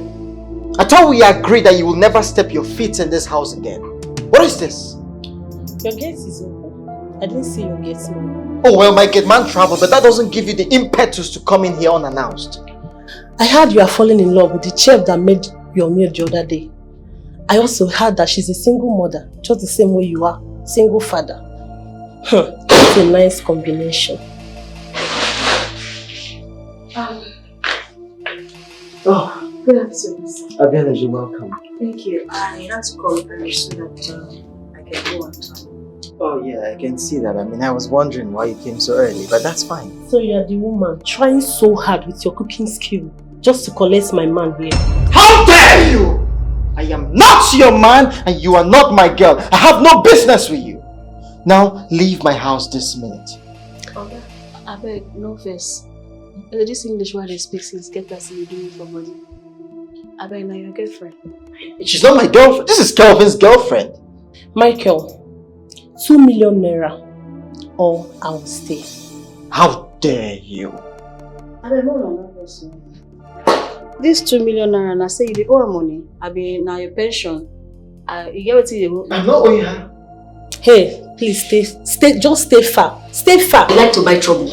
I thought we agreed that you will never step your feet in this house again. What is this? Your gate is open. I didn't see your gate man. Oh well, my gate man traveled, but that doesn't give you the impetus to come in here unannounced. I heard you are falling in love with the chef that made your meal the other day. I also heard that she's a single mother, just the same way you are, single father. It's a nice combination. Oh, good afternoon. Abiola, you're welcome. Thank you. I had to call early so that I can go on time. Oh yeah, I can see that. I mean, I was wondering why you came so early, but that's fine. So you are the woman trying so hard with your cooking skill just to collect my man here. How dare you! I am not your man and you are not my girl. I have no business with you. Now leave my house this minute. Okay. I beg, no face. This English word they speak since get us in doing for body. I beg, now your girlfriend. She's not my girlfriend. This is Kelvin's girlfriend. Michael, 2 million naira or I will stay. How dare you? I beg, no face. This 2 million naira, I say you dey owe money. I be now your pension. You get what you I'm not owing her. Hey, please just stay far. Stay far. I like to buy trouble.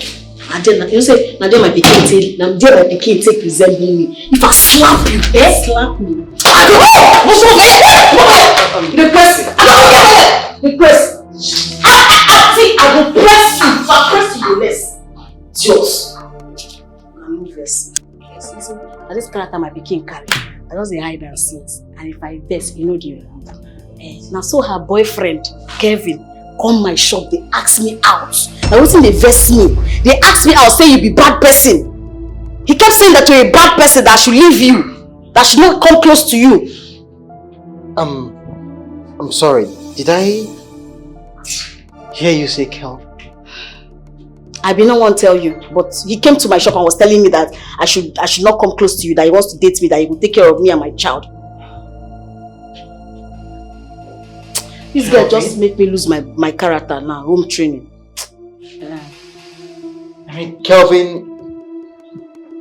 And then you say, now there my pikin take resemble me. If I slap you, slap me. The press. The press. I will press you. If I press you, less. It's yours. I'm no vex. Listen, I just character my pikin carry. I just hide and sit. And if I vex, you know the now so her boyfriend, Kevin, come my shop, they ask me out. Now what's they vex me? They ask me out, say you be bad person. He kept saying that you're a bad person, that I should leave you, that I should not come close to you. I'm sorry. Did I hear you say Kel? I did not want to tell you, but he came to my shop and was telling me that I should not come close to you, that he wants to date me, that he will take care of me and my child. This guy just make me lose my character now, home training. Yeah. I mean, Kelvin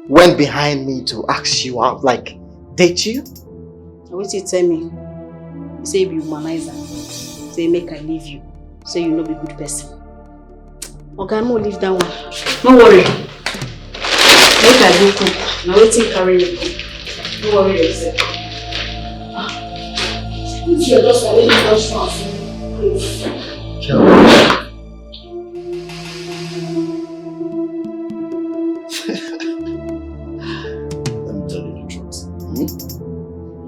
went behind me to ask you out, like, date you? What did he tell me? He say you be humanizer. Say make I leave you. Say you no be good person. Okay, I'm gonna leave that one. No worry. Make I go cook. Now waiting carry me. Don't worry yourself. If you're just already touched once, please. Let me tell you the truth.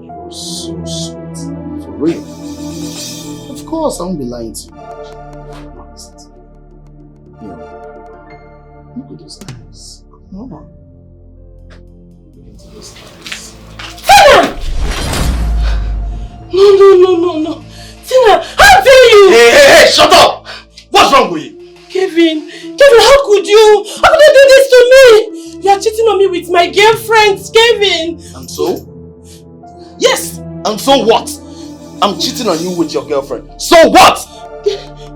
You're so sweet. For real. Of course, I won't be lying to you. Honest. Look at those eyes. Come on. Look into those eyes. No. Tina, how dare you? Hey, shut up! What's wrong with you? Kevin, how could you? How could you do this to me? You are cheating on me with my girlfriends, Kevin. And so? Yes, and so what? I'm cheating on you with your girlfriend. So what?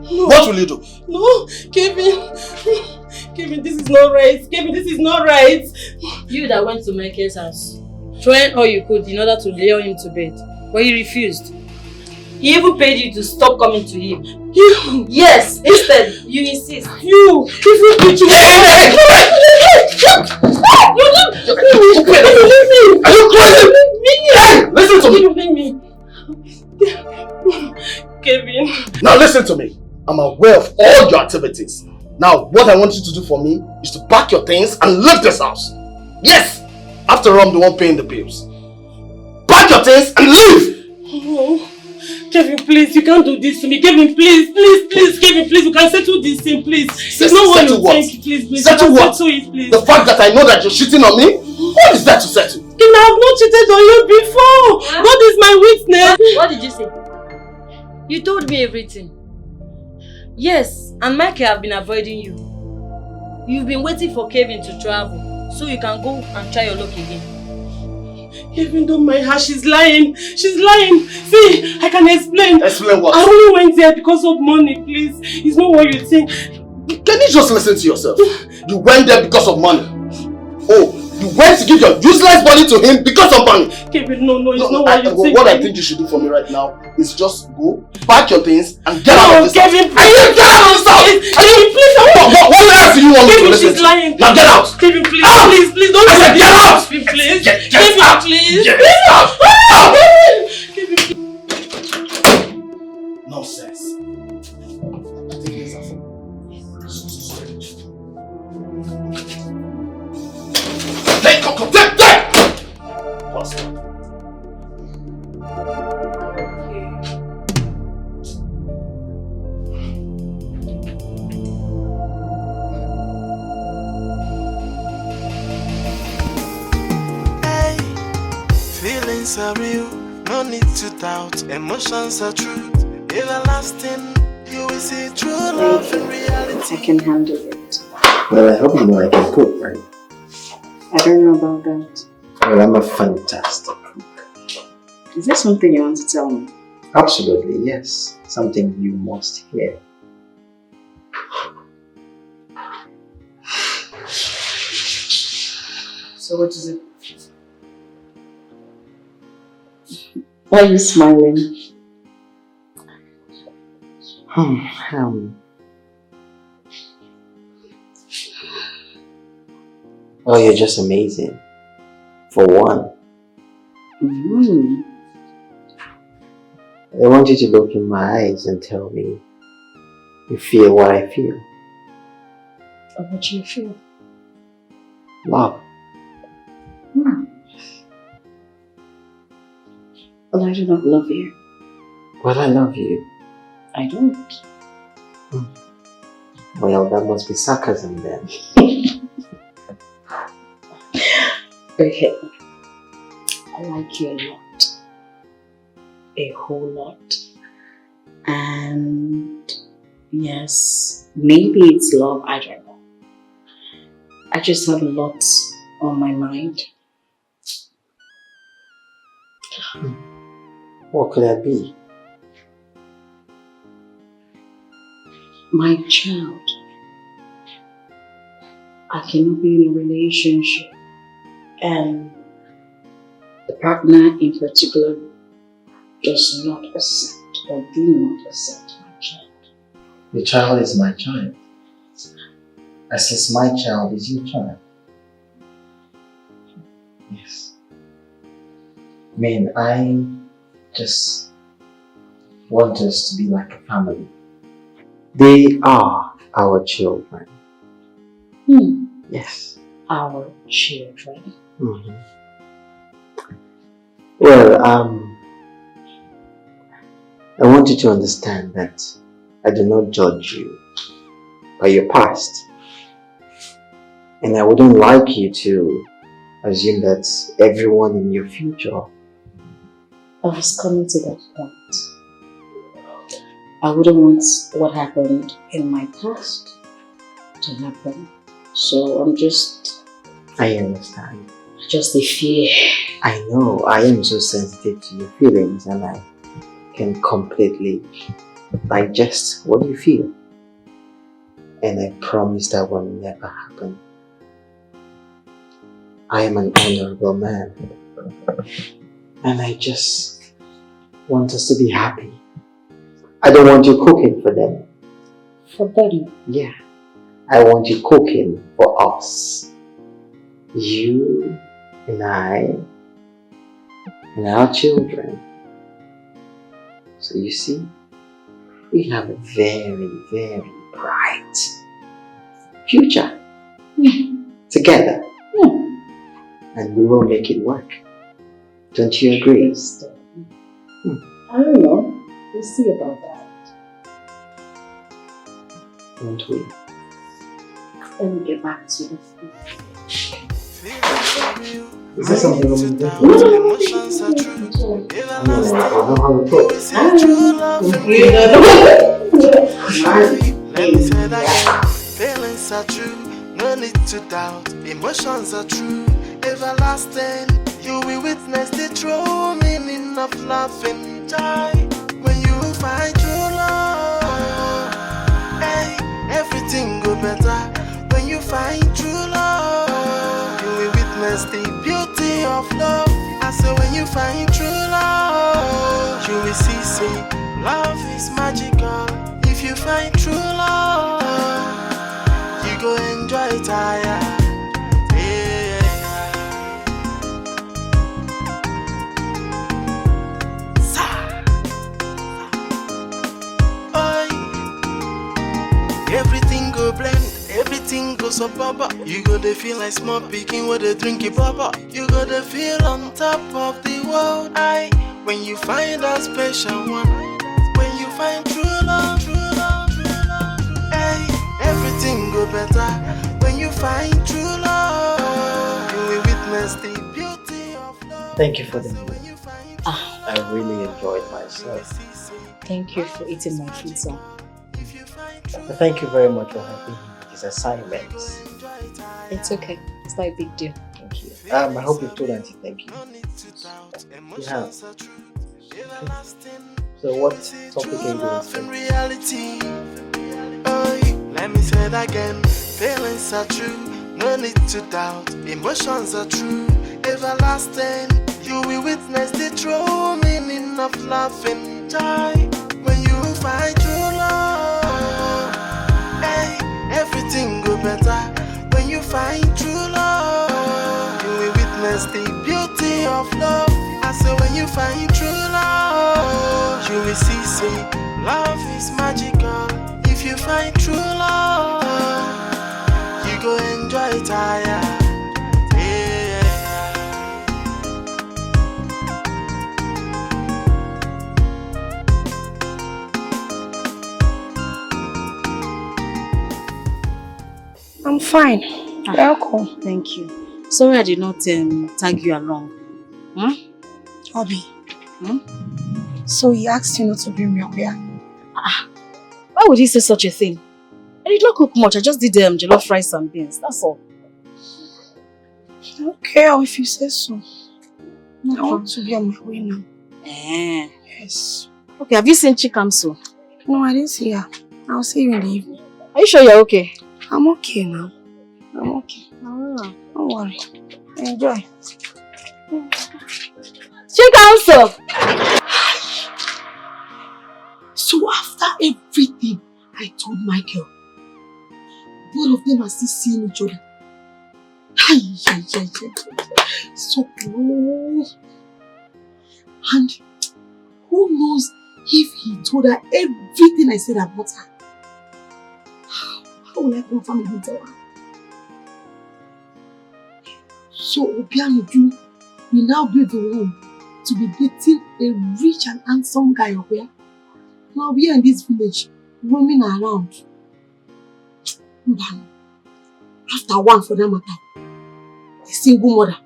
No. What will you do? No, Kevin, this is not right. Kevin, this is not right. You that went to Michael's house, trying all you could in order to lure him to bed, but he refused. He even paid you to stop coming to him. You? Yes, instead, you insist. You bitch. Are you crazy? Hey, listen to me. Kevin. Now listen to me. I'm aware of all your activities. Now, what I want you to do for me is to pack your things and leave this house. Yes! After all, I'm the one paying the bills. Pack your things and leave! Oh. Kevin, please, you can't do this to me. Kevin, please, Kevin, please, you can settle this thing, please. There's no one to thank, please. Settle what? Settle it, please. The fact that I know that you're cheating on me? What is that to settle? Kevin, I have not cheated on you before. Huh? God is my witness. What did you say? You told me everything. Yes, and Michael have been avoiding you. You've been waiting for Kevin to travel so you can go and try your luck again. Kevin, don't mind her. She's lying. She's lying. See, I can explain. Explain what? I only went there because of money, please. It's not what you think. Can you just listen to yourself? You went there because of money. Oh, You went to give your useless money to him because of money. Kevin, no, it's not what you think. What I think you should do for me right now is just go, pack your things, and get out of this house. Kevin, please. I said get out of this house! Kevin, please. What else do you want me to listen Kevin, she's lying. Now get out! Kevin, please, out! please, don't I said get out! Kevin, please. Get Kevin, out! please. Get out! Out! Kevin, please. Nonsense. Take this out. Take! Hey, feelings are real, no need to doubt. Emotions are truth, everlasting. You will see true love in reality. I can handle it. Well, I hope you know I can cook, right? I don't know about that. Well, I'm a fantastic cook. Is there something you want to tell me? Absolutely, yes. Something you must hear. So what is it? Why are you smiling? Oh, you're just amazing. For one. I want you to look in my eyes and tell me you feel what I feel. What do you feel? Love. Well, I do not love you. Well, I love you. I don't. Well, that must be sarcasm then. Okay. I like you a lot. A whole lot. And yes, maybe it's love, I don't know. I just have a lot on my mind. What could that be? My child. I cannot be in a relationship and the partner in particular does not accept or do not accept my child. Your child is my child. As is my child is your child. Yes. I just want us to be like a family. They are our children. Yes. Our children. Well, I want you to understand that I do not judge you by your past. And I wouldn't like you to assume that everyone in your future. I was coming to that point. I wouldn't want what happened in my past to happen. So I'm just... I understand. Just a fear. I know, I am so sensitive to your feelings and I can completely digest what you feel. And I promise that will never happen. I am an honorable man. And I just want us to be happy. I don't want you cooking for them. For them? Yeah. I want you cooking for us. You and I and our children. So you see, we have a very, very bright future together. And we will make it work. Don't you agree? I don't know. We'll see about that. Don't we? Let me get back to the food. Is there something wrong with that? I don't know how to cook. Let me say that again. Feelings are true, no need to doubt. Emotions are true, everlasting. You will witness the true meaning of love and joy. When you find true love, hey, everything go better. When you find true love, you will witness love. I say when you find true love, you will see, say, love is magical. If you find true love, you go enjoy it, yeah. Everything go blend, everything goes up, baba. You go to feel like small picking with a drinky baba. You go to feel on top of the world. When you find a special one, when you find true love, true love, true love. Everything go better. When you find true love, you will witness the beauty of love. Thank you for the meal. I really enjoyed myself. Thank you for eating my food, sir. Thank you very much for helping me with his assignments. It's okay. It's not a big deal. Thank you. I hope you've told Auntie thank you. You have. So what topic are you doing? Reality. Let me say it again. Feelings are true. No need to doubt. Emotions are true. Everlasting. You will witness the true meaning of love and joy. When you find true love, everything go better. When you find true love, you will witness the beauty of love. I say when you find true love, you will see, say, love is magical. If you find true love, you go enjoy it, yeah. I'm fine. Welcome. Thank you. Sorry I did not tag you along. Obi. So he asked you not to bring me up here? Why would he say such a thing? I did not cook much. I just did jollof rice and beans. That's all. Okay, if you say so. I want to be on my way now. Yes. Okay, have you seen Chikamso? No, I didn't see her. I'll see you in the evening. Are you sure you're okay? I'm okay now. I'm okay. Don't worry. Enjoy. Chikamso! So after everything I told Michael, both of them are still seeing each other. So close. And who knows if he told her everything I said about her? How will I confirm it and tell her? So Obiano, you will now be the one to be dating a rich and handsome guy up here. Now we are in this village, roaming around. After one for that matter, a single mother.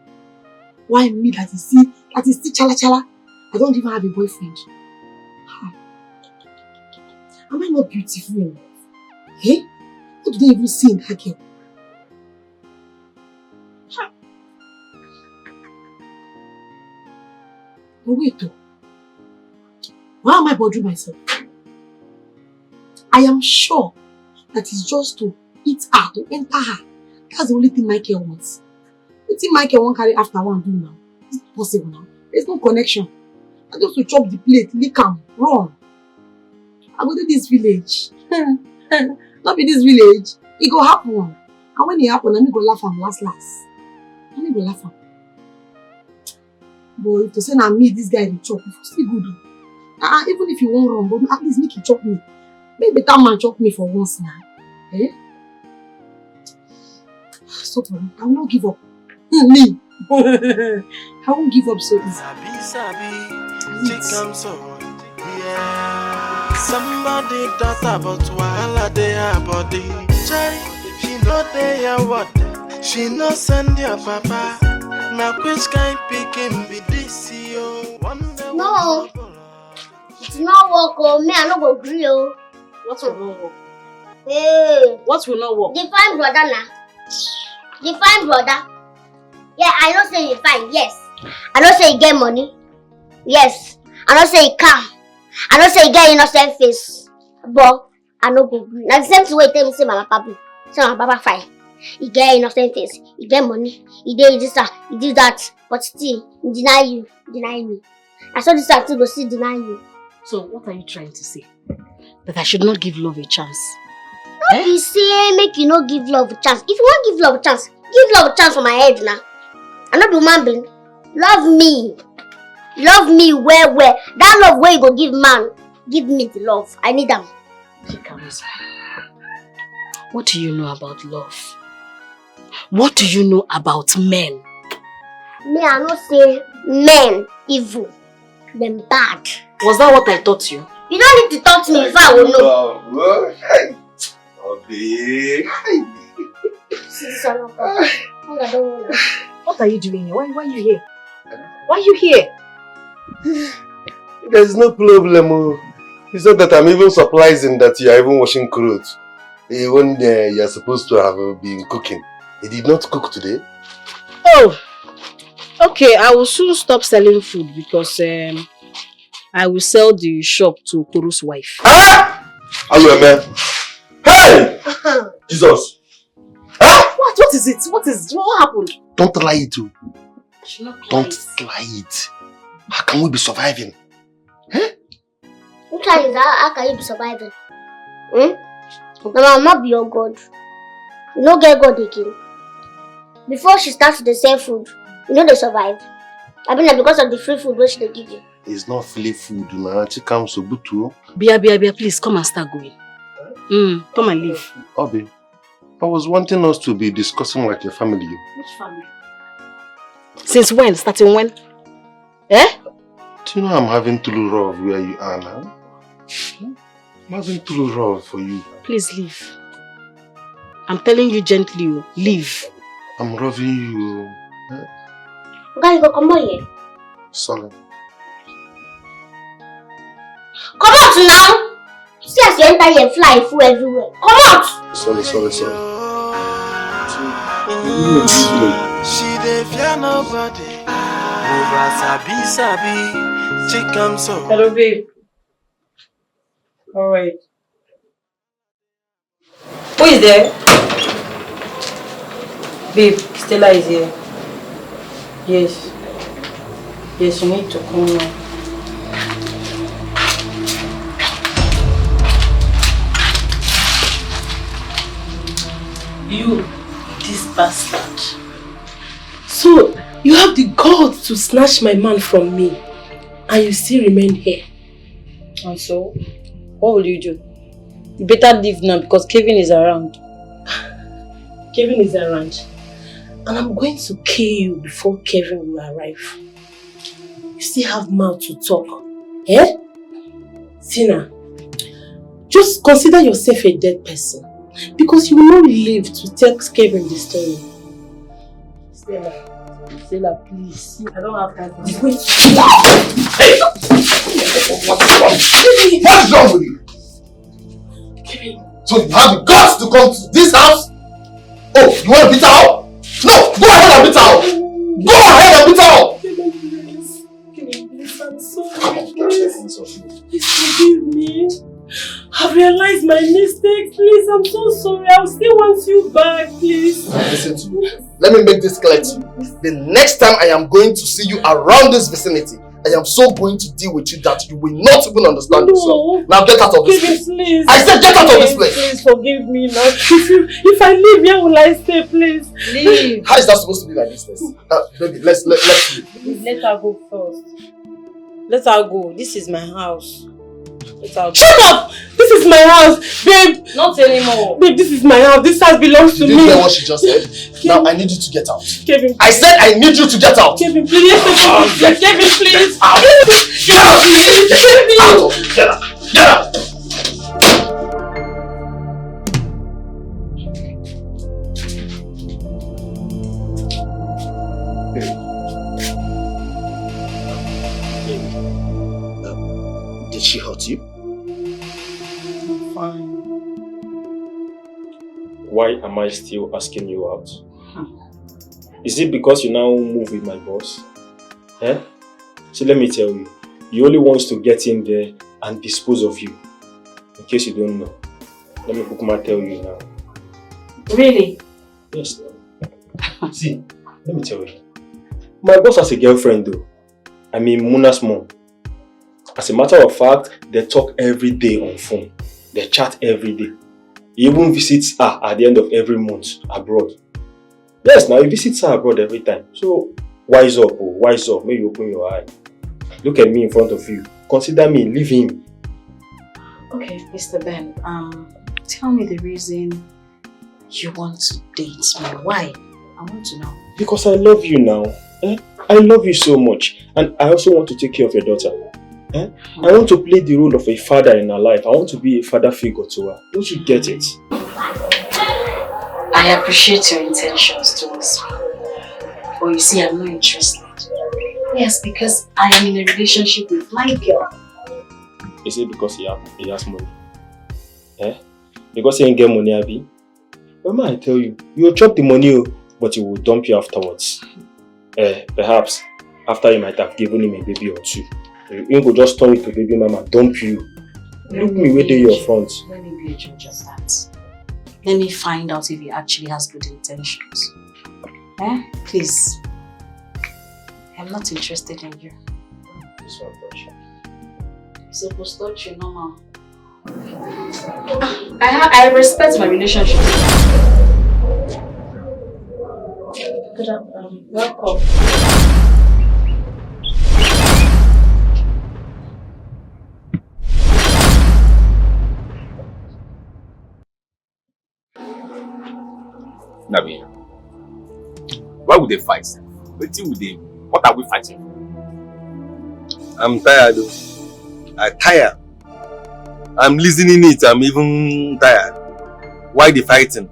Why me that is still chala chala? I don't even have a boyfriend. Am I not beautiful enough? Eh? What do they even see in that girl? But wait though. Why am I bothering myself? I am sure that it's just to eat her, to enter her. That's the only thing Michael wants. What thing Michael won't carry after one do now? It's not possible now. There's no connection. I just to chop the plate, lick am, run. I go to this village. Not be this village. It go happen. And when it happen, I go laugh am last. I go laugh am. But if to say na me, this guy will chop, it's still good. Even if you won't run, but at least make him chop me. Make better man chop me for once now. Eh? Stop for me. I will not give up. Me. I won't give up so easy. Yeah. Somebody thought about wahala they her body. She know they are what? She no send your papa. Now which kind picking be this yo? No. It's not work, oh. Me, I no go agree, oh. What will not work? Hey. What will not work? The fine brother now. The fine brother. Yeah, I don't say you fine, yes. I don't say you get money. Yes. I don't say you calm. I don't say you get innocent face. But I no go agree. Now the same way tell me say my papa. Say my papa fine. he get innocent face, he get money, he did this, he did that, but still, he deny you, deny me. I saw this to go still deny you. So what are you trying to say? That I should not give love a chance? No, you say make you not give love a chance. If you want to give love a chance, give love a chance for my head now. I'm not the human being. Love me. Love me well. That love where you go give man, give me the love. I need them. What do you know about love? What do you know about men? Me, I not say men evil, them bad. Was that what I taught you? You don't need to talk to me if I will know. What are you doing here? Why are you here? Why are you here? There's no problem. It's not that I'm even surprising that you are even washing clothes. When you are supposed to have been cooking. You did not cook today? Oh, okay. I will soon stop selling food because I will sell the shop to Kuru's wife. Ah! Hello, hey! Jesus! Ah! What is it? What happened? Don't lie it. Don't lie it. How can we be surviving? Huh? What is that? How can you be surviving? Mama, not be your God. You don't get God again. Before she starts to sell food, you know they survive. I mean, because of the free food which they give you. It's not free food, man. Chicken so butu. Bia, please come and start going. Come and leave. Obi, I was wanting us to be discussing like a family. Which family? Since when? Starting when? Eh? Do you know I'm having too rough where you are now? I'm having too rough for you. Please leave. I'm telling you gently, leave. I'm roughing you. Guys, come on here. Sorry. Come out now! See as you enter here, fly fool everywhere. Come out! Sorry. She dey fear nobody. Over sabi, she comes so. Hello, babe. Alright. Who is there? Babe, Stella is here. Yes. Yes, you need to come now. You, this bastard. So, you have the guts to snatch my man from me, and you still remain here. And so, what will you do? You better leave now because Kevin is around. Kevin is around. And I'm going to kill you before Kevin will arrive. You still have mouth to talk. Eh? Tina, just consider yourself a dead person. Because you will not live to tell Kevin the story. Stella, please. I don't have time for this. Hey! What's wrong with you? Kevin. So you have the guts to come to this house? Oh, you want to beat her up? No! Go ahead and beat her up! Go ahead and beat her up! Kevin, please, I'm sorry. Please forgive me. I've realized my mistakes. Please, I'm so sorry. I still want you back, please. Listen to me. Let me make this clear to you. The next time I am going to see you around this vicinity, I am so going to deal with you that you will not even understand yourself. Now get out of this place. Please. I said get out of this place. Please forgive me now. If I leave, where will I stay, please? Leave. How is that supposed to be like this? Baby, let's leave. Let her go first. Let her go. This is my house. Let her go. Shut up! This is my house, babe. Not anymore. Babe, this is my house. This house belongs to me. Did you hear what she just said? Now I need you to get out. Kevin. I said I need you to get out. Kevin, please. Kevin, please. Out. Get out. Get out. Get out. Get out. Did she hurt you? Fine. Why am I still asking you out? Is it because you now move with my boss? Eh? So let me tell you, he only wants to get in there and dispose of you. In case you don't know. Let me tell you now. Really? Yes, no. See, let me tell you. My boss has a girlfriend though. I mean Muna's mom. As a matter of fact, they talk every day on phone. They chat every day. He even visits her at the end of every month abroad. Yes, now he visits her abroad every time. So, wise up, oh, wise up. Maybe open your eye. Look at me in front of you. Consider me, leave him. Okay, Mr. Ben, tell me the reason you want to date me. Why? I want to know. Because I love you now. I love you so much. And I also want to take care of your daughter. I want to play the role of a father in her life. I want to be a father figure to her. Don't you get it? I appreciate your intentions towards me. But you see, I'm not interested. Yes, because I am in a relationship with my girl. Is it because he has money? Because he ain't get money, Abby? Well, man, I tell you, you'll chop the money, but he will dump you afterwards. Perhaps after you might have given him a baby or two. You go just turn it to baby mama, dump you. Look me where they your front. Let me be a judge of that. Let me find out if he actually has good intentions. Please. I'm not interested in you. This one touch you. You're supposed to touch you normal. I respect my relationship. Good afternoon. Welcome. Nabi, why would they fight? What are we fighting? I'm tired though. I'm tired. I'm listening it, I'm even tired. Why the fighting?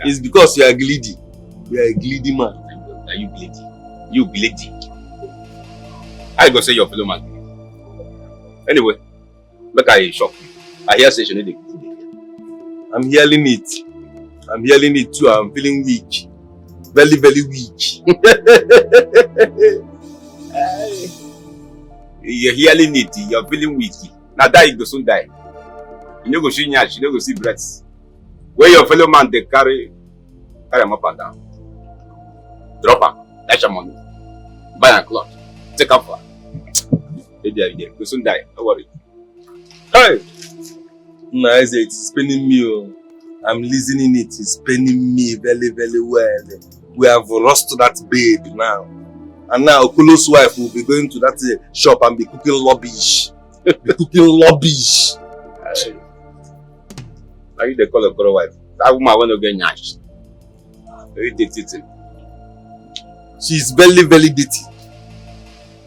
It's because you are greedy. You are a greedy man. Are you greedy? You greedy. I go say your fellow man. Anyway, look at you shock. I hear say you need the I'm hearing it. I'm hearing it too. I'm feeling weak. Very, very weak. You're hearing it. You're feeling weak. Now die, you go soon die. You no go see nyash. You no go see breaths. Where your fellow man they carry him up and down. Drop him. Dash your money. Buy a cloth. Take up for. There. Go soon die. Don't worry. Hey. Nice. It's spinning me. I'm listening it. It's paining me very, very well. We have rushed to that bed now. And now Okolo's wife will be going to that shop and be cooking lobbish. Now you they call a girl wife. That woman want to get nyash. Very dirty. She's very, very dirty.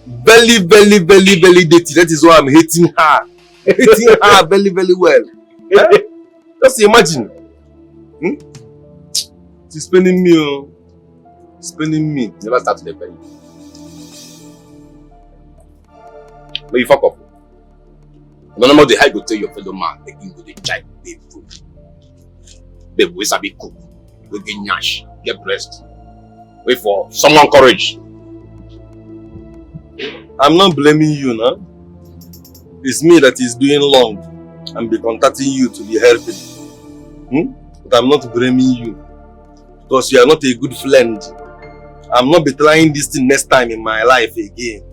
Very, very, very, very dirty. That is why I'm hating her. Hating her very, very well. Just imagine. She's spending me. Spending me. Never start to the penny. But you fuck up. No matter the high go tell your fellow man, they can go the child babe food. Babe, we sabi cook. We get nyash, get breast. Wait for someone courage. I'm not blaming you, nah. It's me that is doing long and be contacting you to be helping. But I'm not blaming you because you are not a good friend. I'm not be trying this thing next time in my life again.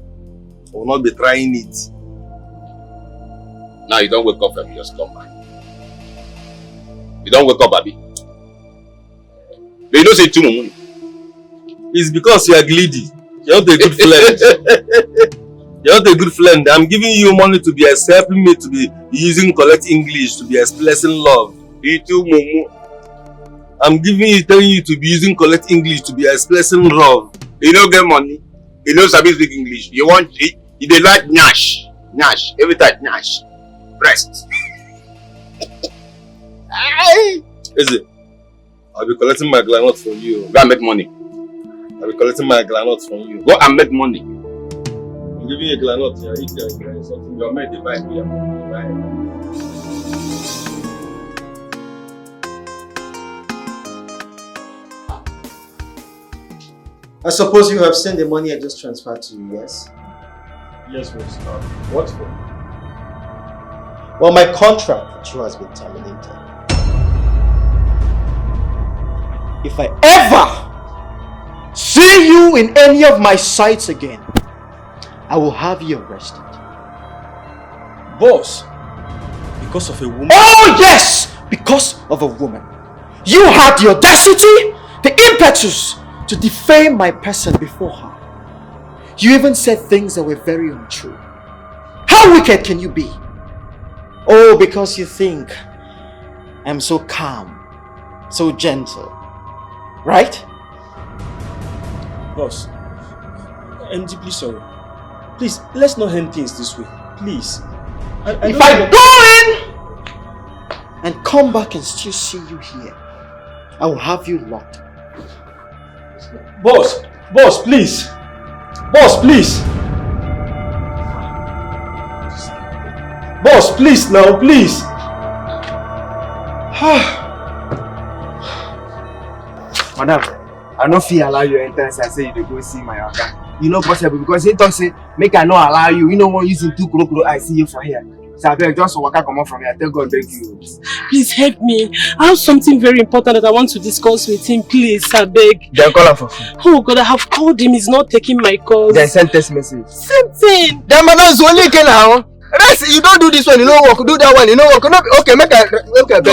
I will not be trying it. Now you don't wake up and you just come back. You don't wake up, Abby. But you don't say too much. It's because you are greedy. You're not a good friend. You're not a good friend. I'm giving you money to be helping me to be using correct English to be expressing love. You too mumu. I'm telling you to be using correct English to be expressing love. You don't get money. You don't sabi speak English. You want it. You dey like nyash. Nyash. Every time nyash. Breast. Is it? I'll be collecting my granite from you. Go and make money. I'll be collecting my granite from you. Go and make money. I'm giving you a granite here. Eat your something. Your mate divide me. I suppose you have sent the money I just transferred to you, yes? Yes, boss. What for? Well, my contract with you has been terminated. if I ever see you in any of my sights again, I will have you arrested. Boss, because of a woman? Oh yes! Because of a woman. You had the audacity, the impetus to defame my person before her. You even said things that were very untrue. How wicked can you be? Oh, because you think I'm so calm, so gentle, right? Boss, I'm deeply sorry. Please, let's not end things this way. Please. If I go in and come back and still see you here, I will have you locked. Boss, please. Boss, please. Boss, please now, please. Madam, I no fit allow you enter and say you dey go see my oga. You know possible because he talk say make I not allow you. You know one using 2 crocodile I see you for here. So I beg just waka come out from here. Tell God beg you. Please help me. I have something very important that I want to discuss with him. Please, I beg. Then call him for phone. Oh God, I have called him. He's not taking my calls. Then send text message. Same thing. Then madam is only now. Rest, you don't do this one, you know work. Do that one, you know work. No, okay, make I beg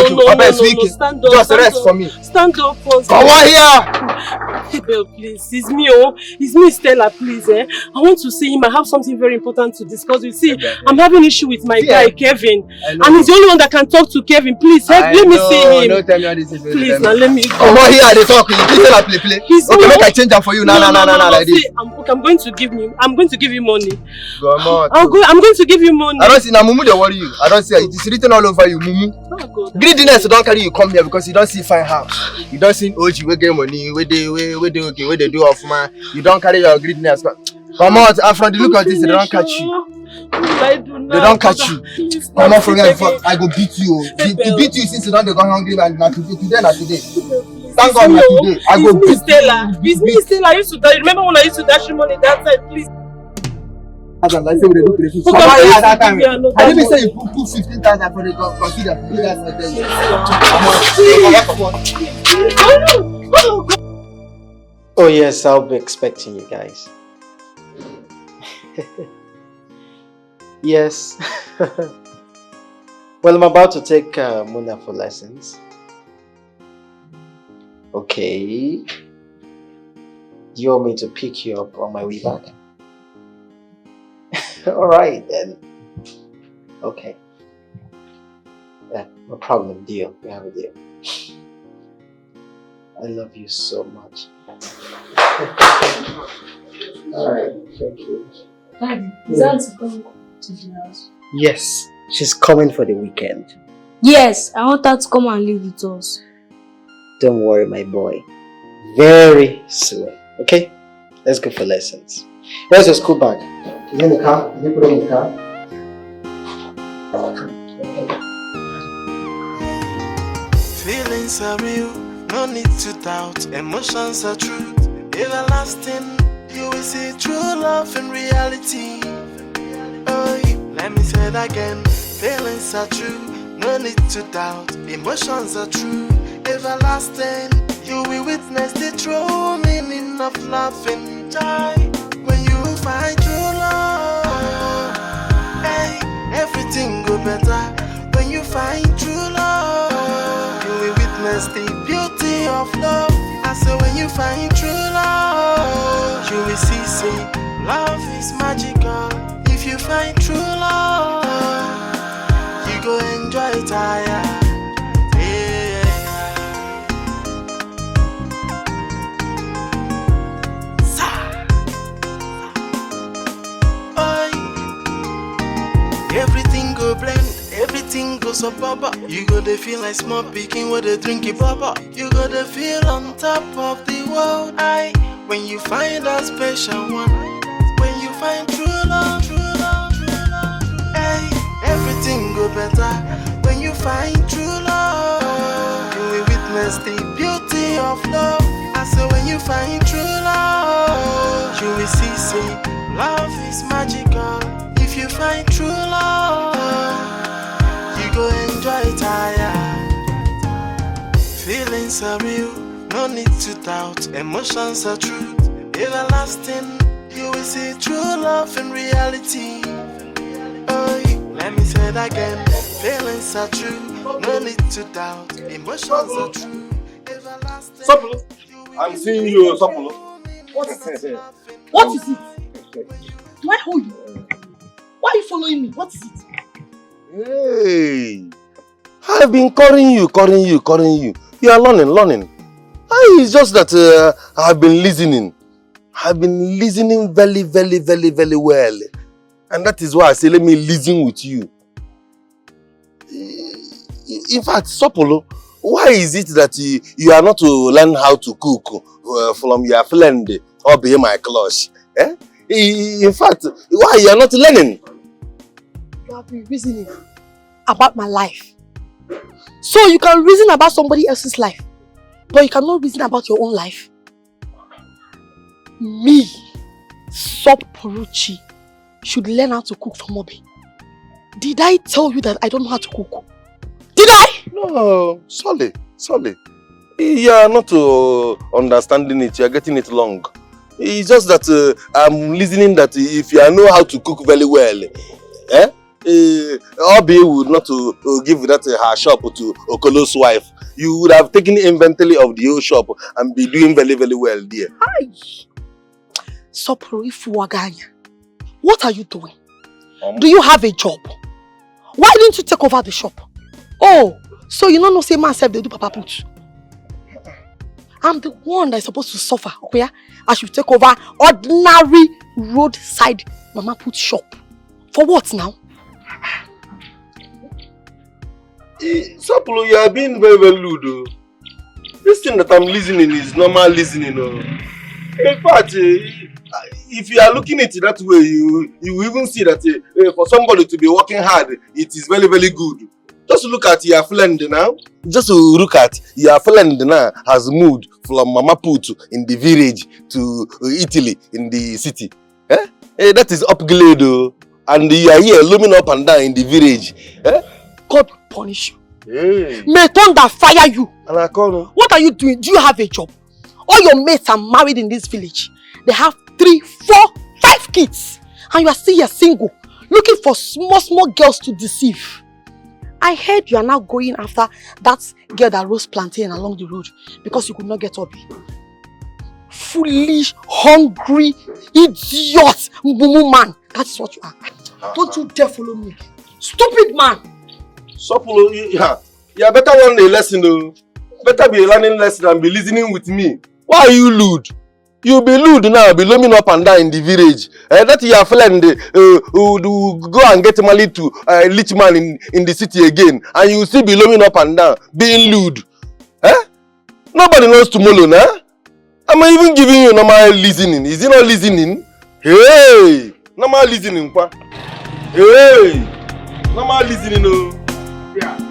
you. No, stand up. Just rest for me. Stand up first. Come on here. Hey, Belle, please. It's me, oh. It's me, Stella, please. I want to see him. I have something very important to discuss with. See, I'm having issue with my guy, Kevin. And he's the only one that can talk to Kevin. Please, help. Let me see him. No, tell me how this is. Please, now let me go. Come on here, they talk. You tell her play. Okay, make I change them for you. No, like this. See, I'm going to give you money. Come on. I'm going to give you money. I don't see now Mumu they worry you. I don't see it is written all over you, Mumu. Oh, greediness don't carry you come here because you don't see fine house. You don't see OG we get money, where they do off man. You don't carry your greediness. Come on, from the look of this, they don't catch you. They don't catch you. Come on from here before I go beat you. To beat you since you don't go hungry and not today. Thank God not today. I go beat Stella. It's me, Stella. I used to dash. Remember when I used to dash you money that time, please. I say we dey do crazy. I didn't say you put 15,000 for the consider. You guys not there. Oh yes, I'll be expecting you guys. Yes. Well, I'm about to take Muna for lessons. Okay. Do you want me to pick you up on my way back? Alright then. Okay. Yeah, no problem, deal. We have a deal. I love you so much. Alright, thank you. Daddy, is Auntie coming to the house? Yes, she's coming for the weekend. Yes, I want her to come and live with us. Don't worry, my boy. Very soon. Okay? Let's go for lessons. Where's your school bag? Is it in the car? Did you put it in the car? Feelings are real, no need to doubt. Emotions are true, everlasting. You will see true love in reality. Oh, let me say it again. Feelings are true, no need to doubt. Emotions are true, everlasting. You will witness the true meaning of love and joy when you find true love. Hey, everything go better when you find true love. You will witness the beauty of love. I say when you find true love, you will see, say, love is magical. If you find true love, you go enjoy it, yeah. Everything go blend, everything goes up, baba. You go to feel like small picking with a drinky baba. You go to feel on top of the world. Aye, when you find a special one, when you find true love, true love, true love. Aye, everything go better when you find true love. You will witness the beauty of love. I say when you find true love, you will see, say, love is magical. If you find true love, you go enjoy it, yeah. Feelings are real, no need to doubt. Emotions are truth, everlasting. You will see true love in reality. Oh, let me say it again. Feelings are true, no need to doubt. Emotions are true, everlasting. Sapolo, I'm seeing you, Sapolo. What is it? What is it? Do I hold you? Why are you following me? What is it? Hey, I've been calling you. You are learning. It's just that I've been listening. I've been listening very well. And that is why I say, let me listen with you. In fact, Sapolo, why is it that you are not to learn how to cook from your friend or be my class? Eh? In fact, why you are not learning? You have been reasoning about my life. So you can reason about somebody else's life, but you cannot reason about your own life. Me, Soporuchi, should learn how to cook from Obi. Did I tell you that I don't know how to cook? Did I? No, Solly. You are not understanding it, you are getting it wrong. It's just that I'm listening that if you know how to cook very well, Obi would not give that her shop to Okolo's wife. You would have taken inventory of the whole shop and be doing very well there. Hi! Sopro Ifuwaganya, what are you doing? Do you have a job? Why didn't you take over the shop? Oh, so you don't know say myself they do papa put. I'm the one that is supposed to suffer, okay? I should take over ordinary roadside mama put shop. For what now? Sapolo, you are being very rude. This thing that I'm listening is normal listening. In fact, if you are looking at it that way, you will even see that for somebody to be working hard, it is very good. Just look at your friend now. Just look at your friend now has moved from Mama Put in the village to Italy in the city. That is upgrade. And you are here looming up and down in the village. God will punish you. Hey. May thunder fire you. And I call her. What are you doing? Do you have a job? All your mates are married in this village. They have 3, 4, 5 kids. And you are still here single, looking for small girls to deceive. I heard you are now going after that girl that roast plantain along the road because you could not get Obi. Foolish, hungry, idiot, mumu man. That's what you are. Don't you dare follow me. Stupid man. Sopolo, you better learn a lesson though. Better be learning lesson and be listening with me. Why are you lewd? You be lewd now, be looming up and down in the village. That your friend who go and get married to a rich man in the city again, and you still be looming up and down, being lewd. Nobody knows tomorrow, nah? I'm even giving you normal listening. Is it not listening? Hey! Normal listening, pa. Hey! Normal listening, oh. Yeah.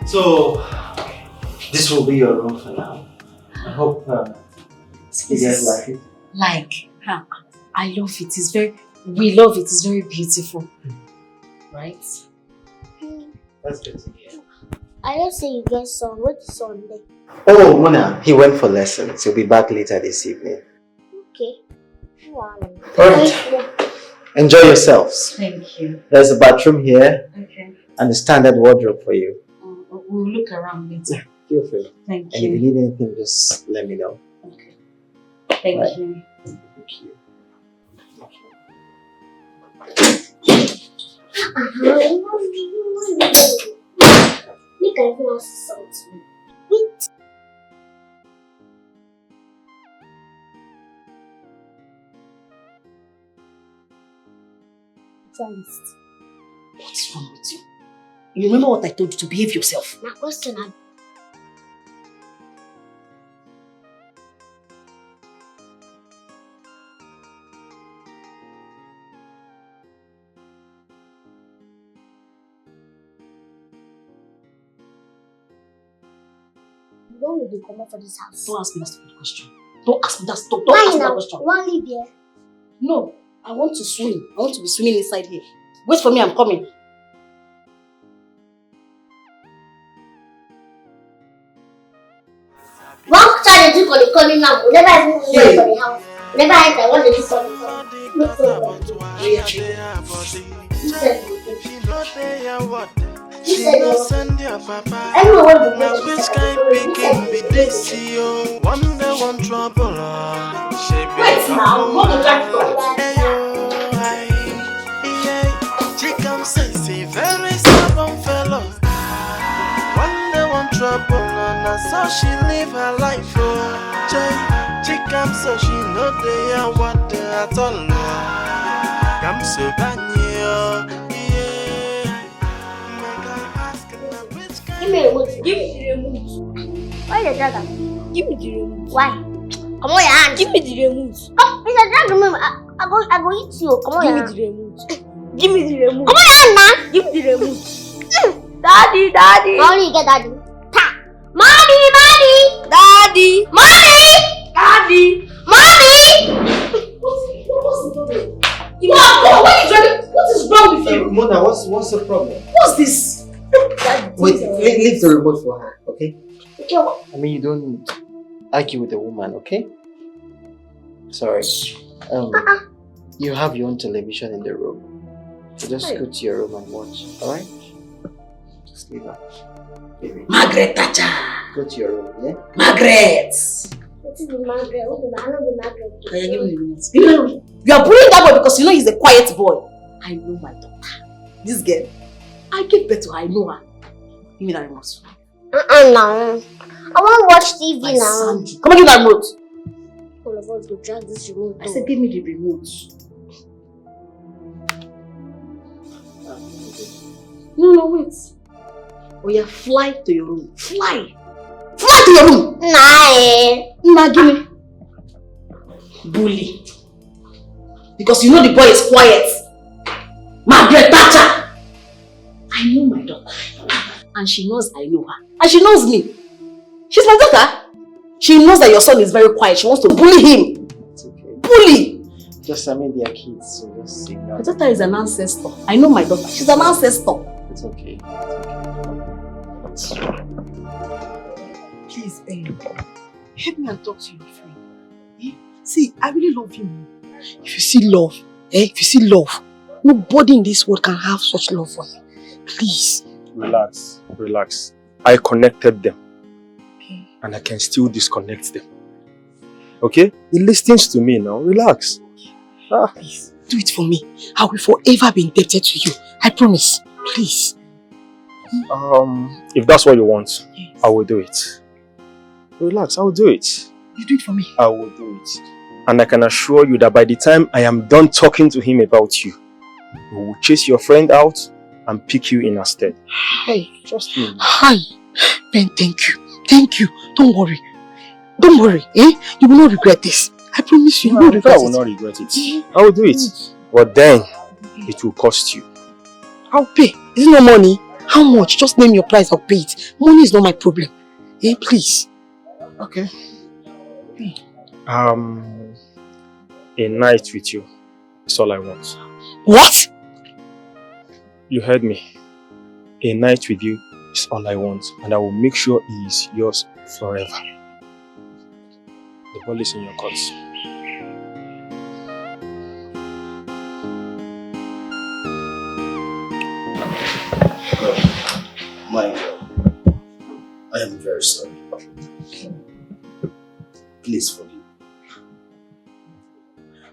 So, this will be your room for now. I hope you guys like it. I love it. We love it. It's very beautiful. Right? That's good to hear. I don't say you get son. What is son there? Oh, Mona, he went for lessons. He'll be back later this evening. Okay. Wow. Alright. Enjoy yourselves. Thank you. There's a bathroom here. Okay. And a standard wardrobe for you. We'll look around later. Feel free. Thank And you. if you need anything, just let me know. Okay. Thank Right. you. Thank you. Make I even ask something. Wait. What's wrong with you? You remember what I told you to behave yourself? My question is, when will they come out for this house? Don't ask me that stupid question. Don't ask me that stop. Don't ask me that question. You want to live here? No, I want to swim. I want to be swimming inside here. Wait for me, I'm coming. One child is calling now. We never even wait for the house. We never enter. What did you call it? Look for everyone will be which kind picking be this you? One day one trouble. Wait now, what would that go? She comes say very stubborn fellow. One day one trouble, and so she live her life. She comes so she know they are what they are told. Come so Give me a remote. Give me the remote. Why the dragon? Give me the remote. Why? Come on, your hand. Give me the remote. Come, it's a dragon. I go eat you. Come on, give me the remote. Give me the remote. Come on, your hand, man. Give me the remote. Daddy. How do you get daddy? Ta. Mommy. Daddy. Mommy. Daddy. Mommy. What's the problem? What is wrong with you? Mona, what's the problem? What's this? Wait, leave the remote for her, okay? Okay. I mean, you don't argue with a woman, okay? Sorry. You have your own television in the room. So just go to your room and watch, alright? Just leave her. Baby. Margaret Thatcher. Go to your room, yeah? Margaret. What is the Margaret? What is the Margaret? Give me the remote. You are bullying that boy because you know he's a quiet boy. I know my daughter. This girl, I gave birth to her. I know her. Give me that remote. No. I want to watch TV My now. Sandy. Come on, give me that remote. All of us will drag this remote. I said, give me the remote. No, wait. Oh yeah, fly to your room. Fly to your room. Nah, give me. Bully. Because you know the boy is quiet. Margaret Thatcher. I know my daughter. And she knows I know her. And she knows me. She's my daughter. She knows that your son is very quiet. She wants to bully him. It's okay. Bully. Just, I mean, they are kids, so just say My that. daughter is an ancestor. I know my daughter. She's an ancestor. It's okay. Please, help me and talk to your friend. See, I really love you. If you see love, nobody in this world can have such love for you. Please. Relax. I connected them. And I can still disconnect them. Okay? He listens to me now. Relax. Please, do it for me. I will forever be indebted to you. I promise. Please. If that's what you want, yes. I will do it. Relax, I will do it. You do it for me? I will do it. And I can assure you that by the time I am done talking to him about you, he will chase your friend out and pick you in her stead. Hi. Trust me. Hi. Ben, thank you. Thank you. Don't worry. You will not regret this. I promise you, you will not regret it. I will not regret it. I will do it. But then, it will cost you. I'll pay. Is it no money? How much? Just name your price, I'll pay it. Money is not my problem. Please. Okay. A night with you is all I want. What? You heard me. A night with you is all I want, and I will make sure it is yours forever. The ball is in your court. My girl, I am very sorry. Please forgive me.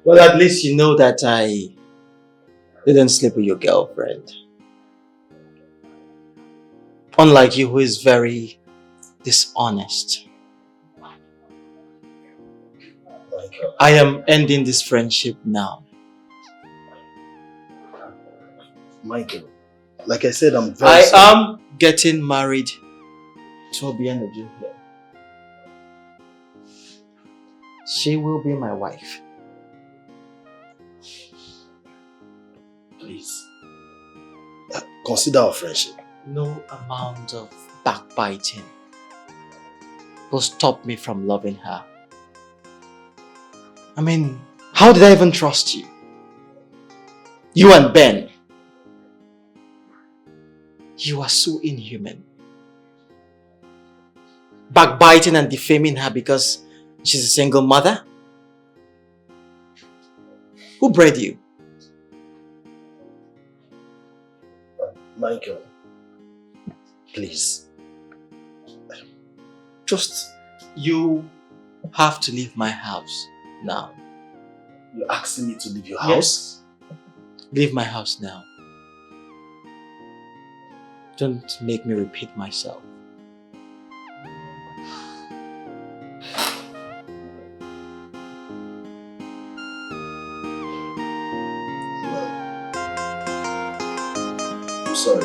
Well, at least you know that I didn't sleep with your girlfriend. Unlike you, who is very dishonest. I am ending this friendship now. Michael, like I said, I'm very sorry. I am getting married to Obion Obio. She will be my wife. Please, consider our friendship. No amount of backbiting will stop me from loving her. I mean, how did I even trust you? You and Ben. You are so inhuman. Backbiting and defaming her because she's a single mother? Who bred you? Michael, please. Just... You have to leave my house now. You're asking me to leave your house? Yes. Leave my house now. Don't make me repeat myself. I'm sorry.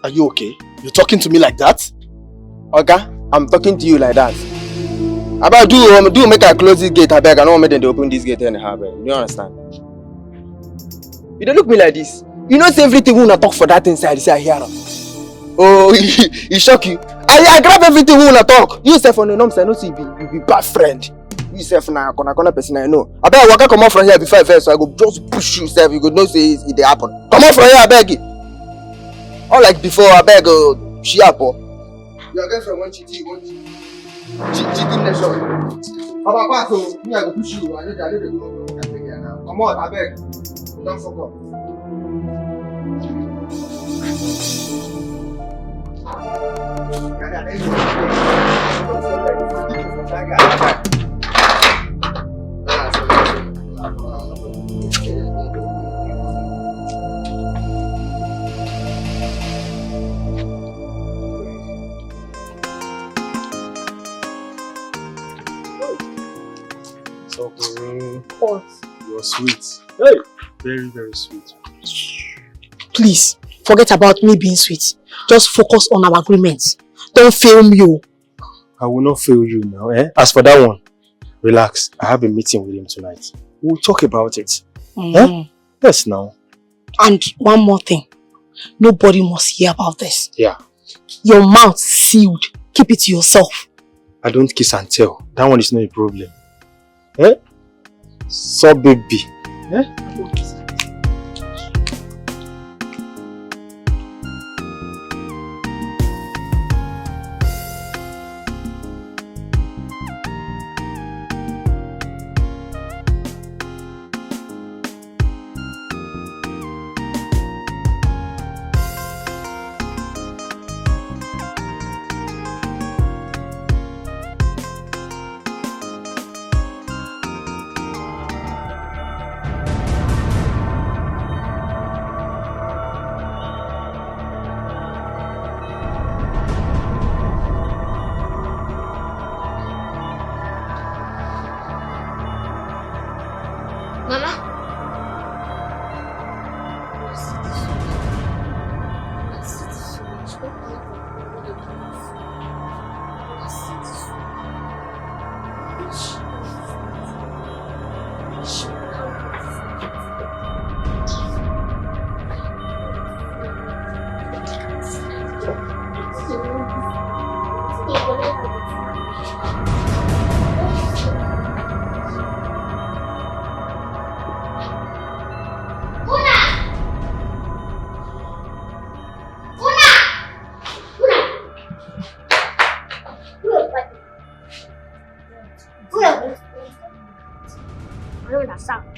Are you okay? You're talking to me like that? Okay, I'm talking to you like that. About do make I close this gate, I beg. I don't want them to open this gate anyhow, beg. You don't understand? You don't look me like this. You know say everything we wanna talk for that inside, you say I hear them. Oh, he shock you. I grab everything we wanna talk. You say for no nonsense, I know see you be bad friend. You say for na corner person I know. I beg waka come out from here before first, so I go just push you self. You go know say it dey happen. Come out from here, I beg you. All like before, I beg she happen. Your girlfriend want cheating, cheating nation. Papa pass so me I go push you. I know they go take care now. Come on, I beg. Don't fuck up. What? You're sweet. Hey! Very, very sweet. Please, forget about me being sweet. Just focus on our agreement. Don't fail me. I will not fail you now, eh? As for that one, relax. I have a meeting with him tonight. We'll talk about it. Eh? Yes, now. And one more thing. Nobody must hear about this. Yeah. Your mouth sealed. Keep it to yourself. I don't kiss and tell. That one is not a problem. Eh? So baby. Eh?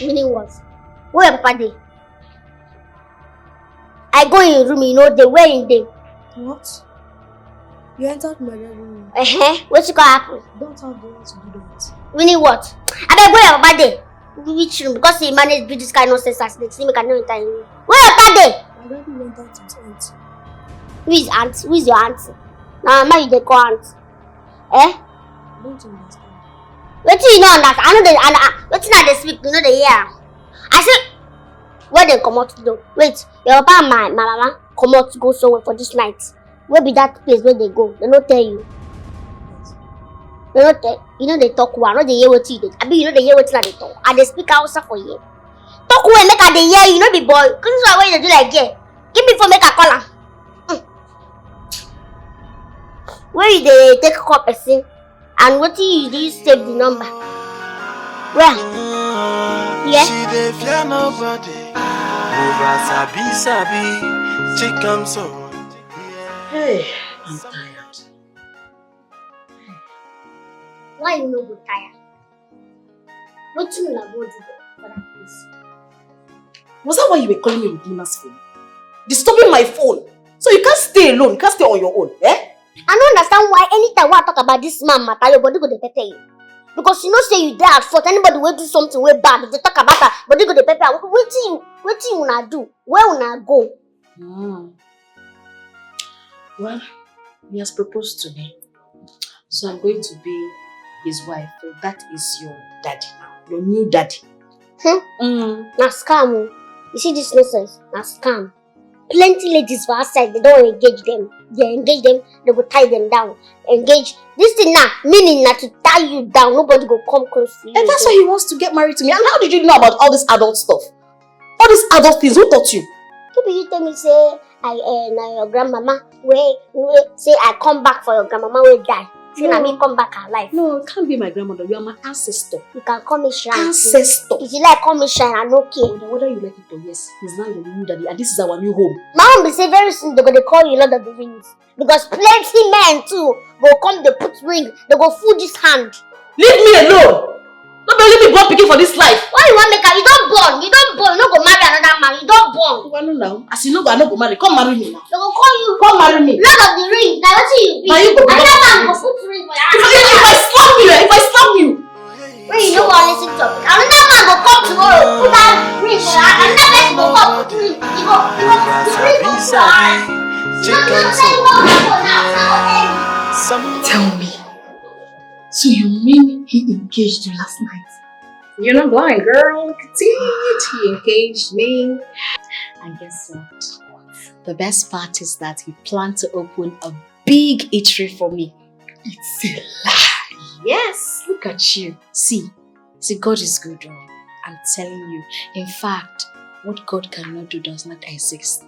Meaning what? Where Papa dey? I go in your room, you know, they were in there. What? You entered my room. What's going to happen? Don't have the right to do that. Meaning what? I beg where Papa dey? Which room? Because he managed to do this kind of nonsense as they see me cannot enter in room. Where Papa dey? My daddy went out to his aunt. Who is aunt? Who is your auntie? Now, Mama, you dey call aunt. Eh? I don't understand. What do you know on that? I know what I they speak, you know they hear. I said, where they come out to do? Wait, your papa and my mama come out to go somewhere for this night. Where be that place where they go? They don't tell you. They don't tell you know they talk well. I know they hear what you did. I mean you know they hear what they talk. And they speak Hausa for you. Talk well, make her they hear you know be boy. Cause this is what you do like yeah. Give me for make a call her. Where you they take a call person? And what do you save the number? Where? Yeah? She dey fear nobody. Over sabi, chicken so. Hey, I'm tired. Why you no go tired? What you na go do for that place? Was that why you were calling me with Luna's phone? Disturbing my phone. So you can't stay alone, you can't stay on your own, eh? I don't understand why anytime when I talk about this man matter, your body go dey pepper you. Because you know say you there at fault. Anybody will do something way bad. If they talk about her, body go dey pepper. What you wanna do? Where wanna go? Well, he has proposed to me. So I'm going to be his wife. So that is your daddy now. Your new daddy. Na scam. You see this nonsense? Na scam. Plenty ladies for outside, they don't engage them. They engage them, they will tie them down. Engage. This thing now, meaning not to tie you down. Nobody go come close to you. And that's why he wants to get married to me. And how did you know about all this adult stuff? All these adult things, who taught you? Maybe you tell me say, na your grandmama, where say I come back for your grandmama will die. Say na me come back alive. No, it can't be my grandmother. You are my ancestor. You can call me Shrine. Ancestor. If you like, call me Shrine. I don't care. Whether you like it or yes, he's now your new daddy, and this is our new home. My mom be say very soon they're gonna call you Lord of the Rings because plenty men too go come. They put ring. They go fool this hand. Leave me alone. Not only me born picking for this life. Why you want make her? You don't born. You don't born. You don't go marry another man. You don't born. Well, no, now. As you know, I don't go marry. Come marry me now. They go call you. Come marry me. Lord of the Rings. Now what you be? Now you go. Another man go put ring for your hand. If I slap you, when you know what listen to it, another man go come tomorrow. Put that ring for your hand. Another person go come put ring. You go. The ring go put your hand. Tell me. So you mean he engaged you last night? You're not blind, girl. Look at it. He engaged me. And guess what? The best part is that he planned to open a big eatery for me. It's a lie. Yes, look at you. See, God is good. I'm telling you. In fact, what God cannot do does not exist.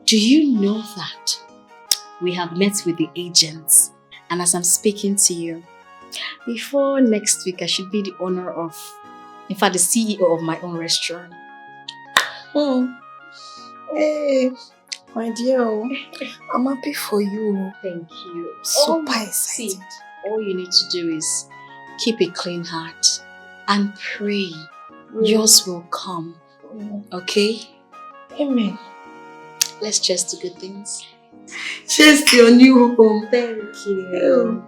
Do you know that we have met with the agents? And as I'm speaking to you, before next week, I should be the owner of, in fact, the CEO of my own restaurant. Hey, my dear, I'm happy for you. Thank you. Super excited. See, all you need to do is keep a clean heart and pray. Yours will come. Okay? Amen. Let's just do good things. Cheers to your new home. Thank you.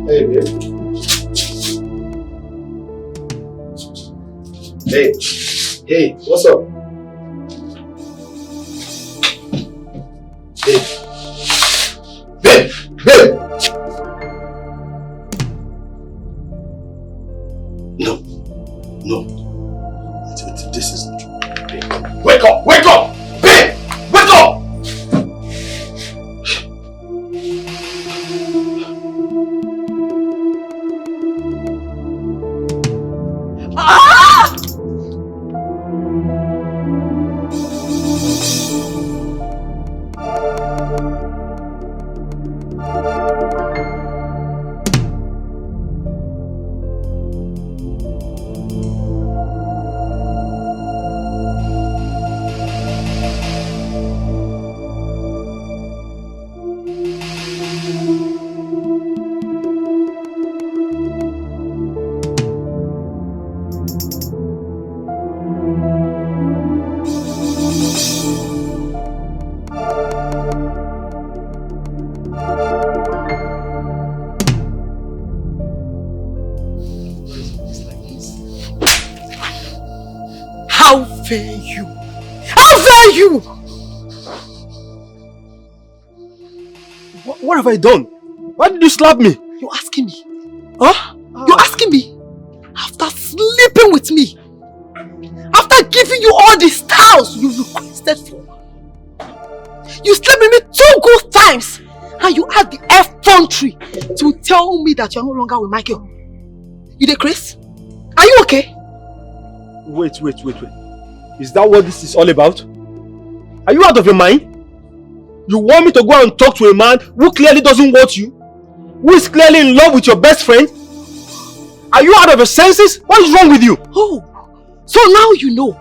Hey, babe. Hey, what's up? Babe. No. This isn't true. Babe. Wake up! Babe! Wake up! How dare you? How dare you? What have I done? Why did you slap me? You're asking me? Huh? You're asking me? After sleeping with me? After giving you all the styles you requested for? You slept with me 2 good times and you had the effrontery to tell me that you're no longer with Michael. You the Chris? Are you okay? Wait. Is that what this is all about? Are you out of your mind? You want me to go and talk to a man who clearly doesn't want you? Who is clearly in love with your best friend? Are you out of your senses? What is wrong with you? Oh, so now you know.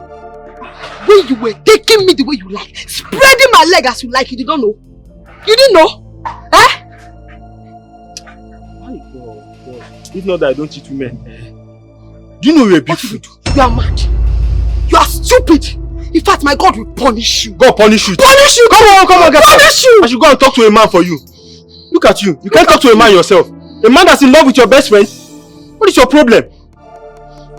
When you were taking me the way you like, spreading my leg as you like, you did not know. You didn't know? Eh? My God. If not that I don't cheat women. Do you know you're a big fool? You are mad. You are stupid. In fact, my God will punish you. God punish you. Punish you! Come on, get punish you! I should go and talk to a man for you. Look at you. You can't talk to a man yourself. A man that's in love with your best friend. What is your problem?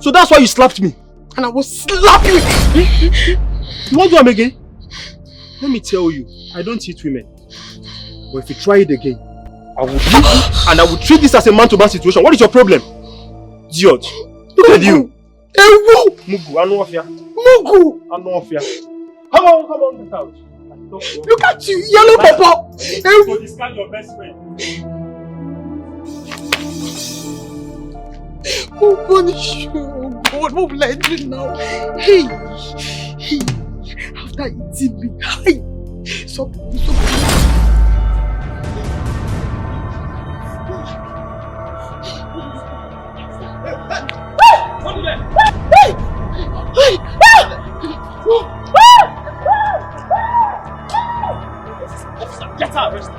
So that's why you slapped me. And I will slap you. You want to do them again? Let me tell you, I don't cheat women. But if you try it again, I will beat you and I will treat this as a man-to-man situation. What is your problem? Idiot. Look at you. Mugu, I know of ya. Mugu! I know of ya. Come on, get out. Look at you, yellow papa. So discard your best friend. Who punish you? Oh God, what will I do now? Hey, after eating me, hey, so. Get out, rest.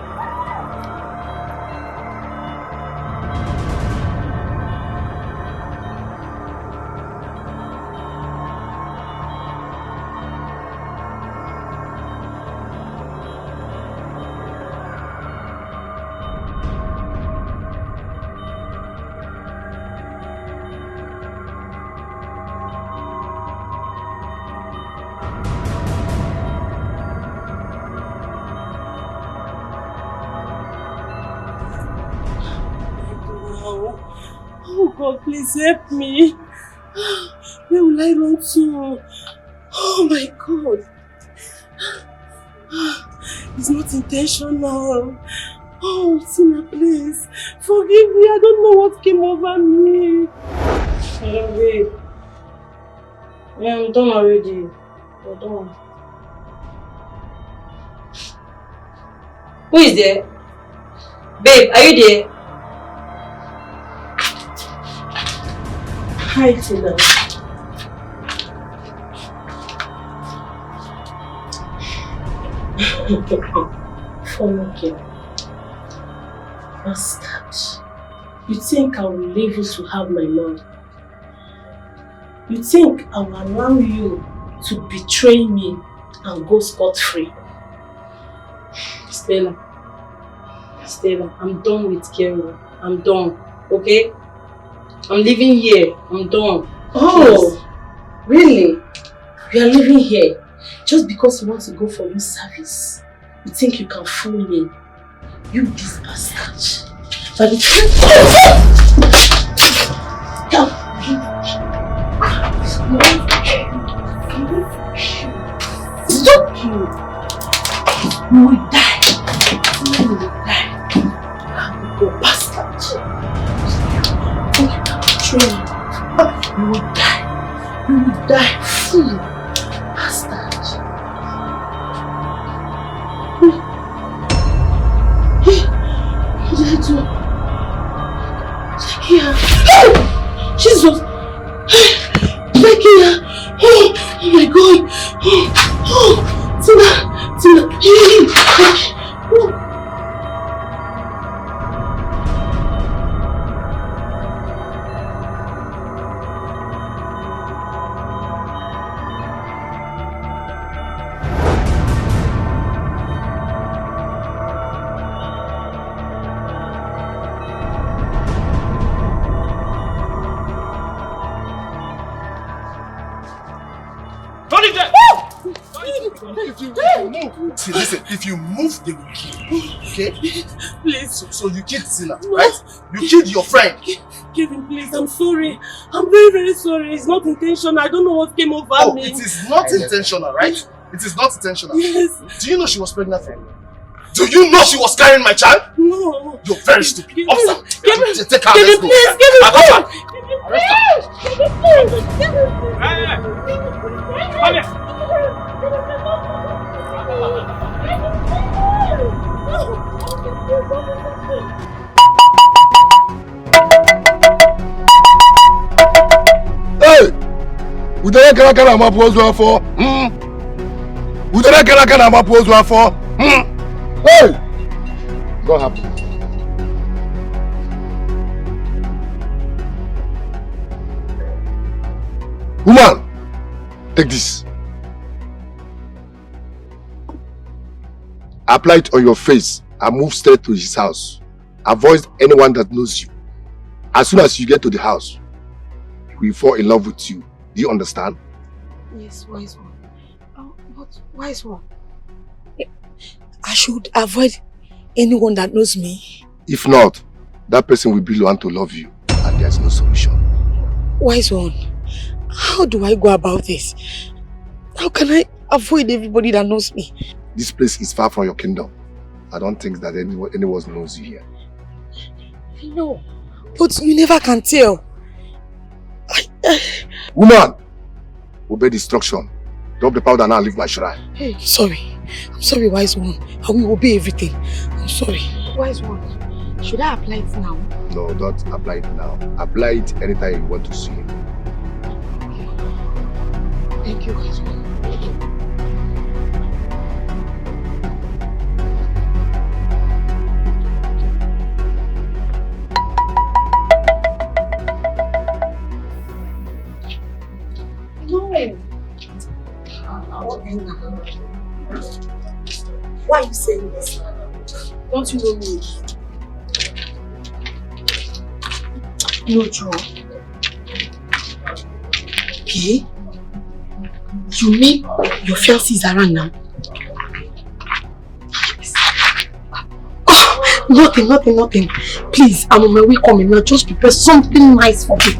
Oh God, please help me. Where will I run to? Oh my God. It's not intentional. Oh, Tina, please. Forgive me. I don't know what came over me. Hello, babe. Yeah, I'm done already. I'm done. Who is there? Babe, are you there? Hi, Tina. Follow girl. Bastard. You think I will leave you to have my money? You think I will allow you to betray me and go scot-free? Stella, I'm done with Kero. I'm done, okay? I'm leaving here. I'm done. Oh, yes. Really? You are living here just because you want to go for your service? You think you can fool me? You this bastard. By the time... Stop you! You will die. You will die. You bastard. You will die. You will die. Fool. Bastard. What did I do? Zakia. Jesus. Zakia. Oh my God. Tina. If you move, see, listen, if you move, they will kill you. Okay? Please. So you killed Sina, right? You killed your friend. Kevin, please, I'm sorry. I'm very, very sorry. It's not intentional. I don't know what came over me. It is not intentional, right? It is not intentional. Yes. Do you know she was pregnant for me? Do you know she was carrying my child? No. You're very stupid. Kevin, Officer, Kevin, take her, Kevin, let's go. please, Kevin, Arrest her. Hey! Udara kara mapozo for. Udara kara mapozo for. Hey! What happened? Woman, take this. Apply it on your face and move straight to his house. Avoid anyone that knows you. As soon as you get to the house, he will fall in love with you. Do you understand? Yes, wise one. Oh, but wise one. I should avoid anyone that knows me. If not, that person will be the one to love you, and there's no solution. Wise one, how do I go about this? How can I avoid everybody that knows me? This place is far from your kingdom. I don't think that anyone knows you here. I know, but you never can tell. Woman, obey the instruction. Drop the powder now and leave my shrine. Hey, sorry. I'm sorry, wise one. I will obey everything. I'm sorry. Wise one, should I apply it now? No, don't apply it now. Apply it anytime you want to see him. Thank you, wise one. Why are you saying this? Don't you know me? No, Joe. Okay? You mean your fiancé is around now? Oh, nothing. Please, I'm on my way coming now. Just prepare something nice for me.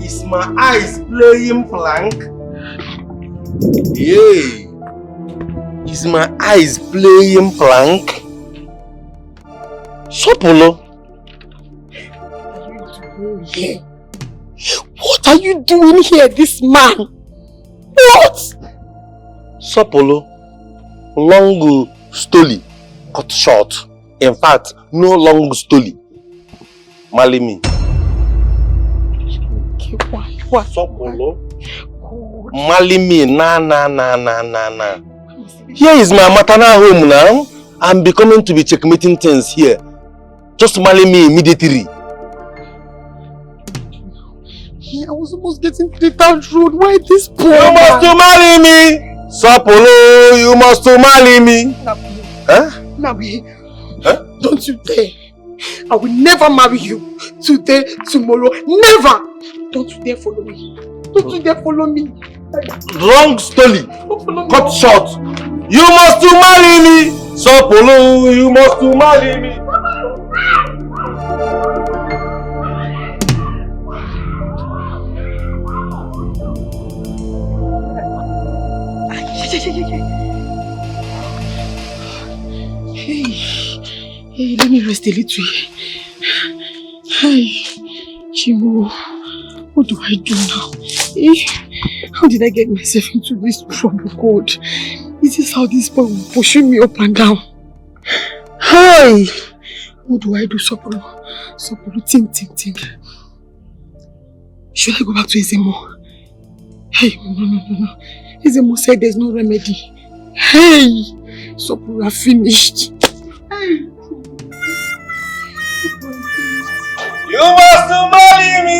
Is my eyes playing blank? Yeah. Is my eyes playing blank? Sopolo. What are you doing here, this man? What? Sopolo. Long story, cut short. In fact, no long story. Marry me. What? Sopolo. Marry me. Nah. Here is my maternal home now. I'm becoming to be checkmating things here. Just marry me immediately. I was almost getting to the town road. Why this poor You must to marry me. Sopolo, you must to marry me. Nabi, don't you dare. I will never marry you. Today, tomorrow, never. Don't you dare follow me. Don't you dare follow me. Wrong story. Cut short. You must to marry me. Sopolo, you must to marry me. Hey, let me rest a little here. Hey, Chimo, what do I do now? Hey, how did I get myself into this trouble, God? This is how this boy will pushing me up and down. Hey, what do I do, Sopolo? Sopolo, think. Should I go back to Ezemo? Hey, no. Ezemo said there's no remedy. Hey, Sopolo, I finished. Hey. You must marry me,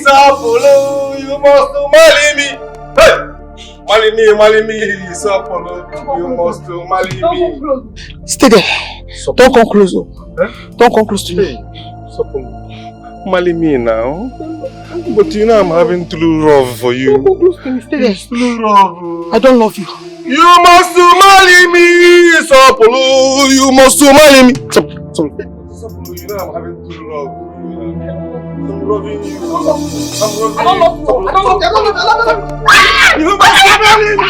Sapolo. You must marry me. Hey! Marry me, Sapolo. You must marry me. Stay there. Don't come close. Huh? Don't come close to me. Hey, Sapolo. Marry me now. But you know I'm having true love for you. Don't come close to me. Stay there. True love. I don't love you. You must marry me, Sapolo. You must marry me. Sapolo, you know I'm having true love. I'm loving you. I'm loving you. I don't love you. I don't love you. You must marry me.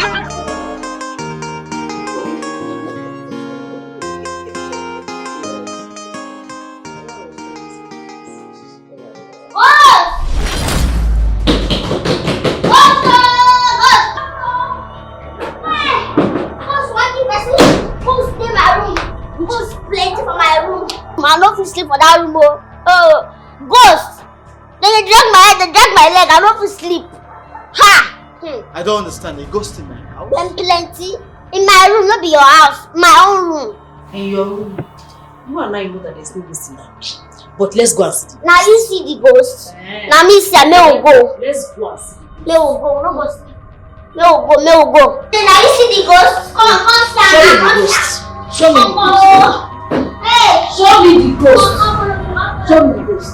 I don't feel sleep for that room. Ghost! They drag my head, they drag my leg. I don't feel sleep. Ha! I don't understand. A ghost in my house? Plenty. In my room, not be your house. My own room. In your room. You and I know that there's no ghost in that. But let's go and see. Now you see the ghost. Now me see, me will go. Let's go and see. Me will go, no ghost. Me will go. Then now you see the ghost. Come on, Show me the ghost. Hey! Show me the ghost. Show me the ghost.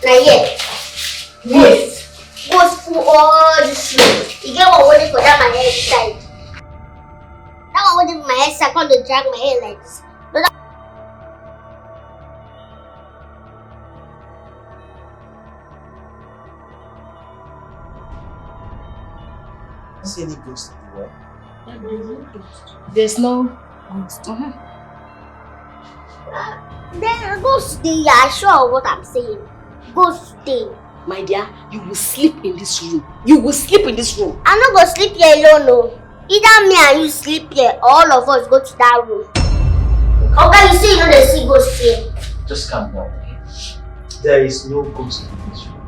Now yeah. Ghost. Ghost for all the shit. You get one waiting for that my head side. That one waiting for my head side. Come to drag my hair like this. See any ghost in the world? There's no ghost. There ghost day. I'm sure of what I'm saying. Ghost day. My dear, you will sleep in this room. You will sleep in this room. I'm not gonna sleep here alone, no. Either me and you sleep here, all of us go to that room. Okay, you see, you know they see ghost here. Just calm down, okay? There is no ghost in this room.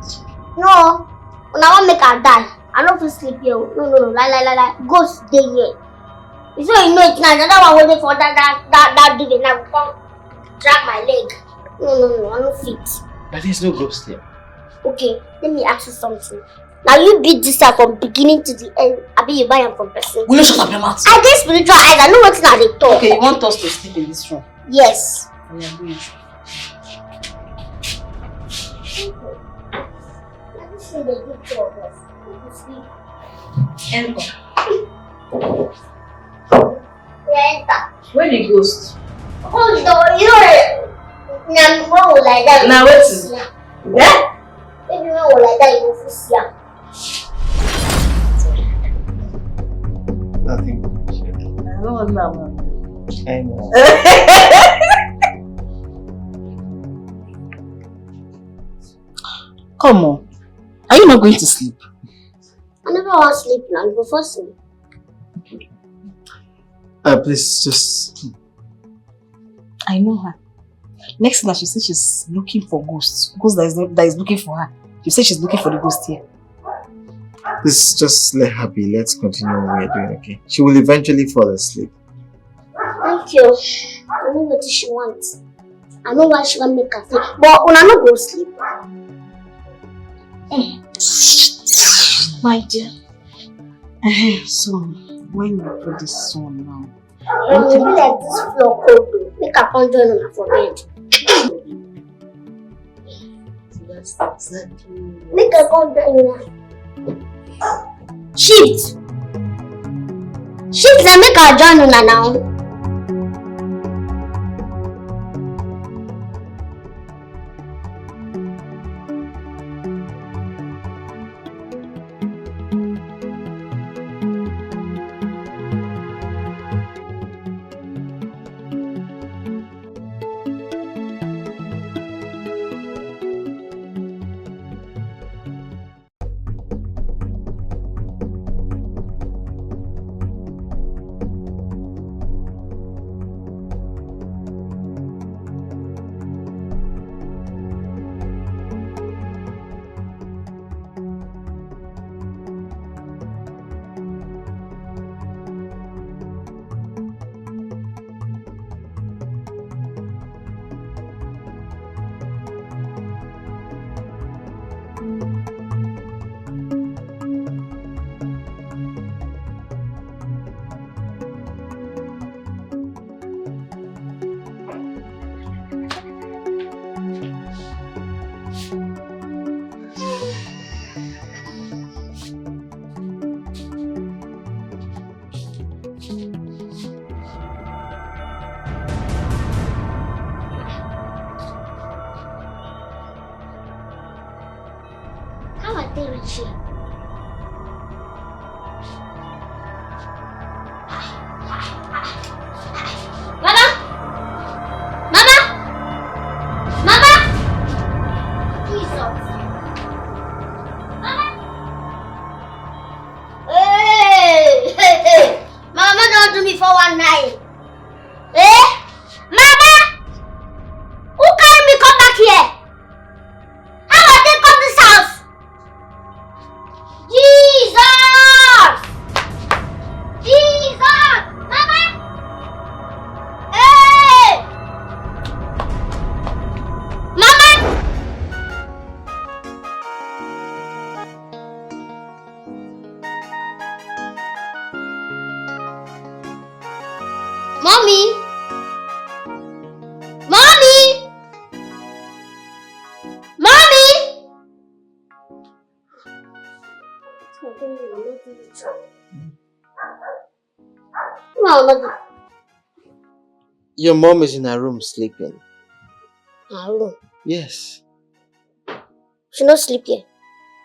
No, when I want make her die, I don't feel sleep here. No, like, ghost day here. You know it now. Another one waiting for that dude now will come drag my leg. No, I'm not fit. But there's no ghost here. Okay, let me ask you something. Now you beat this out from beginning to the end. I bet you buy them from person. Will you shut up your mouth? I get spiritual eyes. I know what's not they talk. Okay, you want us to sleep in this room? Yes. I am going. Let me see the good two of us. Sleep. Enter. Enter. Where the ghost? Hold the door. You know that. Now like that. Now wait. Yeah? Maybe when we like that, you will see her. Nothing. I don't want that one. I know. Come on. Are you not going to sleep? I never want to sleep now. You go first sleep. Please, just... I know her. Next thing that she says she's looking for ghosts. Ghost that is looking for her. You say she's looking for the ghost here. Please, just let her be. Let's continue what we're doing, okay? She will eventually fall asleep. Thank you. I know what she wants. I know why she want make her sleep. But when I not go sleep. My dear. So, when you put this on now? When you be like this floor cold, make her come join on for bed. That's exactly. Make her come join her. Shift! Shift and make her join on now. I take reach here? Mama! Mama! Mama! Jesus! Mama! Hey! Mama don't do me for one night. Eh? Mama! Who carry me come back here? How I take come this house? Jesus! Jesus! Mama! Hey! Mama! Mommy! Mommy! Mommy! Your mom is in her room sleeping. Room. Yes. She no sleep here.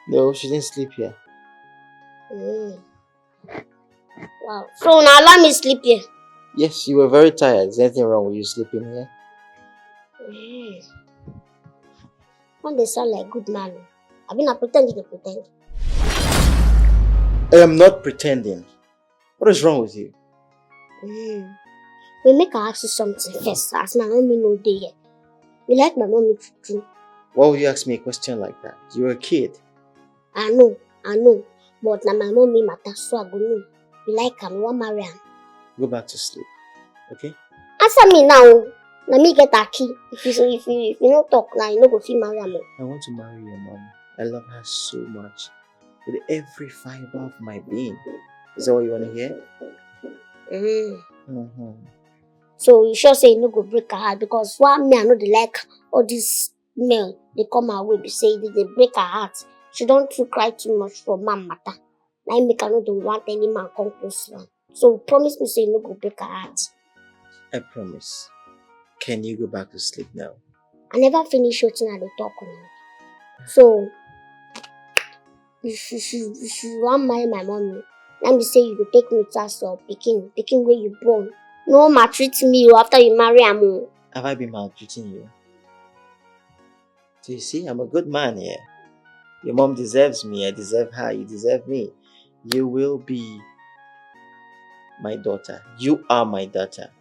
No, she didn't sleep here. Wow. So now allow me sleep here. Yes, you were very tired. Is there anything wrong with you sleeping here? When they sound like good man, I mean I pretend to pretend. I am not pretending. What is wrong with you? We make her ask you something first, as my mommy no day yet. You like my mommy to. Why would you ask me a question like that? You're a kid. I know. But now my mommy matter, so I go know. You like him, you want marry him. Go back to sleep, okay? Answer me now. Let me get a key. If you don't talk now, you no go feel marry him. I want to marry your mom. I love her so much. With every fiber of my being. Is that what you want to hear? So you sure say you no go break her heart? Because one me I know they like all this mail they come our way be say they break her heart. She don't too cry too much for man matter. Now make her no don't want any man come close to her. So promise me say you no go break her heart. I promise. Can you go back to sleep now? I never finish what I dey talk now. So if you want marry my mommy, let me say you go take me to us or picking where you born. No maltreat me after you marry him. Have I been maltreating you? So you see, I'm a good man here. Your mom deserves me, I deserve her, you deserve me. You will be my daughter. You are my daughter.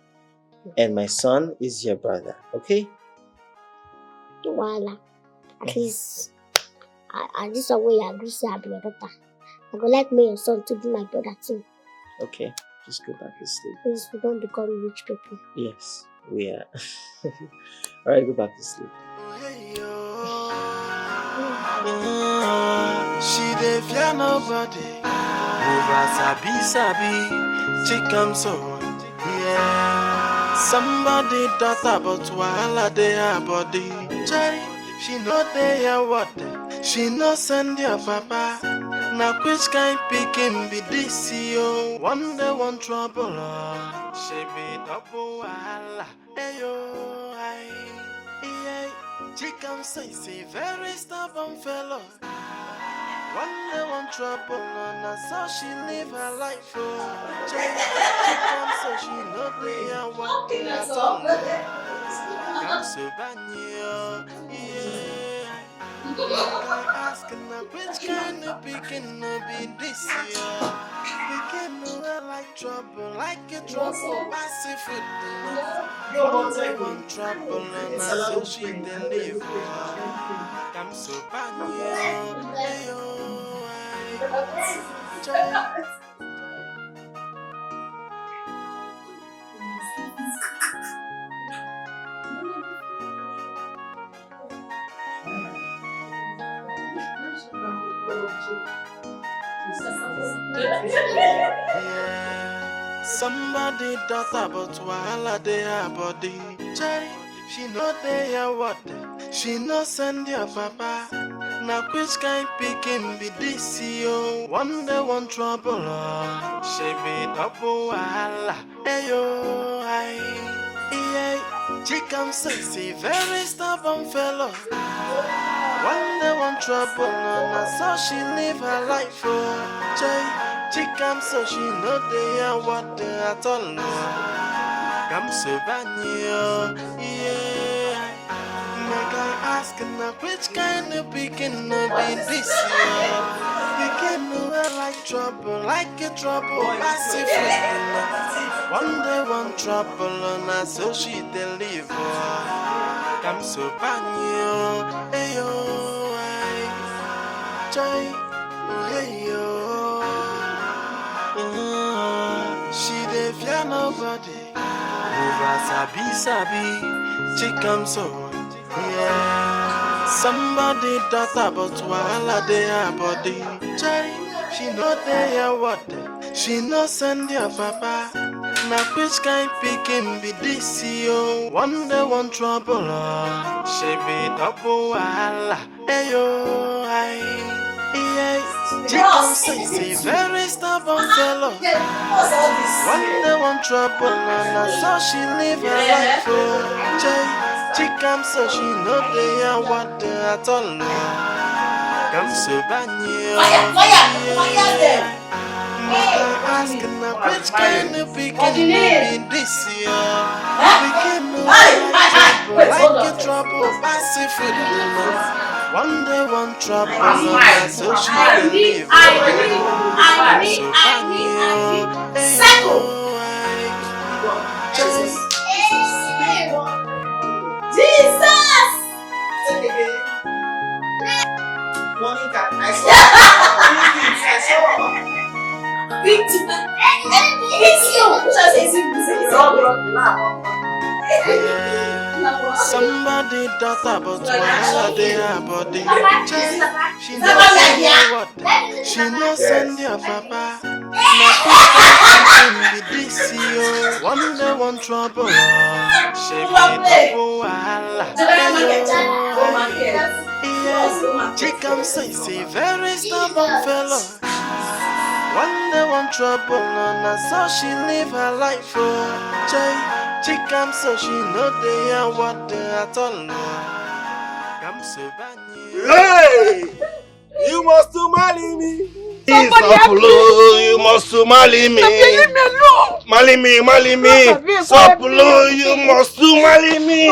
And my son is your brother, okay? Voila. At least I this way I agree say I be your daughter. I go like me your son to be my brother too. Okay, just go back to sleep. Please, we don't become rich people. Yes, we are. Alright, go back to sleep. She dey fear nobody. Over sabi, chicken so yeah. Somebody daughter but wahala dey her body. Jay, she no dey hear what she no send your papa. Now which kind pikin be this yo? One day one trouble, she be double wahala. Ayo, yeah. Chicken say very stubborn fellow. One day one trouble, and so she live her life. Chicken so she no dey and what at all. Come so banyo, yeah. I asking her which kind of pikin no be this year. Pikin no like trouble, like a trouble, passive food. One day one trouble, and so she deliver. Come so banyo, yeah. Somebody daughter but wahala dey her body. Jay, she no dey hear what she no send your papa. Now which kind pikin be this yo? One day one trouble, she be double wahala. Ayo, yeah. Chicken say very stubborn fellow. One day one trouble, no, so she live her life for joy. She comes so she know they are what they at all. Come so banyo, yeah. Make I ask now which kind of begin to be this year. Begin to like trouble, like a trouble, massive. One day one trouble, and so she deliver. Come so banyo, ayo, joy, ayo. She dey fear nobody. Over sabi, she comes so, yeah. Somebody thought about wahala dey her body. Joy, she know they are what. She no send your papa. Now which kind pikin be this yo? One day one trouble, she be double wahala. Ayo, yeah. Chicken sexy, very stubborn fellow. One day one trouble, and so she live her life for Jay. Chicken so she know they are what they at all. Come so banyo. Ask now which kind of pikin be this year? Pikin like a trouble, passive food. One day one trouble, so she can live. Settle. Jesus. Monica, I saw. Somebody thought about wahala dey her body. She no send your what? She no send your papa. Now be this yo. One day one trouble. She be double wahala. Yeah, she comes say very stubborn fellow. One day one trouble, and so she live her life for joy. She comes so she know they are what they at all. Come so Hey! You must to marry me. Somebody help me. You must to marry me. Leave me alone. Marry me. Sapulu, you must to marry me.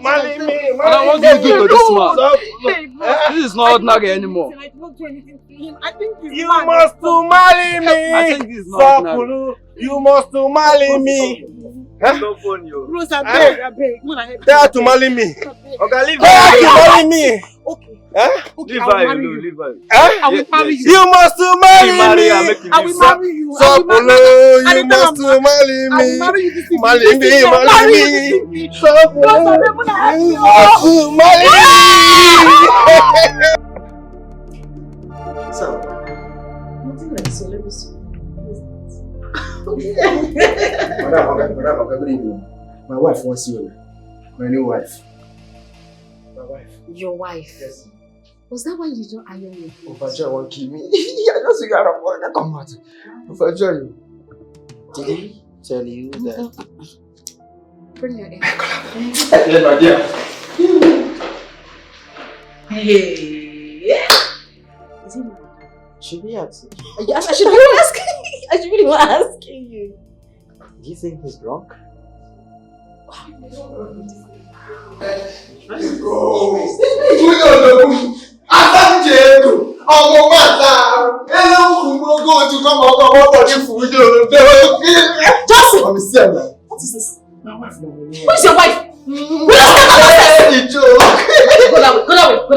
Marry me. And I want you to do to this man. This is not ordinary anymore. You must to marry me. I think this is not ordinary. Sapulu, you must to marry me. So funny. Rose, I beg. Tell her to marry me. Okay, leave Tell her to marry me. Okay. Leave her alone, leave her. I will marry you. You must to marry me. I will marry you. Sapulu, you must to marry me. I will marry you this evening. Marry me. Sapulu, you must to marry me. So, nothing like so. Let me see. Madam, good evening. My wife wants you. My new wife. My wife. Your wife? Yes. Was that why you don't iron your clothes? Ofajo won't kill me. I just figured out what I come out. Ofajo. Did he tell you that? Bring your hair. Yes, my dear. Hey. Is he married? Should we ask? Yes, I should be asking. I should be asking you. Do you think he's drunk? Let's go. What is this? My wife. Who is your wife? Go that way.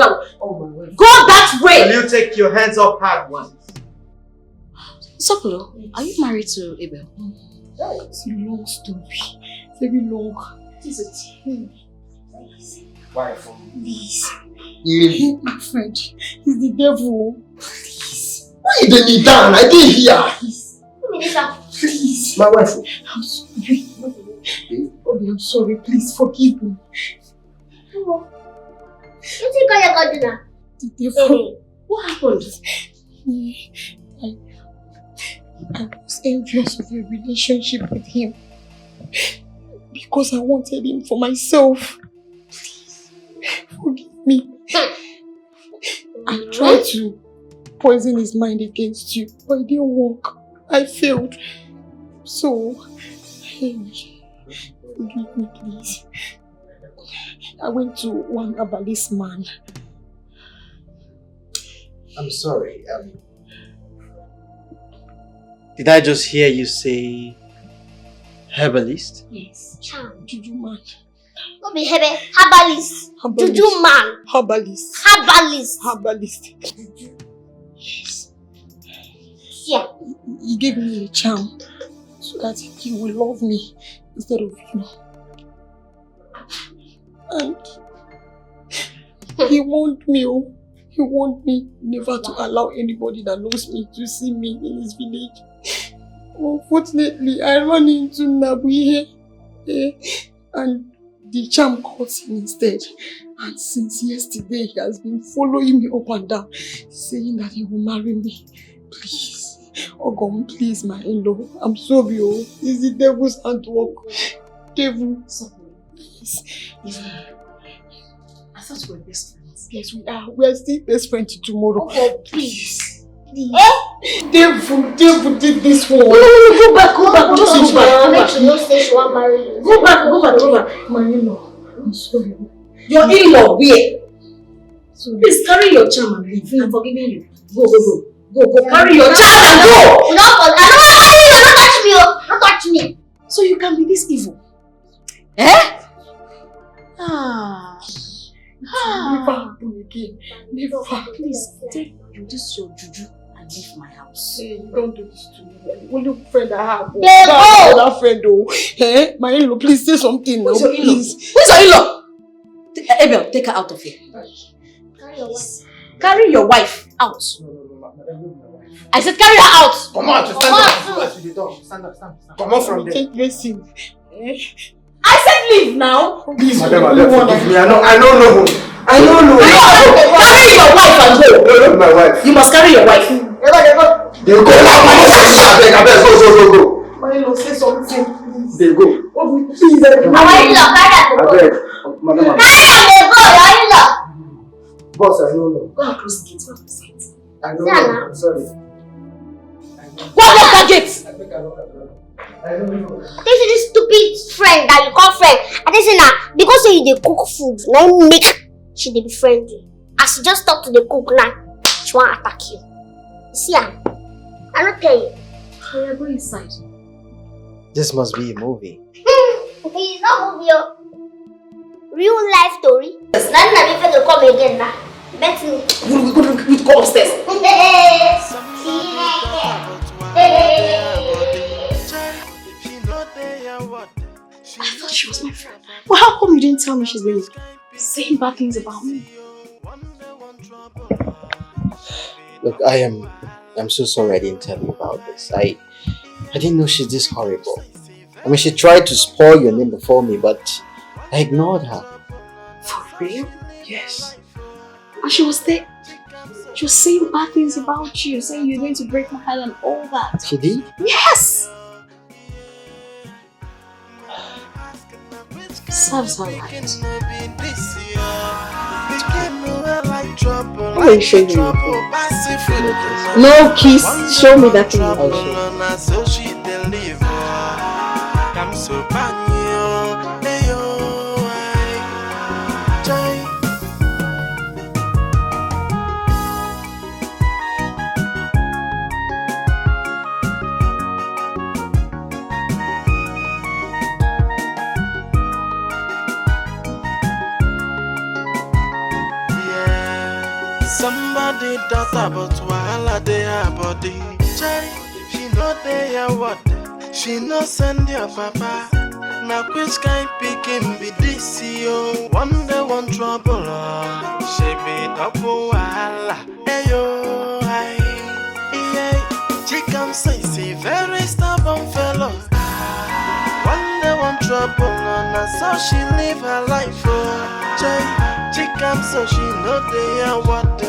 Oh my wife. Go that way. Will you take your hands off her once? Sokolo, are you married to Abel? It's a long story. Very long. What is it? Wife. Please. My friend. He's the devil. Please. Why you didn't kneel down? I didn't hear. Please. My wife. I'm sorry. Obi, I'm sorry. Please forgive me. The devil. What happened? I was envious of your relationship with him because I wanted him for myself. Please, forgive me. I tried to poison his mind against you, but it didn't work. I failed. So, hey, forgive me, please. I went to one herbalist man. I'm sorry. Did I just hear you say herbalist? Yes. Juju man. Don't be herbalist. Juju man. Herbalist. Herbalist. Herbalist. Yes. Yeah. He gave me a charm so that he will love me instead of you. And he warned me, he warned me never to allow anybody that knows me to see me in his village. Unfortunately, I ran into Nabu here and the charm caught him instead. And since yesterday, he has been following me up and down, saying that he will marry me. Please, Ogom, please, my in-law. I'm sorry, it's the devil's handwork. Devil. Please. I thought we were best friends. Yes, we are. We are still best friends till tomorrow. Oh, please. Please. Devil did this one. No, go back. Just go back. Make she know say she won't marry you. Go back. My in-law, I'm sorry. Your in-law, where? So please carry your charm and leave. I'm forgiving you. Go. Carry your charm and go. Don't touch me. So you can be this evil. Never happen again. Never. Please take this your juju and leave my house. Hey, don't do this to me. The only friend I have. That friend, my in-law, please say something now. Who's your in-law? Please. Who's your in-law? Abel, take her out of here. Carry your wife out. I said carry her out. Come on, stand up. Come on from there. Take listen. I said leave now. Please, madam, forgive me. I don't know. Carry your wife and go. No, my wife. You must carry your wife. They go now. I beg, go. My in-law, say something. They go. Oh, please, I beg. Madam. Boss, I don't know. Go and close the gate. I don't know. I'm sorry. What was that gate? I don't know. This is this stupid friend that you call friend. And this is now because you dey cook food, now make she dey be friendly. As she just talk to the cook now, she want attack you. See her? I don't tell you. So you're going inside. This must be a movie. It's not movie. Real life story. That's not even to come again now. Bet me. We go upstairs. I thought she was my friend. Well, how come you didn't tell me she's been saying bad things about me? Look, I'm so sorry I didn't tell you about this. I didn't know she's this horrible. I mean, she tried to spoil your name before me, but I ignored her. For real? Yes. And she was there. She was saying bad things about you, saying you're going to break my heart and all that. She did? Yes! Serves her right. Why are you showing me? No kiss. Show me that thing. I'll show you. Somebody does about wahala dey her body. She know they are what? She no send your papa. Now which kind picking be this yo? One day one trouble. She be double wahala. Ayo, she come say she very stubborn fellow. One day one trouble. Now so she live her life. She come so she know they are what?